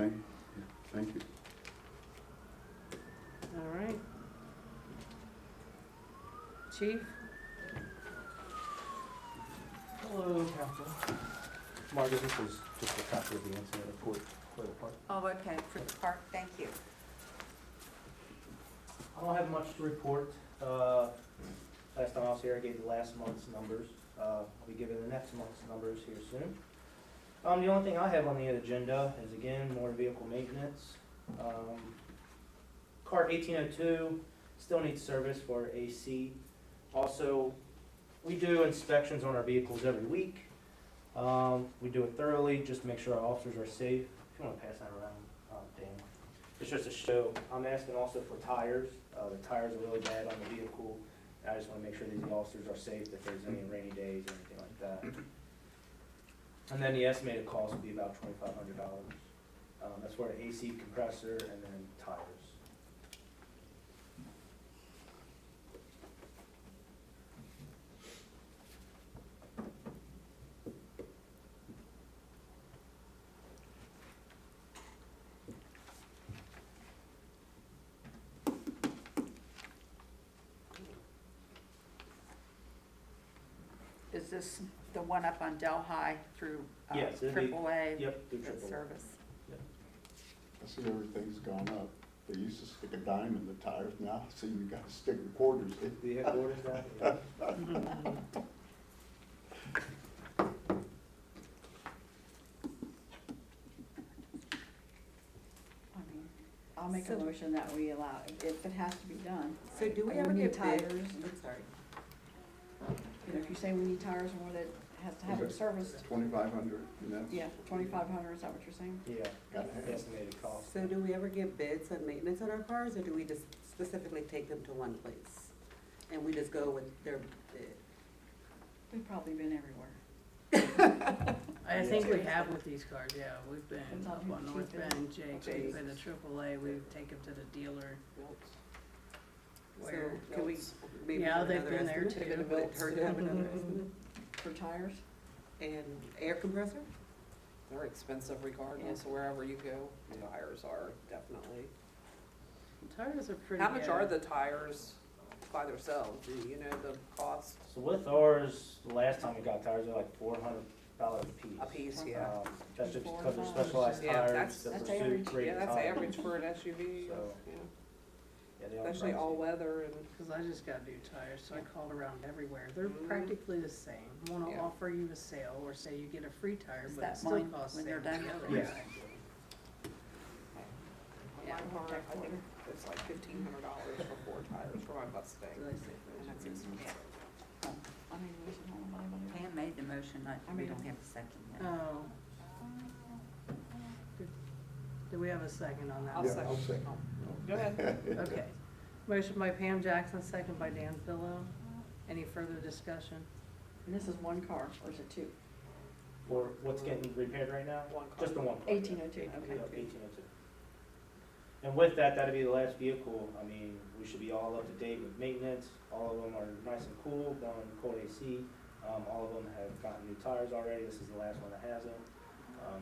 Thank you. all right. Chief? Hello, Council. Margret, this is just a copy of the incident report for the park. Oh, okay, for the park, thank you. I don't have much to report. Last time I was here, I gave the last month's numbers. I'll be giving the next month's numbers here soon. The only thing I have on the agenda is, again, more vehicle maintenance. Cart 1802 still needs service for AC. Also, we do inspections on our vehicles every week. We do it thoroughly just to make sure our officers are safe. If you want to pass that around, Dan. It's just a show. I'm asking also for tires. The tires are really bad on the vehicle. I just wanna make sure these officers are safe if there's any rainy days or anything like that. And then the estimated cost would be about $2,500. That's for an AC compressor and then tires. Is this the one up on Delhi through Yes, it'd be- AAA? Yep, through Good AAA. service. I see everything's gone up. They used to stick a dime in the tires, now I see you gotta stick quarters in. Do you have orders now? Yeah. I mean, I'll make a So- motion that we allow, if it has to be done. So do we And ever need get tires, bids? I'm sorry. you know, if you say we need tires and what it has to have it serviced, 2,500, and that's. yeah, 2,500, is that what you're saying? Yeah, Gotta have it. estimated cost. So do we ever get bids on maintenance on our cars, or do we just specifically take them to one place? And we just go with their bid? We've probably been everywhere. I think we have with these cars, yeah, we've been Depends on up who on North keep it. Bend, Jake's, we've been to AAA, we take them to the dealer. Where, So can we maybe Yeah, have they've another been there estimate? too. Would it hurt to have another estimate? For tires? And air compressor? They're expensive regardless, wherever you go, tires are definitely. tires are pretty How much good. are the tires by themselves? Do you know the cost So with ours, the last time we got tires, they're like $400 a piece. a piece, yeah? That's just $4 because they're to $5. specialized Yeah, tires, that's- the that's pursuit average. grade Yeah, that's tires. average for an SUV, So, yeah. Yeah, they are Especially pricey. all weather and, Cause I just got new tires, so I called around everywhere, they're Mhm. practically the same, wanna Yeah. offer you a sale, or say you get a free tire, Is but that it still mine costs when the they're same done? as the other Yeah. guy. on my car, I think it's like $1,500 for 4 tires for my Mustang. And that's expensive. I mean, we should hold money, money. Pam made the motion, we made don't it. have a second yet. Oh. Do we have a second on that? I'll Yeah, second. I'll second. Go ahead. Okay. Motion by Pam Jackson, second by Dan Pillow. Any further discussion? And this is one car, or is it two? For what's getting repaired right now? One car. Just the one car. 1802, Yeah, okay. 1802. And with that, that'd be the last vehicle. I mean, we should be all up to date with maintenance. All of them are nice and cool, going cold AC. All of them have gotten new tires already. This is the last one that has them.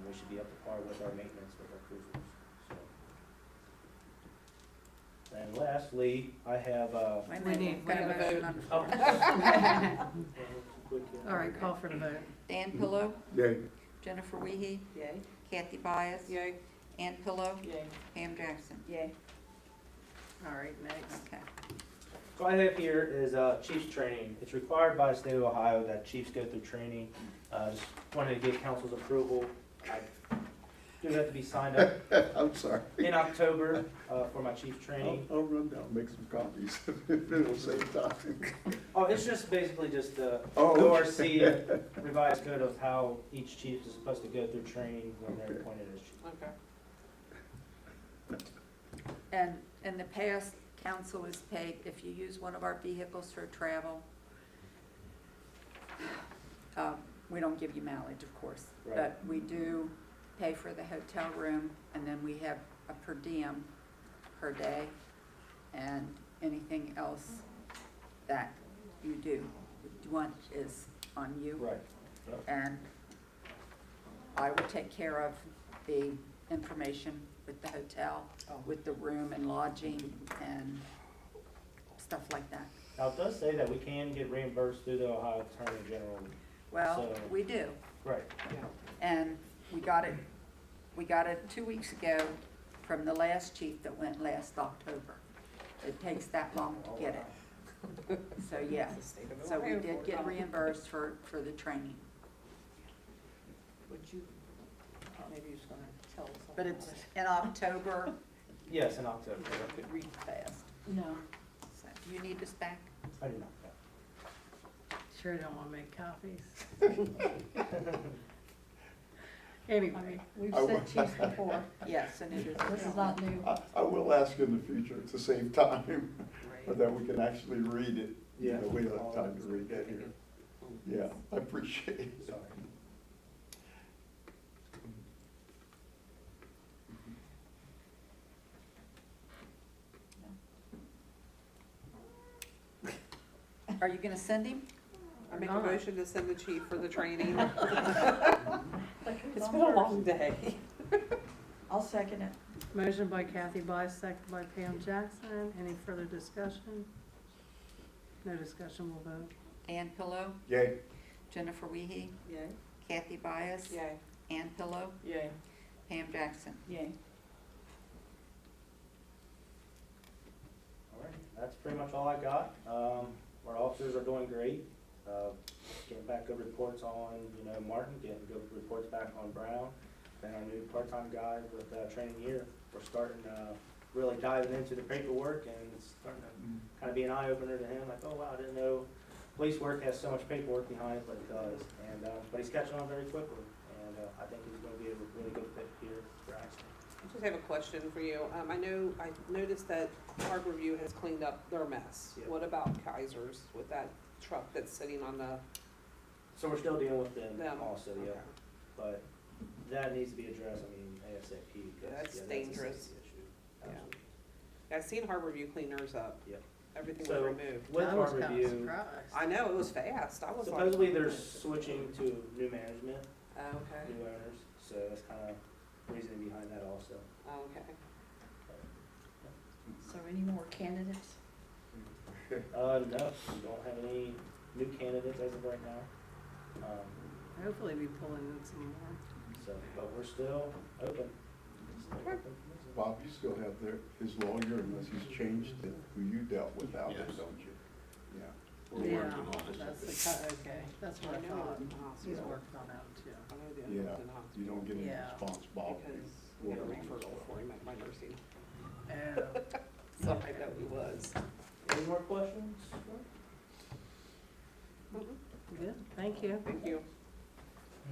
We should be up to par with our maintenance with our cruisers, so. And lastly, I have, Wait a We minute, need- we've got a we need a motion on the oh. floor. All right, call for the vote. Dan Pillow, Yay. Jennifer Wiehe, Yay? Kathy-Byess, Yay. Ann Pillow, Yay. Pam Jackson. Yay. All right, next. Okay. So I have here is chiefs training. It's required by the state of Ohio that chiefs go through training. Just wanted to get council's approval. I do have to be signed up I'm sorry. in October for my chief's I'll, training. I'll run down, and make some copies, it'll save time. Oh, it's just basically just the Oh, ORC revised code of how each chief is supposed to go through training when they're appointed as chief. Okay. And in the past, council has paid, if you use one of our vehicles for travel, we don't give you mileage, of course, Right. but we do pay for the hotel room, and then we have a per diem per day, and anything else that you do want is on you. Right. Yep. And I will take care of the information with the hotel, with the room and lodging and stuff like that. Now, it does say that we can get reimbursed through the Ohio Attorney General. Well, So- we do, Right. and we got it 2 weeks ago from the last chief that went last October. It takes that long to get it. So, yeah, It's the state of so we Ohio did for get it. reimbursed for the training. Would you, maybe you're just gonna tell us. all But about it's it. in October, Yes, in October. I could read fast. No. So, do you need this back? I do not. Sure don't wanna make copies. Anyway, We've I sent chiefs before. Yes, and it is. This is not new. I will ask in the future to save time, Right. but that we can actually read it. You Yeah. know, we don't have time to read that here. Yeah, I appreciate it. Sorry. Are you gonna send him? I make a Not. motion to send the chief for the training. Like, who's It's on been a first? long day. I'll second it. motion by Kathy Byess, second by Pam Jackson. Any further discussion? No discussion, we'll vote. Ann Pillow, Yay. Jennifer Wiehe, Yay. Kathy Byess. Yay. Ann Pillow, Yay. Pam Jackson. Yay. All right, that's pretty much all I got. Our officers are doing great. Getting back good reports on, Martin, getting good reports back on Brown. And our new part-time guy with training year, we're starting really diving into the paperwork, and it's starting to kind of be an eye-opener to him. Like, oh wow, I didn't know police work has so much paperwork behind it, but it does. And but he's catching on very quickly, and I think he's going to be a really good fit here for Addyston. I just have a question for you. I noticed that Harborview has cleaned up their mess. Yeah. What about Kaiser's with that truck that's sitting on the, So we're still dealing with them Them. also, yeah. Okay. But that needs to be addressed, I mean, ASAP. 'cause, That's a dangerous. safety issue. Yeah. Absolutely. I've seen Harborview clean theirs up. Yep. Everything was So, removed. with I was our kinda review, surprised. I know, it was fast. I was like. supposedly they're switching to new management, Oh, okay, new owners, so that's kind of reasoning behind that also. oh, okay. So any more candidates? No, we don't have any new candidates as of right now. Hopefully be pulling in some more. So, but we're still open. Still open for business. Bob, you still have his lawyer unless he's changed it, who you dealt with out there, Yes. don't you? Yeah. We're Yeah, working on it. that's okay, that's what I I know thought. in the He's hospital. working on that too. I know the Yeah, Addyston Hospital. you don't get any Yeah. response, Bob. Because we We'll got a work on referral this. for him at my nursing. Oh, So I know he was. Any more questions? good, thank you. Thank you.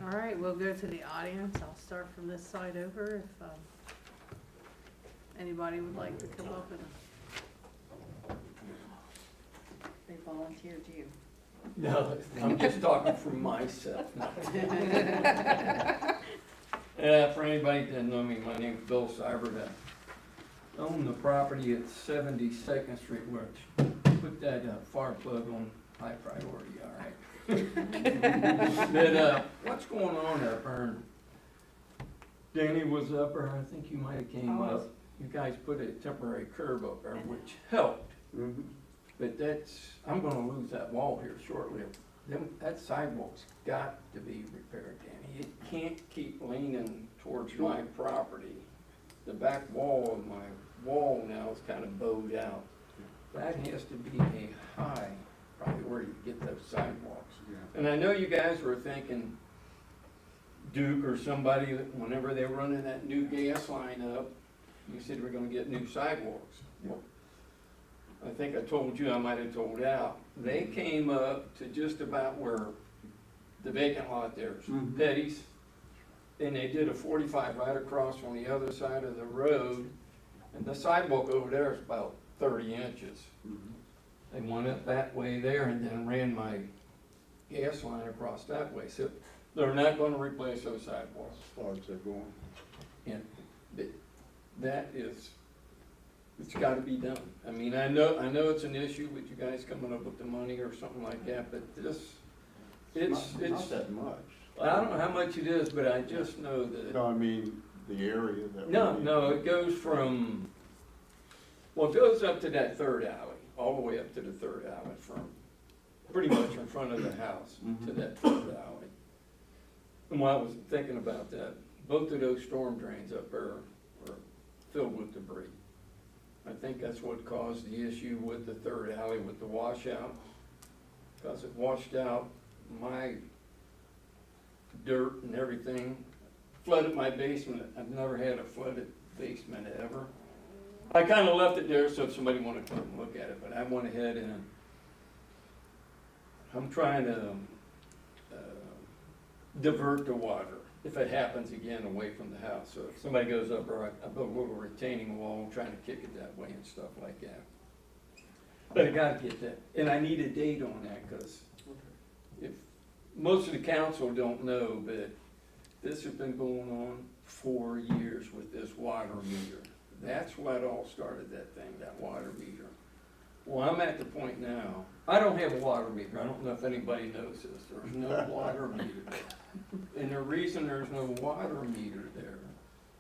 All right, we'll go to the audience. I'll start from this side over if, anybody would like to come up and, They volunteered you. No, I'm just talking for myself. For anybody that doesn't know me, my name's Bill Seibert. I own the property at 72nd Street, which, put that fire plug on high priority, all right? But, what's going on up there? Danny was up there, I think you might have came I up. was. You guys put a temporary curb up there, which helped. Mhm. But I'm gonna lose that wall here shortly. That sidewalk's got to be repaired, Danny. It can't keep leaning towards my property. The back wall of my wall now is kind of bowed out. That has to be a high, probably where you get those sidewalks. Yeah. And I know you guys were thinking Duke or somebody, whenever they were running that new gas line up, you said we're gonna get new sidewalks. Well, I think I told you, I might have told Al, they came up to just about where the vacant lot there is, Mhm. Betty's. And they did a 45 right across on the other side of the road, and the sidewalk over there is about 30 inches. Mhm. They went up that way there and then ran my gas line across that way, so they're not gonna replace those sidewalks. As far as they're going. And that is, it's gotta be done. I mean, I know it's an issue with you guys coming up with the money or something like that, but it's, Not that much. I don't know how much it is, but I just know that, No, I mean, the area that. no, it goes from, well, it goes up to that third alley, all the way up to the third alley from, pretty much in front of the house to that third alley. And while I was thinking about that, both of those storm drains up there are filled with debris. I think that's what caused the issue with the third alley with the washout, because it washed out my dirt and everything, flooded my basement. I've never had a flooded basement ever. I kinda left it there so if somebody wanted to come and look at it, but I went ahead and I'm trying to divert the water if it happens again away from the house. So if somebody goes up, or I build a little retaining wall, trying to kick it that way and stuff like that. But I gotta get that, and I need a date on that, cause if, most of the council don't know, but this has been going on for years with this water meter. That's what all started that thing, that water meter. Well, I'm at the point now, I don't have a water meter, I don't know if anybody knows this, there's no water meter. And the reason there's no water meter there,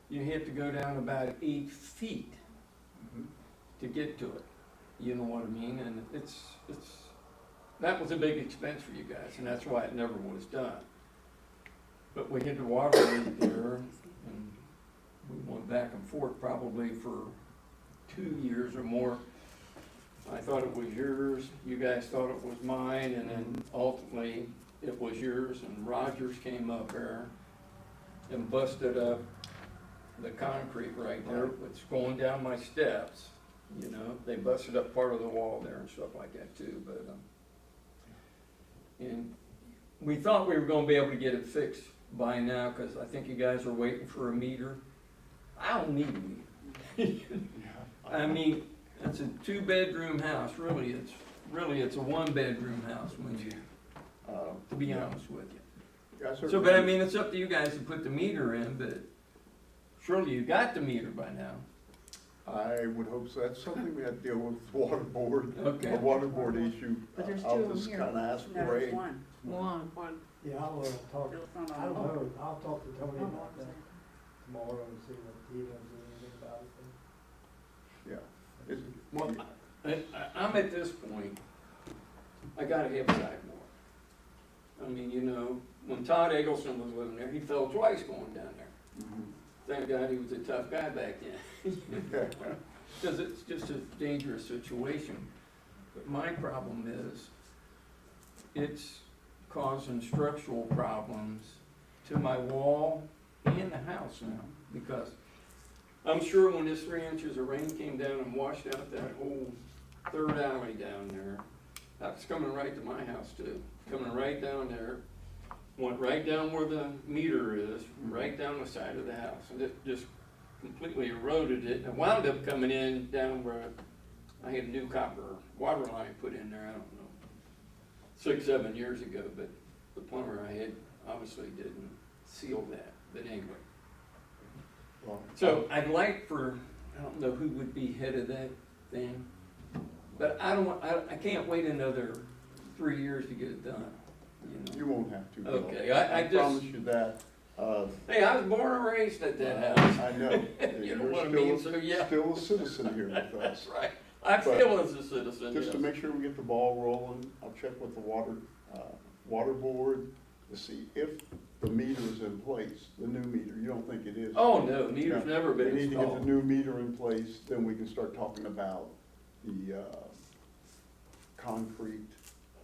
you have to go down about 8 feet to get to it. You know what I mean? And that was a big expense for you guys, and that's why it never was done. But we hit the water leak there, and we went back and forth probably for 2 years or more. I thought it was yours, you guys thought it was mine, and then ultimately it was yours, and Rogers came up there and busted up the concrete right there, it's going down my steps, you know, they busted up part of the wall there and stuff like that too, but, and we thought we were gonna be able to get it fixed by now, cause I think you guys are waiting for a meter. I don't need a meter. I mean, it's a 2-bedroom house, really, it's a 1-bedroom house when you, to be honest with you. So, but I mean, it's up to you guys to put the meter in, but surely you got the meter by now. I would hope so. That's something we had to deal with the water board, Okay. a water board issue. But there's two I'll of them just here. kinda ask No, Ray. there's one. One. Yeah, I'll talk, Bill's not I don't on. know, I'll talk to Tony about that tomorrow and see what he knows anything about it. Yeah. It's- Well, I'm at this point, I gotta have a sidewalk. I mean, you know, when Todd Eggleston was living there, he fell twice going down there. Thank God he was a tough guy back then. Because it's just a dangerous situation. But my problem is, it's causing structural problems to my wall and the house now. Because I'm sure when this 3 inches of rain came down and washed out that whole third alley down there, that's coming right to my house too. Coming right down there, went right down where the meter is, right down the side of the house. And it just completely eroded it. And wound up coming in down where I had a new copper water line put in there, I don't know, 6, 7 years ago. But the plumber I had obviously didn't seal that. But anyway. Well, So I'd like for, I don't know who would be head of that thing, but I can't wait another 3 years to get it done, you know? You won't have to, Bill. Okay, I just- promise you that. Hey, I was born and raised at that house. I know. You know You're what I still- mean, so yeah. Still a citizen here with That's us. right. I But feel as a citizen, Just to yes. make sure we get the ball rolling, I'll check with the water board to see if the meter is in place, the new meter. You don't think it is? Oh, no, meter's Yeah. never been We need to get the installed. new meter in place, then we can start talking about the, concrete,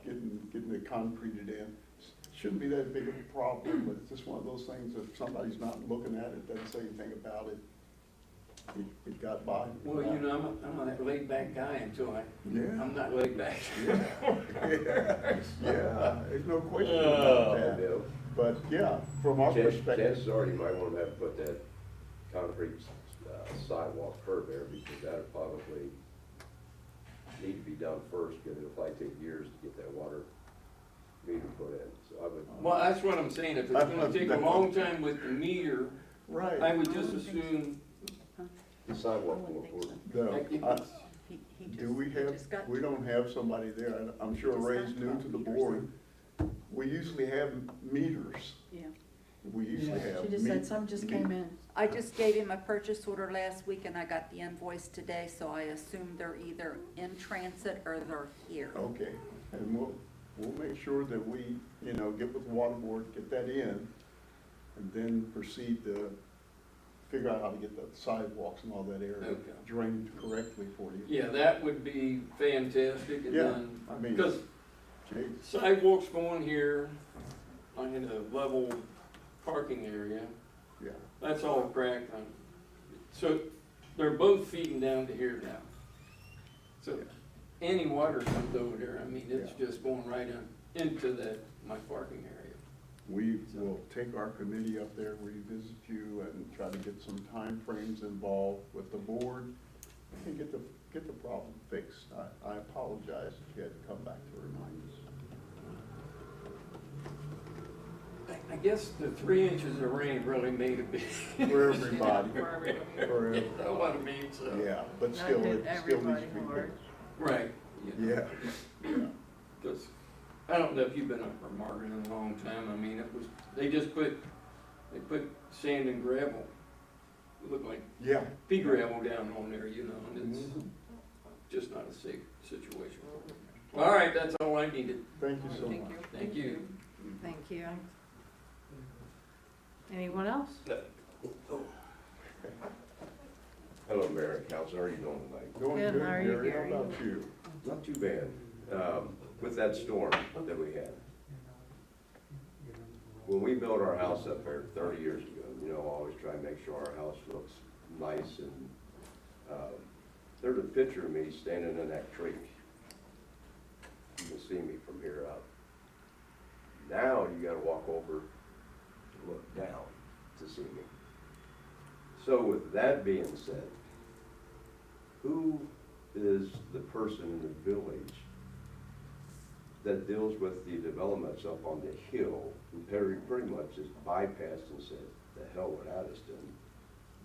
getting it concreted in. Shouldn't be that big of a problem, but it's just one of those things, if somebody's not looking at it, doesn't say anything about it, it got by. Well, you know, I'm a laid back guy until Yeah. I'm not laid back. Yeah, there's no question Oh. about that. Bill, But, yeah, from our perspective, chances are you might wanna have to put that concrete sidewalk curb there, because that'll probably need to be done first, because it'll probably take years to get that water meter put in, so I would. Well, that's what I'm saying, if it's gonna take a long time with the meter, right. I would just assume, The sidewalk more important. No, like, if I- it's- do we have, we don't have somebody there, and I'm sure Ray's new to the board. We usually have meters. Yeah. We usually have. She just said some just came in. I just gave him a purchase order last week and I got the invoice today, so I assume they're either in transit or they're here. Okay, and we'll make sure that we, you know, get with the water board, get that in, and then proceed to figure out how to get the sidewalks and all that area Okay. drained correctly for you. yeah, that would be fantastic, and Yeah, then, I mean, because geez, sidewalks going here, I had a level parking area, yeah, that's all cracked on. So they're both feeding down to here now. So any water comes over there, I mean, it's Yeah. just going right into my parking area. We will take our committee up there, revisit you, and try to get some timeframes involved with the board and get the problem fixed. I apologize if you had to come back to remind us. I guess the 3 inches of rain really made a big. For everybody. For everybody. For You know what I mean, so. Yeah, but Not still, hit it still needs everybody to be hard. fixed. Right. Yeah, yeah. Because, I don't know if you've been up for Margret in a long time, I mean, it was, they put sand and gravel. It looked like Yeah. pea gravel down on there, you know, and it's just not a safe situation. All right, that's all I needed. Thank you so much. Thank you. Thank you. Anyone else? Hello, Mayor and Council, how are you doing tonight? Doing Good, good, how are you, Gary. How Gary? about you? Not too bad. With that storm that we had, when we built our house up there 30 years ago, you know, I always try and make sure our house looks nice, and there's a picture of me standing in that creek. You can see me from here up. Now you gotta walk over to look down to see me. So with that being said, who is the person in the village that deals with the developments up on the hill, who pretty much just bypassed and said, the hell with Addyston,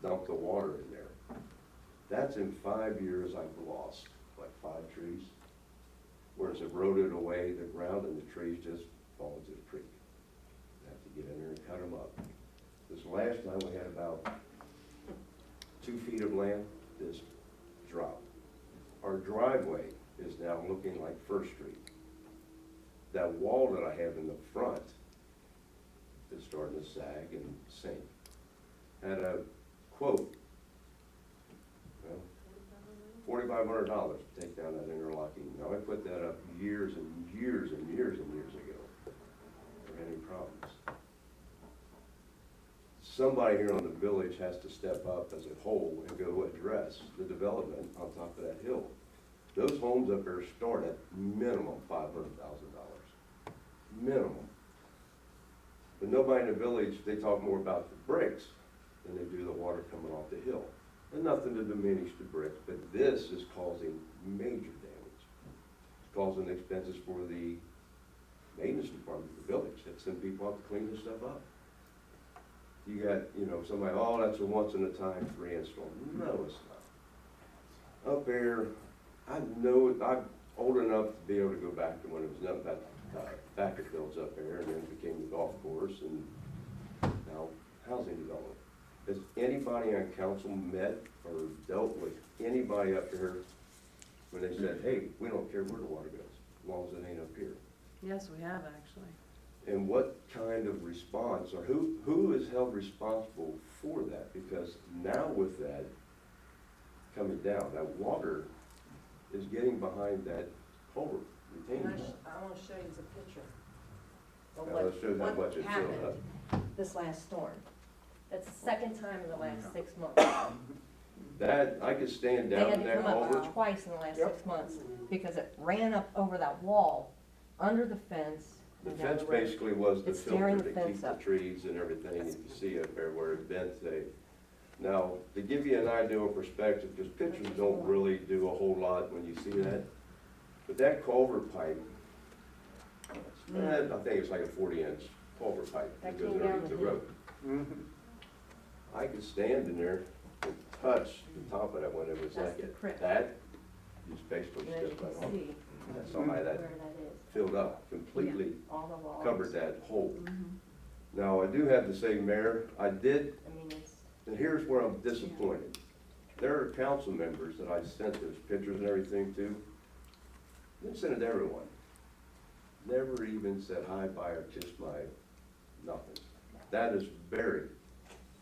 dump the water in there? That's in 5 years I've lost, like 5 trees, where it's eroded away the ground and the trees just fall into the creek. I have to get in there and cut them up. This last time we had about 2 feet of land, this dropped. Our driveway is now looking like First Street. That wall that I have in the front is starting to sag and sink. Had a quote, well, $4,500 to take down that interlocking. Now, I put that up years and years and years and years ago. Never had any problems. Somebody here on the village has to step up as a whole and go address the development on top of that hill. Those homes up there start at minimum $500,000. Minimum. But nobody in the village, they talk more about the bricks than they do the water coming off the hill. And nothing to diminish the bricks, but this is causing major damage. It's causing expenses for the maintenance department of the village. That some people have to clean this stuff up. You got, you know, somebody, oh, that's a once in a time rainstorm. No, it's not. Up there, I know, I'm old enough to be able to go back to when it was nothing but backer fields up there, and then it became the golf course, and now housing development. Has anybody on council met or dealt with anybody up there when they said, hey, we don't care where the water goes, as long as it ain't up here? Yes, we have actually. And what kind of response, or who is held responsible for that? Because now with that coming down, that water is getting behind that culvert retaining wall. I want to show you the picture of Now, let's show how what much it filled happened up. this last storm. That's the second time in the last 6 months. That, I could stand They down had in to that come up culvert. twice in the last Yep. 6 months because it ran up over that wall, under the fence, The and down fence the road. basically was the It's tearing filter the to keep fence the up. trees and everything, and you can see up there where it bent today. Now, to give you an idea of perspective, because pictures don't really do a whole lot when you see that, but that culvert pipe, I think it's like a 40-inch culvert pipe that That goes came down underneath the the hill. road. I could stand in there and touch the top of that when it was That's like the crypt. that, just basically And as you stepped right can on. see That's how high where that that is. filled up, completely All the walls. covered that hole. Mm-hmm. Now, I do have to say, Mayor, I did, I mean, it's, and here's where I'm disappointed. There are council members that I sent those pictures and everything to. Didn't send it to everyone. Never even said hi, bye, or kiss my, nothing. That is very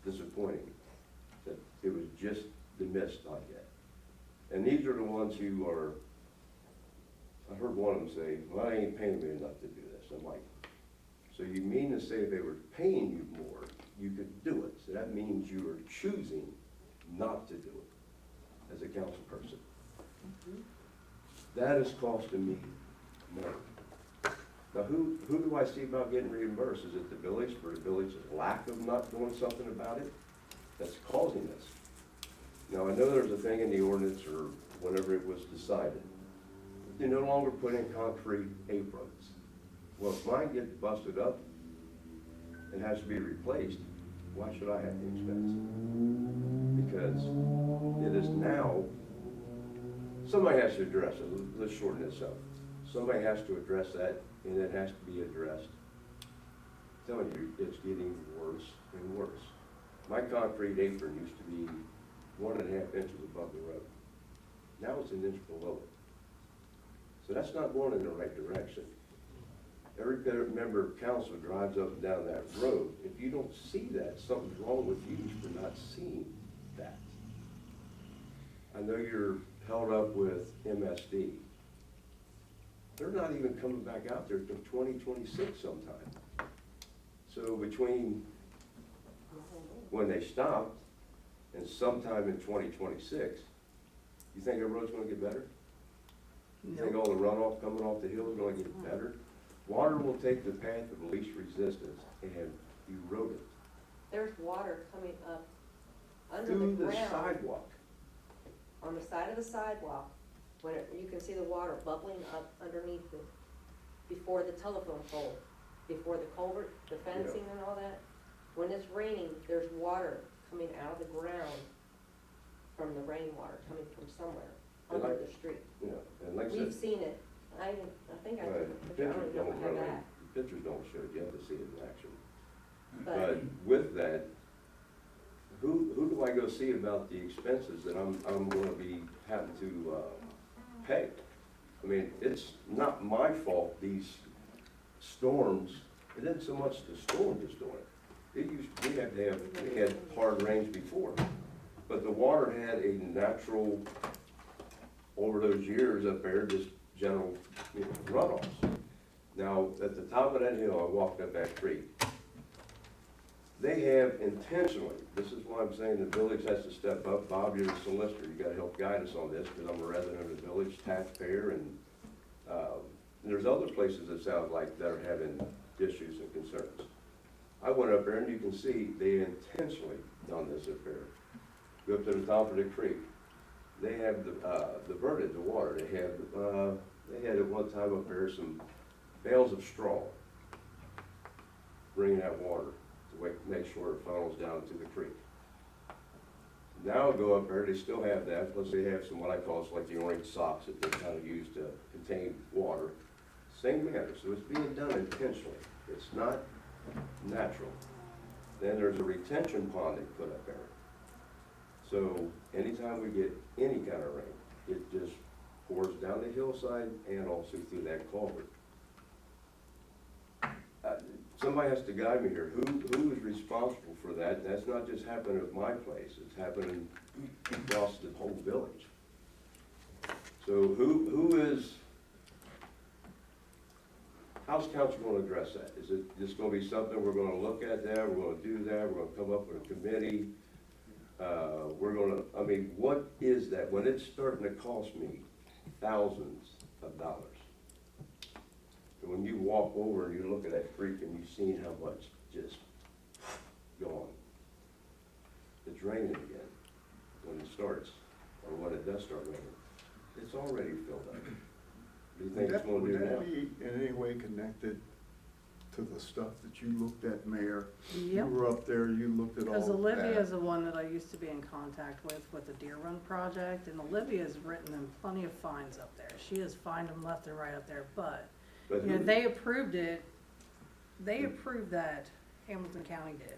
disappointing, that it was just dismissed on yet. And these are the ones who are, I heard one of them say, well, I ain't paying me enough to do this. I'm like, so you mean to say if they were paying you more, you could do it? So that means you are choosing not to do it as a council person. That is costing me money. Now, who do I see about getting reimbursed? Is it the village for the village's lack of not doing something about it that's causing this? Now, I know there's a thing in the ordinance or whenever it was decided, they no longer put in concrete aprons. Well, if mine gets busted up and has to be replaced, why should I have the expense? Because it is now, somebody has to address it. Let's shorten this up. Somebody has to address that, and it has to be addressed. I'm telling you, it's getting worse and worse. My concrete apron used to be 1.5 inches above the road. Now it's 1 inch below it. So that's not going in the right direction. Every member of council drives up and down that road. If you don't see that, something's wrong with you for not seeing that. I know you're held up with MSD. They're not even coming back out there till 2026 sometime. So between when they stopped and sometime in 2026, you think the road's gonna get better? You think all the runoff coming off the hill is gonna get better? Water will take the path of least resistance and erode it. There's water coming up under the Through the ground, sidewalk. on the side of the sidewalk, when you can see the water bubbling up underneath it, before the telephone pole, before the culvert, the fencing and all that. When it's raining, there's water coming out of the ground from the rainwater, coming from somewhere, And under like- the street. You know, and like I We've said, seen it. I think I took a the picture, I don't pictures even know don't if I have really, that. the pictures don't show it, you have to see it in action. But But with that, who do I go see about the expenses that I'm gonna be having to, pay? I mean, it's not my fault, these storms, it isn't so much the storm that's doing it. We had hard rains before, but the water had a natural, over those years up there, just general, runoffs. Now, at the top of that hill, I walked up that creek. They have intentionally, this is why I'm saying the village has to step up. Bob, you're the solicitor, you gotta help guide us on this, because I'm a resident of the village, taxpayer, and there's other places it sounds like that are having issues and concerns. I went up there and you can see they intentionally done this up there. Go up to the top of the creek. They have diverted the water. They had at one time up there some bales of straw, bringing that water to make sure it funnels down to the creek. Now go up there, they still have that, plus they have some, what I call, it's like the orange socks that they kind of use to contain water. Same manner, so it's being done intentionally. It's not natural. Then there's a retention pond they put up there. So anytime we get any kind of rain, it just pours down the hillside and also through that culvert. Somebody has to guide me here. Who is responsible for that? And that's not just happening at my place, it's happening across the whole village. So who is, how's council gonna address that? Is it just gonna be something we're gonna look at that, we're gonna do that, we're gonna come up with a committee? I mean, what is that? When it's starting to cost me thousands of dollars. And when you walk over and you look at that creek and you've seen how much just gone. It's raining again when it starts, or when it does start raining. It's already filled up. What do you think it's gonna do Would now? that be in any way connected to the stuff that you looked at, Mayor? You Yep. were up there, you looked at all Because of that. Olivia is the one that I used to be in contact with the Deer Run project, and Olivia's written them plenty of fines up there. She has fined them left and right up there, but, But you know, who- they approved it, they approved that, Hamilton County did,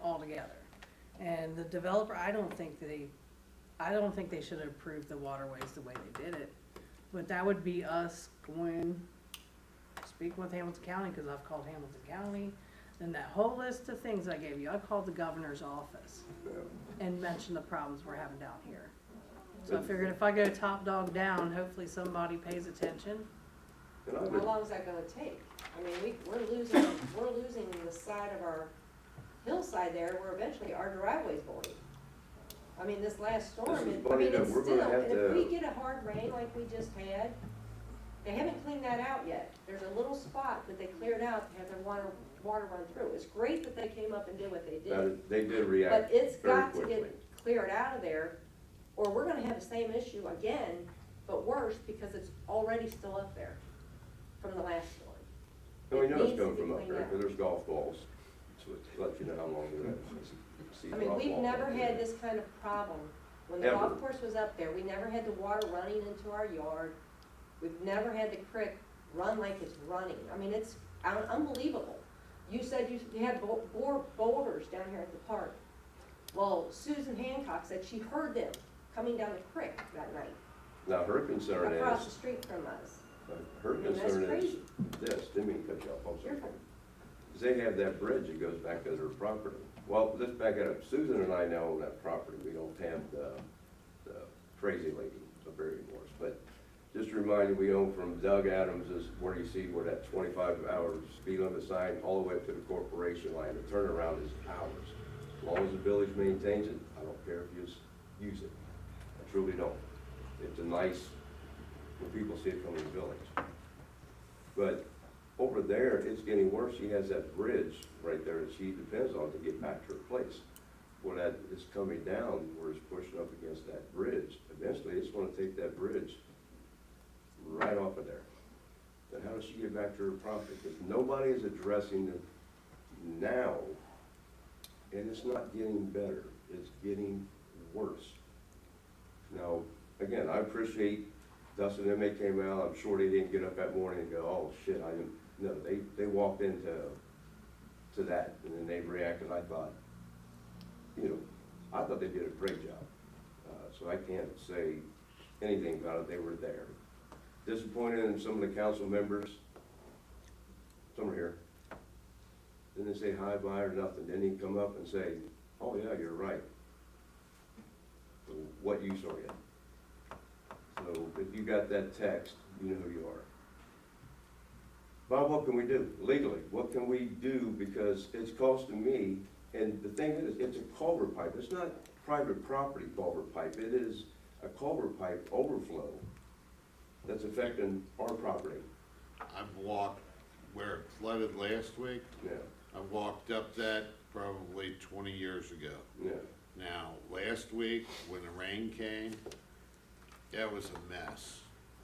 altogether. And the developer, I don't think they should have approved the waterways the way they did it. But that would be us going, speaking with Hamilton County, because I've called Hamilton County. Then that whole list of things I gave you, I called the governor's office and mentioned the problems we're having down here. So I figured if I go top dog down, hopefully somebody pays attention. And I how would, long is that gonna take? I mean, we're losing the side of our hillside there, where eventually our driveway's voided. I mean, this last storm, This is I funny mean, that it's we're still, gonna have and if we to- get a hard rain like we just had, They haven't cleaned that out yet. There's a little spot that they cleared out to have their water run through. It's great that they came up and did what they did. They did react But it's very got to quickly. get cleared out of there, or we're gonna have the same issue again, but worse, because it's already still up there from the last storm. And we It know it's needs to coming be from up cleaned there, out. because there's golf balls, so it lets you know how long they're at. See I mean, golf we've balls never up had there. this kind of problem. When the Ever. golf course was up there, we never had the water running into our yard. We've never had the creek run like it's running. I mean, it's unbelievable. You said you had boulders down here at the park. Well, Susan Hancock said she heard them coming down the creek that night, Now, her concern across the is, street from us. her I mean, that's concern is crazy. this, didn't mean to cut you off, I'm sorry. You're fine. Is they have that bridge that goes back to their property. Well, let's back it up. Susan and I now own that property. We don't have the crazy lady up there anymore. But just to remind you, we own from Doug Adams is where you see where that 25-hour speed limit sign all the way up to the corporation line. The turnaround is ours. As long as the village maintains it, I don't care if you just use it. I truly don't. It's a nice, when people see it coming to the village. But over there, it's getting worse. She has that bridge right there that she depends on to get back to her place. Well, that is coming down, where it's pushing up against that bridge. Eventually, it's gonna take that bridge right off of there. Then how does she get back to her property? Because nobody is addressing it now, and it's not getting better. It's getting worse. Now, again, I appreciate Dustin and they came out. I'm sure they didn't get up that morning and go, oh, shit, I didn't. No, they walked into that, and then they reacted. I thought, I thought they did a great job. So I can't say anything about it. They were there. Disappointed in some of the council members. Some are here. Didn't say hi, bye, or nothing. Didn't even come up and say, oh yeah, you're right. So what use are you? So if you got that text, you know who you are. Bob, what can we do legally? What can we do? Because it's costing me, and the thing is, it's a culvert pipe. It's not private property culvert pipe. It is a culvert pipe overflow that's affecting our property. I've walked where it flooded last week. Yeah, I walked up that probably 20 years ago. yeah. Now, last week, when the rain came, that was a mess,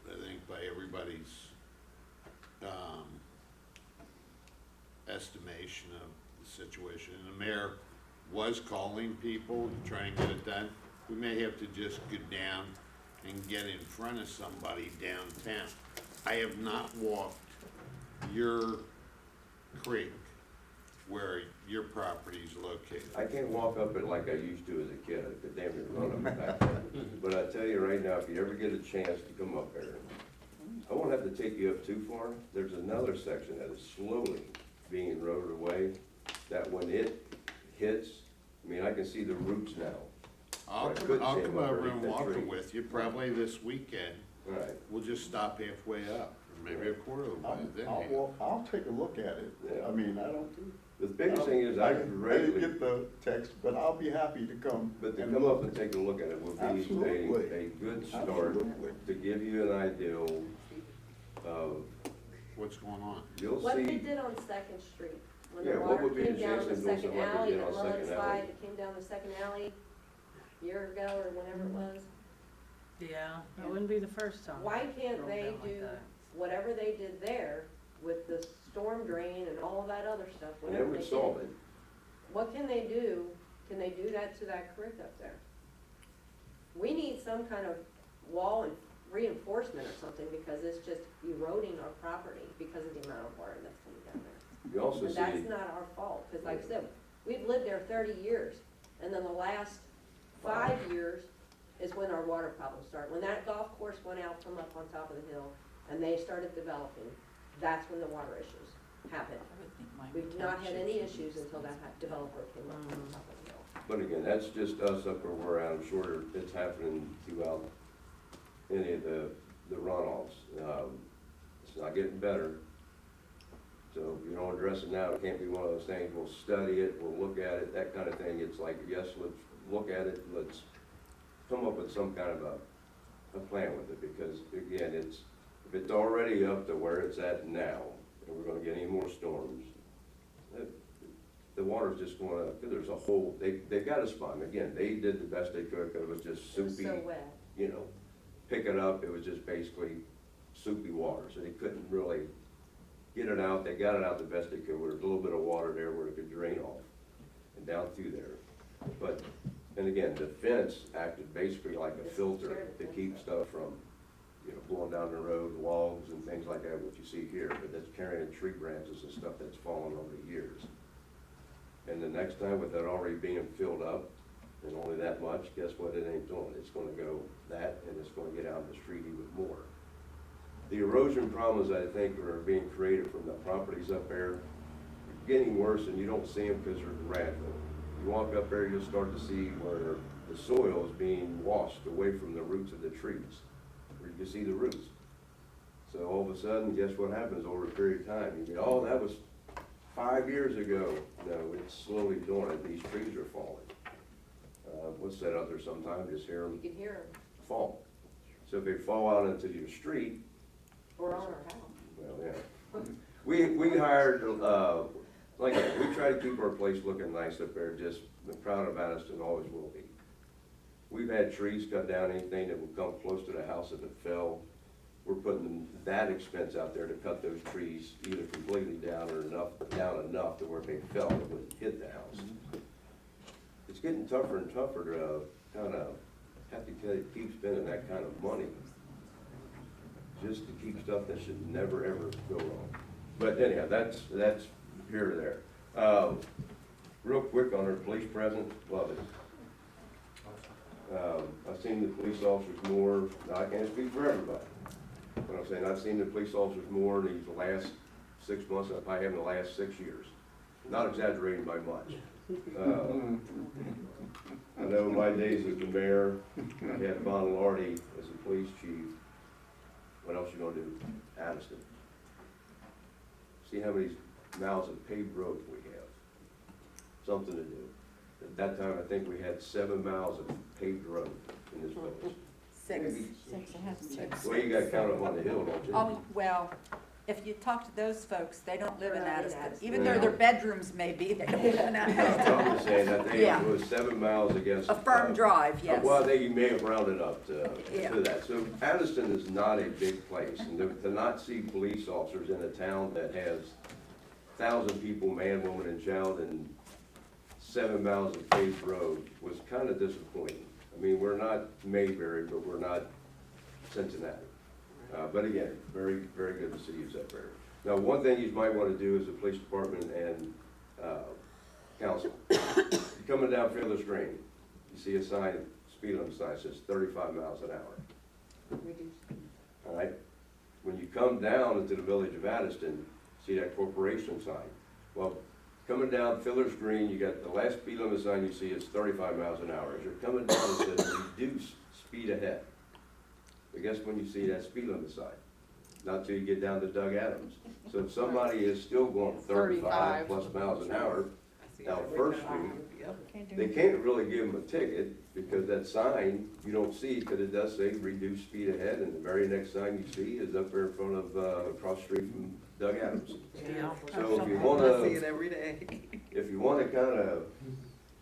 I think, by everybody's estimation of the situation. And the mayor was calling people to try and get it done. We may have to just go down and get in front of somebody downtown. I have not walked your creek where your property's located. I can't walk up it like I used to as a kid. I could damn near run up it back then. But I tell you right now, if you ever get a chance to come up there, I won't have to take you up too far. There's another section that is slowly being eroded away, that when it hits, I mean, I can see the roots now. I'll I come couldn't see them over underneath and that walk tree. it with you, probably this weekend. All right. We'll just stop halfway up, or maybe a quarter of the way, then. I'll take a look at it. Yeah. I mean, I don't. The biggest thing is I didn't regularly, get the text, but I'll be happy to come. but to and come look. up and take a look at it would be Absolutely. a good start Absolutely. to give you an idea of, What's going on? you'll What they see. did on Second Street, when Yeah, the what water would be came the down the chances of doing second something like they alley, did the on Second landslide Alley? that came down the second alley a year ago or whenever it was. Yeah, that wouldn't be the first time. Why can't rolled they down like do that. whatever they did there with the storm drain and all of that other stuff, And it whatever they would solve did? it. What can they do? Can they do that to that creek up there? We need some kind of wall and reinforcement or something, because it's just eroding our property because of the amount of water that's coming down there. You also And see. that's not our fault, because like I said, we've lived there 30 years, and then the last 5 years is when our water problems started. When that golf course went out from up on top of the hill, and they started developing, that's when the water issues happened. We've not had any issues until that developer came up on top of the hill. But again, that's just us up where we're at. I'm sure it's happening throughout any of the runoffs. It's not getting better. So if you don't address it now, it can't be one of those things, we'll study it, we'll look at it, that kind of thing. It's like, yes, let's look at it, let's come up with some kind of a plan with it, because again, If it's already up to where it's at now, and we're gonna get any more storms, the water's just gonna, there's a hole, they got a spot, and again, they did the best they could, 'cause it was just It was soupy, so wet. you know. Pick it up, it was just basically soupy water, so they couldn't really get it out. They got it out the best they could, with a little bit of water there where it could drain off and down through there. But, and again, the fence acted basically like a filter to keep stuff from, you know, going down the road, logs and things like that, what you see here, but that's carrying tree branches and stuff that's fallen over the years. And the next time, with that already being filled up, and only that much, guess what it ain't doing? It's gonna go that, and it's gonna get out in the street even more. The erosion problems, I think, are being created from the properties up there, getting worse, and you don't see them because they're gradual. You walk up there, you'll start to see where the soil is being washed away from the roots of the trees, where you can see the roots. So all of a sudden, guess what happens over a period of time? You go, oh, that was 5 years ago. No, it's slowly doing it. These trees are falling. We'll sit out there sometime, just hear them You can hear them, fall. So if they fall out into your street, or on our house. well, yeah. We hired, like, we try to keep our place looking nice up there, just, I'm proud of Addyston, always will be. We've had trees cut down, anything that would come close to the house if it fell. We're putting that expense out there to cut those trees either completely down or down enough to where if they fell, it wouldn't hit the house. It's getting tougher and tougher to kind of have to keep spending that kind of money just to keep stuff that should never, ever go wrong. But anyhow, that's here or there. Real quick on our police presence, love it. I've seen the police officers more, now I can't speak for everybody, but I'm saying I've seen the police officers more in these last 6 months than I have in the last 6 years. Not exaggerating by much. I know my days as the mayor, I had Von Lardy as the police chief. What else you gonna do? Addyston. See how many miles of paved roads we have. Something to do. At that time, I think we had 7 miles of paved road in this village. Six. Well, you gotta count them on the hill, don't you? Oh, well, if you talk to those folks, they don't live in They're not in Addyston. Addyston. Even though their bedrooms may be, they don't live in Addyston. I'm just saying, I think Yeah. it was 7 miles against. A firm drive, yes. Well, you may have rounded up Yeah. to that. So Addyston is not a big place, and to not see police officers in a town that has 1,000 people, man, woman, and child, and 7 miles of paved road was kind of disappointing. I mean, we're not Mayberry, but we're not Cincinnati. But again, very, very good to see you up there. Now, one thing you might want to do as a police department and council, coming down Fielder's Green, you see a sign, speed limit sign says 35 miles an hour. All right? When you come down into the village of Addyston, see that corporation sign. Well, coming down Fielder's Green, you got the last speed limit sign you see is 35 miles an hour. As you're coming down, it says reduce speed ahead. But guess when you see that speed limit sign? Not till you get down to Doug Adams. So if somebody is still going 35 plus miles an hour down First Street, they can't really give them a ticket because that sign, you don't see, because it does say reduce speed ahead, and the very next sign you see is up there in front of, across the street from Doug Adams. So if you wanna, I see it every day. if you wanna kinda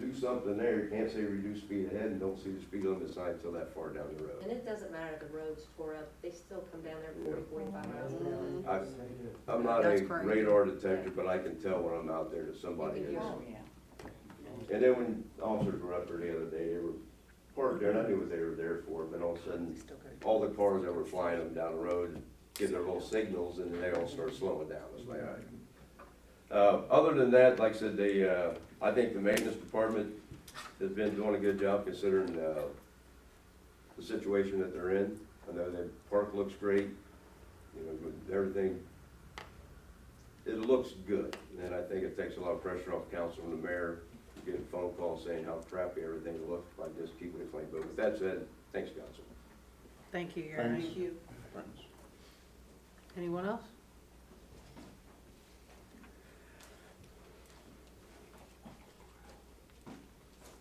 do something there, you can't say reduce speed ahead and don't see the speed limit sign until that far down the road. And it doesn't matter if the road's tore up, they still come down there 45 miles an hour. I'm not That's a crazy. radar detector, but I can tell when I'm out there that somebody You can is. hear 'em. Yeah. And then when officers were up there the other day, they were parked there, and I knew what they were there for, but all of a sudden, all the cars that were flying them down the road give their little signals, and then they all start slowing down. It's like, all right. Other than that, like I said, I think the maintenance department has been doing a good job considering the situation that they're in. I know the park looks great, you know, with everything. It looks good, and I think it takes a lot of pressure off council and the mayor, getting phone calls saying how crappy everything looks by just keeping it clean. But with that said, thanks, council. Thank you, Gary. Thank you. Anyone else?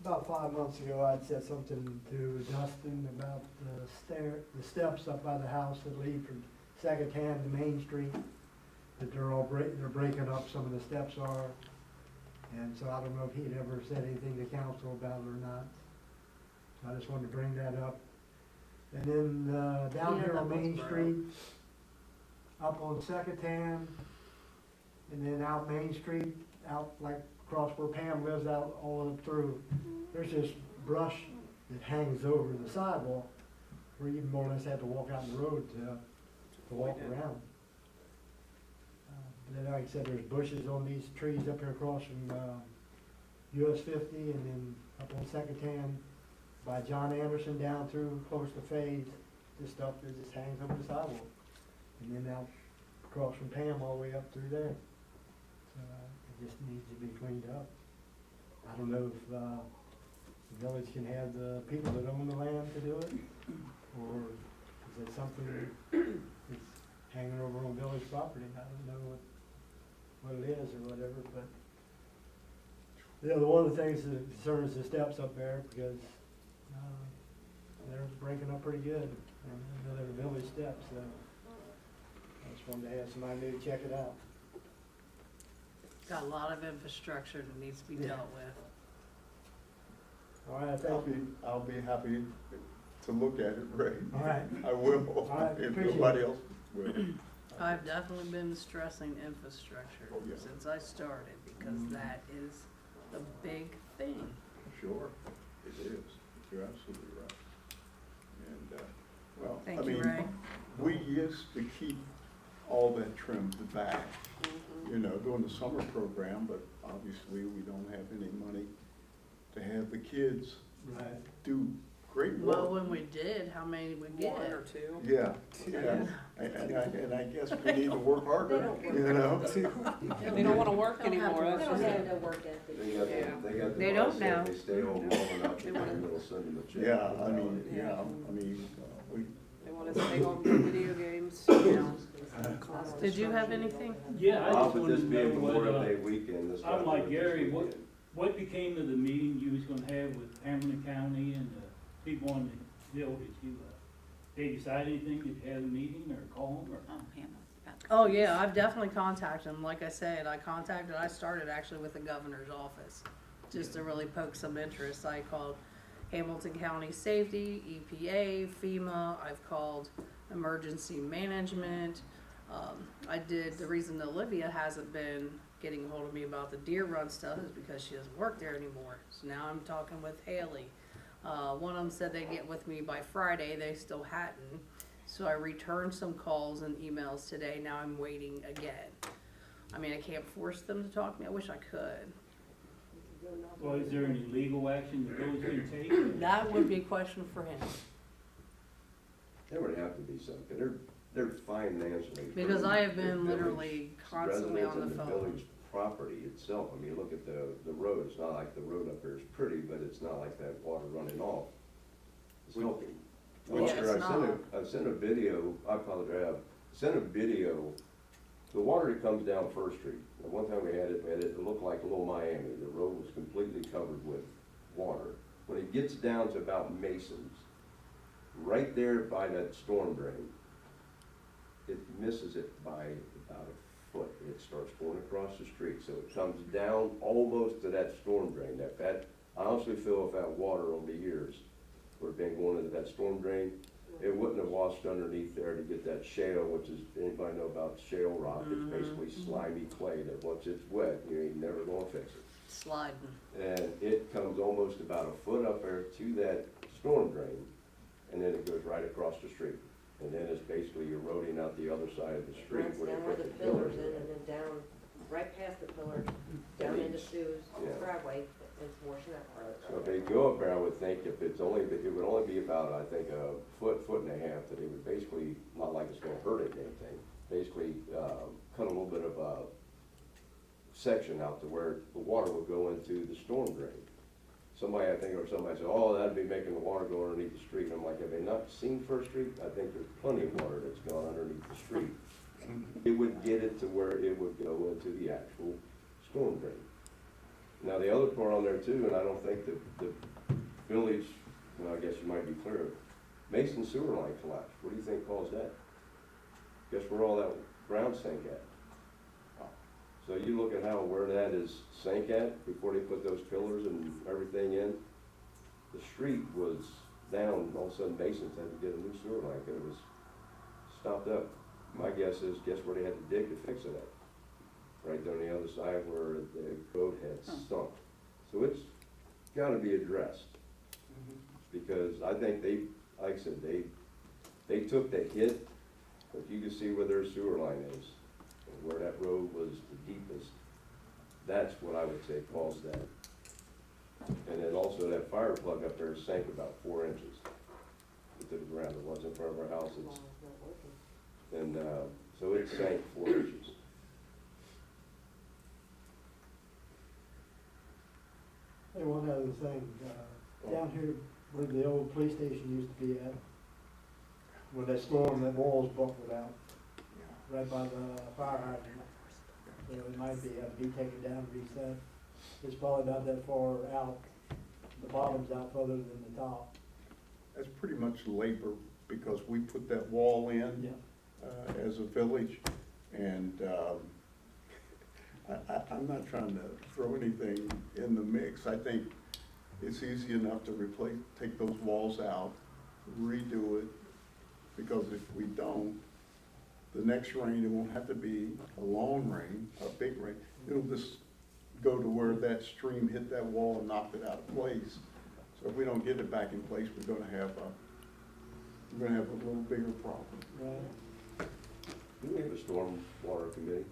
About 5 months ago, I'd said something to Dustin about the steps up by the house that lead from second hand to Main Street, that they're breaking up, some of the steps are. And so I don't know if he'd ever said anything to council about it or not. So I just wanted to bring that up. And then, down Yeah, here on that was Main brought Street, up on Second Hand, and then out Main Street, out like across where Pam lives, out all up through, there's this brush that hangs over the sidewalk, where you more or less have to walk out in the road to walk around. But then, like I said, there's bushes on these trees up here across from, US 50, and then up on Second Hand by John Anderson down through close to Faye's, this stuff that just hangs over the sidewalk. And then out across from Pam all the way up through there. So, it just needs to be cleaned up. I don't know if, the village can have the people that own the land to do it, or is it something that's hanging over on village property? I don't know what it is or whatever, but, you know, one of the things that concerns the steps up there, because, they're breaking up pretty good, and they're the village steps, so I just wanted to have somebody maybe check it out. Got a lot of infrastructure that needs to be Yeah. dealt with. All right, thank you. I'll be happy to look at it, Ray. All right. I will, All right, if appreciate nobody it. else will. I've definitely been stressing infrastructure Oh, yeah. since I started, because that is the big thing. Sure, it is. You're absolutely right. And, well, I Thank you, mean, Ray. we used to keep all that trimmed back, you know, during the summer program, but obviously we don't have any money to have the kids Right. do great Well, work. when we did, how many did we get? One or two. Yeah, yeah, and I guess we need to work harder, you know? They don't wanna work Don't have to anymore, work. that's They don't just have it. no work ethic. They got the They don't mindset, now. They stay home long enough, and then they'll send them a check. Yeah, I mean, we, They wanna stay home and play video games. Did you have anything? Yeah, I just With wanted this to being know what, Memorial Day weekend, this. I'm like Gary, this what, weekend. what became of the meeting you was gonna have with Pamela County and the people on the hill that you, they decide anything, did you have a meeting or call them or? Oh, yeah, I've definitely contacted them. Like I said, I started actually with the governor's office, just to really poke some interest. I called Hamilton County Safety, EPA, FEMA, I've called Emergency Management. The reason Olivia hasn't been getting hold of me about the deer run stuff is because she doesn't work there anymore. So now I'm talking with Haley. One of them said they'd get with me by Friday, they still hadn't. So I returned some calls and emails today, now I'm waiting again. I mean, I can't force them to talk to me, I wish I could. Well, is there any legal action the village can take? That would be a question for him, There would have to be something, they're financially. because I have been the village literally constantly on the residents and phone. village property itself, I mean, look at the road, it's not like the road up there is pretty, but it's not like that water running off. It's healthy. Yeah, Lester, it's I've sent a video, I apologize, I've sent a video, the water that comes down First Street, the one time we had it looked like Little Miami, the road was completely covered with water. When it gets down to about Mason's, right there by that storm drain, it misses it by about a foot. It starts going across the street, so it comes down almost to that storm drain. I honestly feel if that water over the years would have been going into that storm drain, it wouldn't have washed underneath there to get that shale, which is, anybody know about shale rock? It's basically slimy clay that once it's wet, you ain't never gonna fix it. Sliding. And it comes almost about a foot up there to that storm drain, and then it goes right across the street. And then it's basically eroding out the other side of the street. Runs down where the pillars is, and then down, right past the pillars, down into Sue's Yeah. driveway, it's washing that part of the So if road. they go up there, I would think if it would only be about, I think, a foot and a half, that it would basically, not like it's gonna hurt it or anything, basically, cut a little bit of a section out to where the water would go into the storm drain. Somebody said, oh, that'd be making the water go underneath the street. And I'm like, have they not seen First Street? I think there's plenty of water that's gone underneath the street. It would get it to where it would go into the actual storm drain. Now, the other part on there too, and I don't think the village, well, I guess you might be clear, Mason sewer line collapsed. What do you think caused that? guess where all that ground sank at? So you look at where that is sank at before they put those pillars and everything in, the street was down, all of a sudden Masons had to get a new sewer line, 'cause it was stopped up. My guess is, guess where they had to dig to fix it at? Right down the other side where the road had sunk. So it's gotta be addressed. Because I think they, like I said, they took the hit, but you can see where their sewer line is, and where that road was the deepest. That's what I would say caused that. And then also that fire plug up there sank about 4 inches into the ground. It was in front of our houses. And, so it sank 4 inches. Hey, one other thing, down here where the old police station used to be at, when that storm, that walls buckled out, right by the fire hydrant. So it might have to be taken down, reset. It's probably not that far out, the bottom's out further than the top. That's pretty much labor, because we put that wall in, as a village, and, I'm not trying to throw anything in the mix. I think it's easy enough to take those walls out, redo it, because if we don't, the next rain, it won't have to be a long rain, a big rain. It'll just go to where that stream hit that wall and knocked it out of place. So if we don't get it back in place, we're gonna have a little bigger problem. Right. Do we have a storm water committee?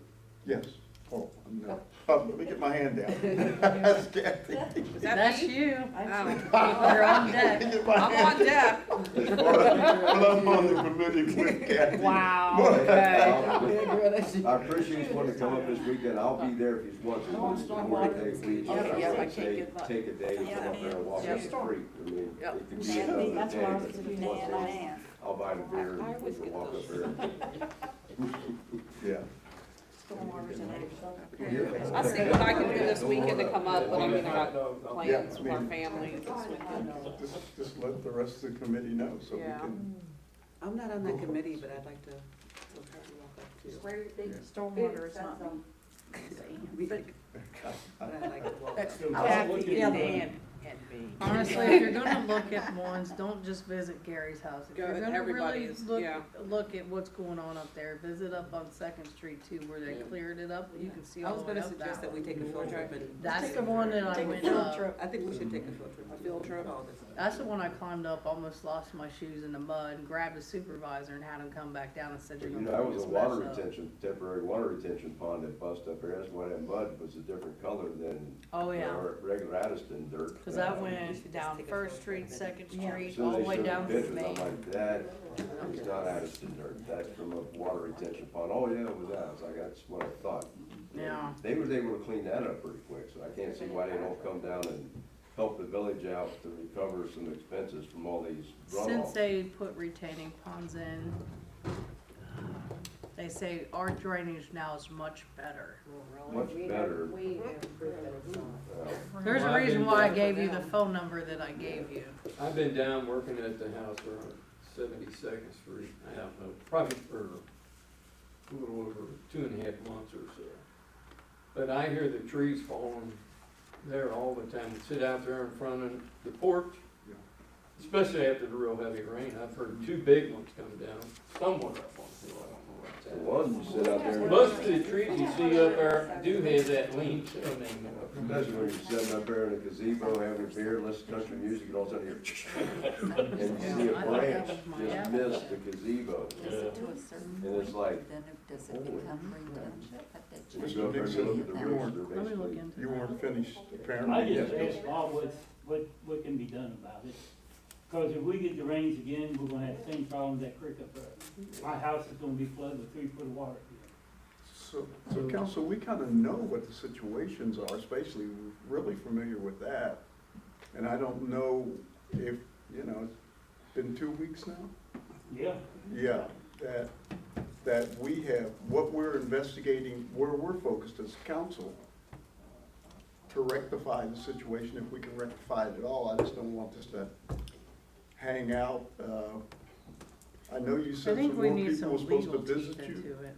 Yes. Oh, no. Let me get my hand down. That's Kathy. Is that That's me? you. Oh. You're on deck. Get my I'm hand on deck. Well, I'm on the committee with Kathy. Wow, okay. I appreciate you wanting to come up this weekend. I'll be there if you want to. No, It's storm a water. great day. We, Yeah, I I can't say, get by. take a day to come up there and walk Yeah. up the creek. I mean, Yep. it could be another That's day, what I was but if you confused want about. to, I'll buy the beer and we can walk up there. Yeah. I'll see what I can do this weekend to come up, but I mean, I got Yeah, plans I with our mean- family this weekend. Just let the rest of the committee know, so we Yeah. can. I'm not on that committee, but I'd like to walk up too. Where your big Yeah. stormwater is not me. But I'd like to walk up. Kathy and Dan Honestly, if you're gonna look at ones, don't just visit Gary's house. If Go you're at gonna really everybody's, yeah. look at what's going on up there, visit up on Second Street too, where they cleared it up, you can see I all was the way gonna up suggest that that we way. take a field trip and. That's the one that I Take a went field up. trip. I think we should take a field trip. A field trip? All this. That's the one I climbed up, almost lost my shoes in the mud, and grabbed a supervisor and had him come back down and said, But you're you gonna know, that clean was a this water mess up. retention, temporary water retention pond that bust up there. That's why that mud was a different color than Oh, yeah. our regular Addyston dirt. Cause that We should went just down take a First field Street, trip. Second Yeah. Street, As soon all as the they way showed down the to pictures, I'm Main. like, that is not Addyston dirt. That's from a water retention pond. Oh, yeah, it was that. I was like, that's what I thought. Yeah. They was able to clean that up pretty quick, so I can't see why they don't come down and help the village out to recover some expenses from all these Since runoffs. they put retaining ponds in, they say our drainage now is much better. Much better. We have improved it a lot. There's a Well, I've reason been why I down- gave you the phone number that I gave you. I've been down working at the house around 72nd Street, I don't know, probably for a little over 2.5 months or so. But I hear the trees falling there all the time. Sit out there in front of the porch, especially after the real heavy rain. I've heard 2 big ones come down, somewhere up on the hill, I don't know what's The that. one you sit out there. Most of the trees you see up there do have that lean to them. Especially when you're sitting up there in a gazebo having a beer, listening to country music, and all of a sudden you're, and you see a I thought that branch was my- just miss the gazebo. And it's like, Does it become redundant? we go up there and look at the You roots, weren't- they're Let me look basically. into You that. weren't finished I apparently. just asked Bob what can be done about it. Cause if we get the rains again, we're gonna have the same problem with that creek up there. My house is gonna be flooded with 3 foot of water. So council, we kind of know what the situations are, especially we're really familiar with that. And I don't know if, you know, it's been 2 weeks now? Yeah. Yeah, that we have, what we're investigating, where we're focused as council to rectify the situation, if we can rectify it at all. I just don't want this to hang out I know you I said think some we more need people some were supposed to legal teeth visit you. into it.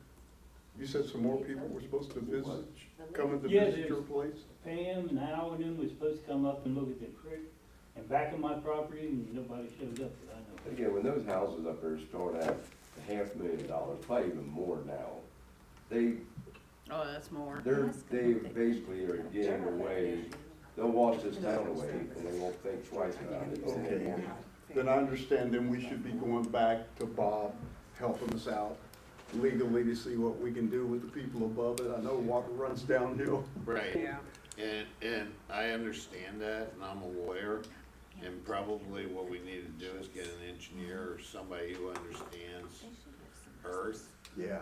You said some more people were supposed to visit, come to Yeah, visit your there's- place? Pam and Al and them was supposed to come up and look at the creek and back of my property, and nobody showed up that I know. Again, when those houses up there start at $500,000, probably even more now, Oh, that's more. they basically are getting away, they'll wash this town away, and they won't think twice about it. Okay, then I understand, then we should be going back to Bob, helping us out legally to see what we can do with the people above it. I know water runs downhill. Right. Yeah. And I understand that, and I'm a lawyer, and probably what we need to do is get an engineer or somebody who understands earth Yeah.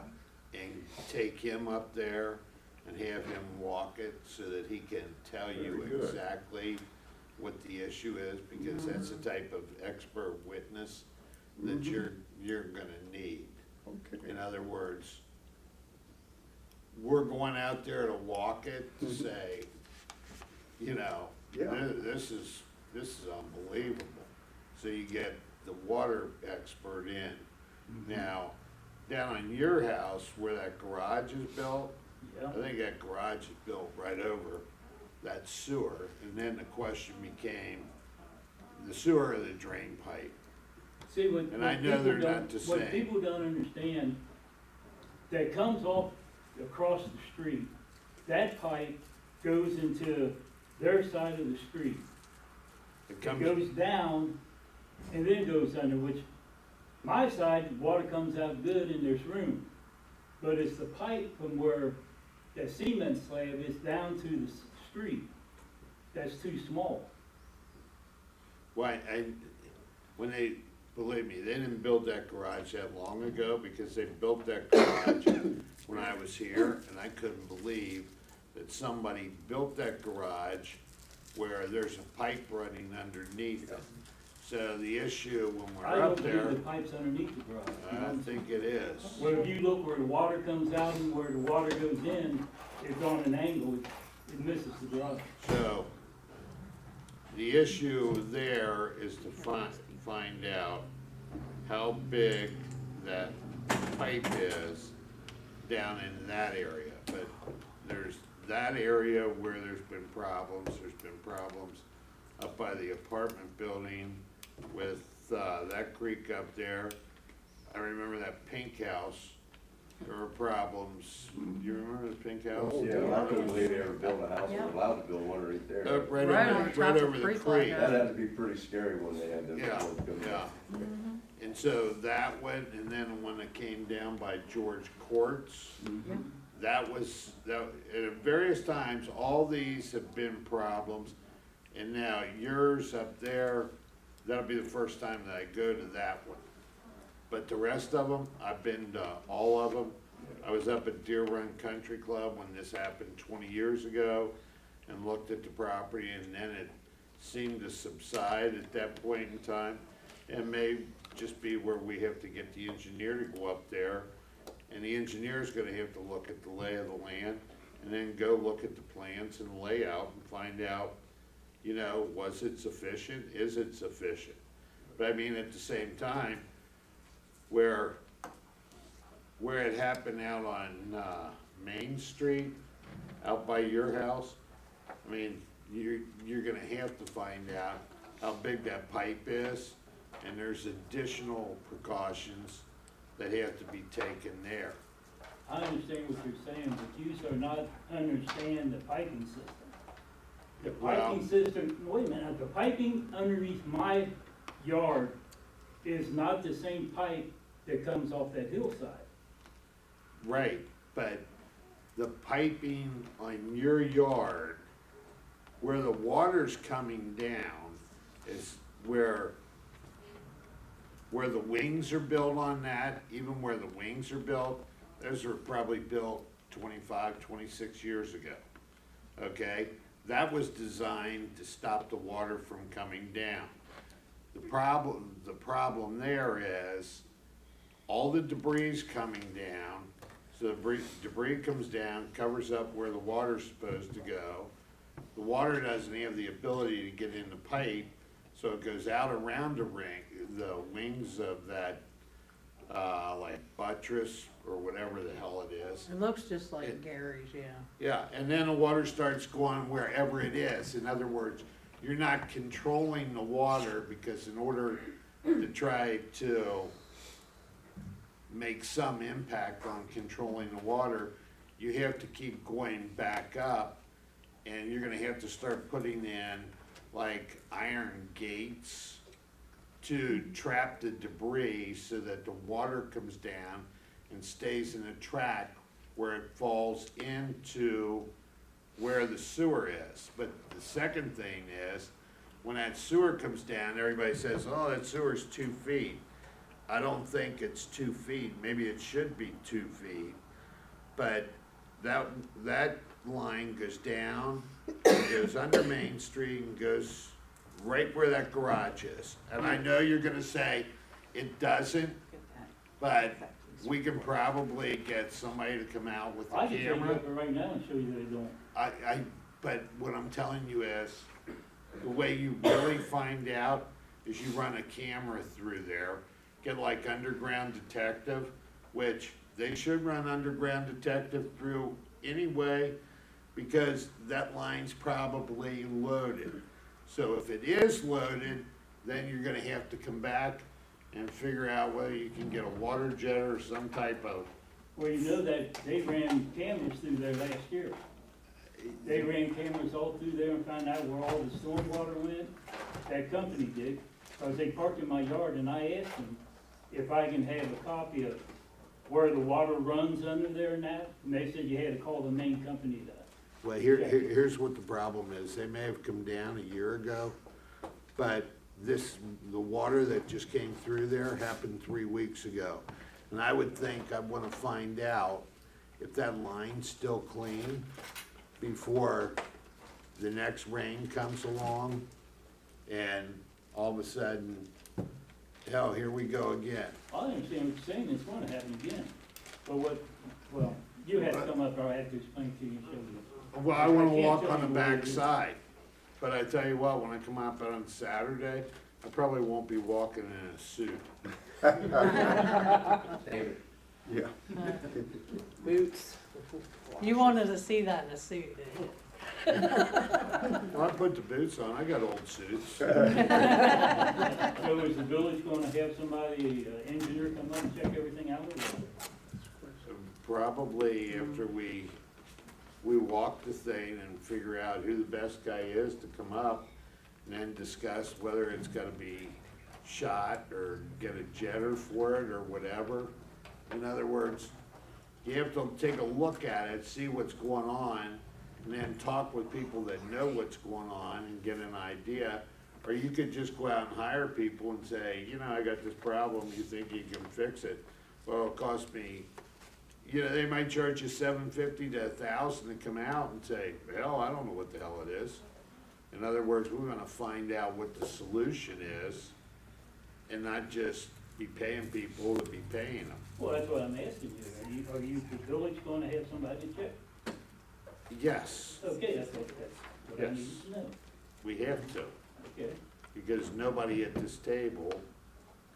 and take him up there and have him walk it so that he can tell you Very good. exactly what the issue is, because that's the type of expert witness that you're gonna need. Okay. In other words, we're going out there to walk it, to say, you know, Yeah. this is unbelievable. So you get the water expert in. Now, down on your house where that garage is built, Yeah. I think that garage is built right over that sewer, and then the question became, the sewer or the drain pipe? See, what, And I know they're not the what same. people don't understand, that comes off across the street, that pipe goes into their side of the street. It It comes, goes down and then goes under, which my side, the water comes out good and there's room. But it's the pipe from where the cement slab is down to the street, that's too small. why, when they, believe me, they didn't build that garage that long ago, because they built that garage when I was here, and I couldn't believe that somebody built that garage where there's a pipe running underneath it. So the issue when I we're don't up believe there, the pipe's underneath the garage. I don't think it is. Where if you look where the water comes out and where the water goes in, it's on an angle, it misses the garage. So, the issue there is to find out how big that pipe is down in that area. But there's that area where there's been problems up by the apartment building with, that creek up there. I remember that pink house, there were problems. You remember the pink house? Oh, Yeah, I couldn't believe they ever built a house, they were allowed to build one right there. Right Right over, on right top of over the creek creek. like That had to be pretty scary when they had those Yeah, boards come yeah. down. And so that went, and then when it came down by George Courts, that was, at various times, all these have been problems. And now yours up there, that'll be the first time that I go to that one. But the rest of them, I've been to all of them. I was up at Deer Run Country Club when this happened 20 years ago and looked at the property, and then it seemed to subside at that point in time. It may just be where we have to get the engineer to go up there, and the engineer's gonna have to look at the lay of the land, and then go look at the plans and the layout and find out, you know, was it sufficient, is it sufficient? But I mean, at the same time, where it happened out on, Main Street, out by your house, I mean, you're gonna have to find out how big that pipe is, and there's additional precautions that have to be taken there. I understand what you're saying, but you are not understand the piping system. The Well- piping system, wait a minute, the piping underneath my yard is not the same pipe that comes off that hillside. Right, but the piping on your yard, where the water's coming down, is where the wings are built on that, even where the wings are built, those were probably built 25, 26 years ago, okay? That was designed to stop the water from coming down. The problem there is, all the debris coming down, so the debris comes down, covers up where the water's supposed to go. The water doesn't have the ability to get in the pipe, so it goes out around the wings of that like buttress or whatever the hell it is. It looks just like It- Gary's, yeah. Yeah, and then the water starts going wherever it is. In other words, you're not controlling the water, because in order to try to make some impact on controlling the water, you have to keep going back up, and you're gonna have to start putting in like iron gates to trap the debris so that the water comes down and stays in a track where it falls into where the sewer is. But the second thing is, when that sewer comes down, everybody says, oh, that sewer's 2 feet. I don't think it's 2 feet, maybe it should be 2 feet. But that line goes down, goes under Main Street and goes right where that garage is. And I know you're gonna say, it doesn't, but we can probably get somebody to come out with a I can take you camera. up there right now and show you that they don't. But what I'm telling you is, the way you really find out is you run a camera through there, get like underground detective, which they should run underground detective through anyway, because that line's probably loaded. So if it is loaded, then you're gonna have to come back and figure out whether you can get a water jet or some type of. Well, you know that they ran cameras through there last year. They ran cameras all through there and found out where all the storm water went. That company did, because they parked in my yard, and I asked them if I can have a copy of where the water runs under there and that, and they said you had to call the main company to. Well, here's what the problem is. They may have come down a year ago, but the water that just came through there happened 3 weeks ago. And I would think I'd wanna find out if that line's still clean before the next rain comes along, and all of a sudden, hell, here we go again. I understand what you're saying, it's gonna happen again. But well, you have to come up, or I have to explain to you and show you. Well, I wanna can't walk tell on the you where it back is. side, but I tell you what, when I come out on Saturday, I probably won't be walking in a suit. David. Yeah. Boots. You wanted to see that in a suit, didn't you? Well, I put the boots on, I got old suits. So is the village gonna have somebody, engineer come up and check everything out? So probably after we walk the thing and figure out who the best guy is to come up, and then discuss whether it's gotta be shot or get a jetter for it or whatever. In other words, you have to take a look at it, see what's going on, and then talk with people that know what's going on and get an idea. Or you could just go out and hire people and say, you know, I got this problem, you think you can fix it? Well, it'll cost me, you know, they might charge you $750 to $1,000 to come out and say, hell, I don't know what the hell it is. In other words, we're gonna find out what the solution is, and not just be paying people to be paying them. Well, that's what I'm asking you. Are you, the village gonna have somebody check? Yes, Okay, that's what I Yes. need to know. we have to, Okay. because nobody at this table,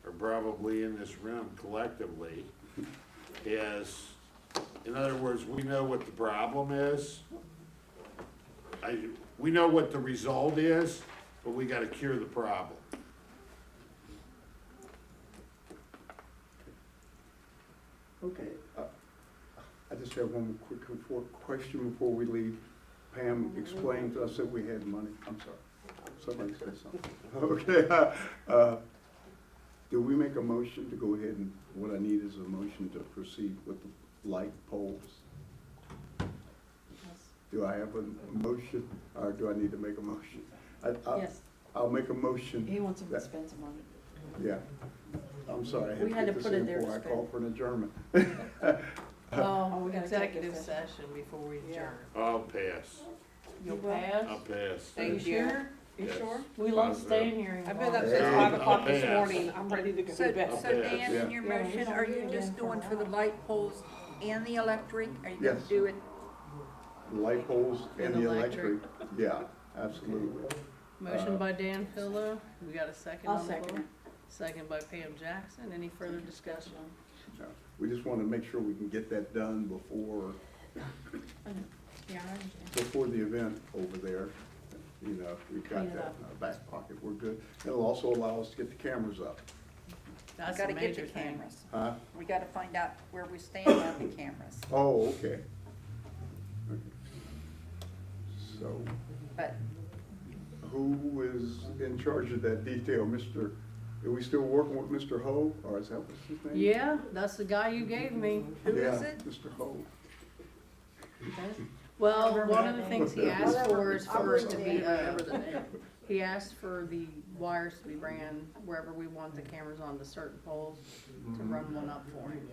or probably in this room collectively, is, in other words, we know what the problem is. We know what the result is, but we gotta cure the problem. Okay, I just have one quick question before we leave. Pam explained to us that we had money, I'm sorry, somebody said something. Okay, do we make a motion to go ahead and, what I need is a motion to proceed with the light poles? Do I have a motion, or do I need to make a motion? Yes, I'll make a motion. he wants some that- expensive money. Yeah, I'm sorry, I had We to had to get this put it in there to before I spend. call for an adjournment. Oh, we gotta executive take this session before we adjourn. I'll pass, You'll You will? pass? I'll pass. Thank You you. sure? You Yes. sure? We love Positive. staying here. I've been up longer. since Yeah. 5 o'clock this I'll pass. morning, I'm ready to go So, to bed. so Okay. Dan, in your Yeah, we motion, don't are do you it just again doing for for the a light poles and the electric? Are you gonna Yes. do it? The light poles and And the electric. electric, yeah, absolutely. Motion by Dan Philo, we got a second I'll on the second floor? it. second by Pam Jackson. Any further discussion? No. We just want to make sure we can get that done before, Yeah, I understand. before the event over there. You know, we've got Clean it that up. in our back pocket, we're good. It'll also allow us to get the cameras up. That's We a gotta get major the thing. cameras. Huh? We gotta find out where we stand on the cameras. Oh, okay. So, But who is in charge of that detail? Are we still working with Mr. Ho, or is that what's his name? Yeah, that's the guy you gave me. who is Yeah, it? Mr. Ho. Well, one of the things he asked for is for it to be, Remember the name. he asked for the wires to be ran wherever we want the cameras on the certain poles to run one up for him.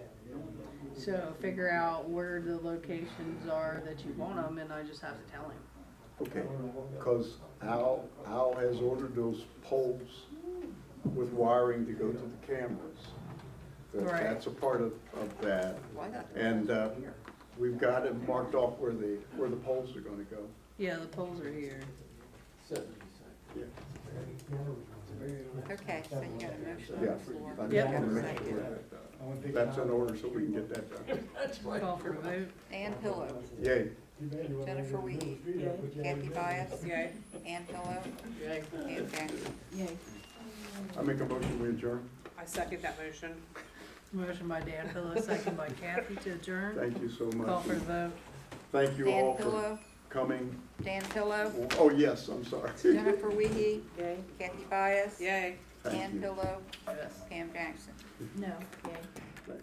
So figure out where the locations are that you want them, and I just have to tell him. Okay, because Al has ordered those poles with wiring to go to the cameras. Right. That's a part of that. Well, I got the And poles here. we've got it marked off where the poles are gonna go. Yeah, the poles are here. Yeah. Okay, so you got a motion on Yeah. the floor. I You just got wanna a make second. sure that, that's in order so we can get that done. Call for the vote. Dan Pillow, Yay. Jennifer Wiehe, Kathy Byess, Yay. Ann Pillow, Yay. Pam Jackson. Yay. I make a motion, we adjourn. I second that motion. Motion by Dan Pillow, second by Kathy to adjourn. Thank you so much. Call for the vote. Thank you Dan all for Pillow, coming. Dan Pillow, Oh, yes, I'm sorry. Jennifer Wiehe, Yay. Kathy Byess, Yay. Thank Ann you. Pillow, Yes. Pam Jackson. No, yay.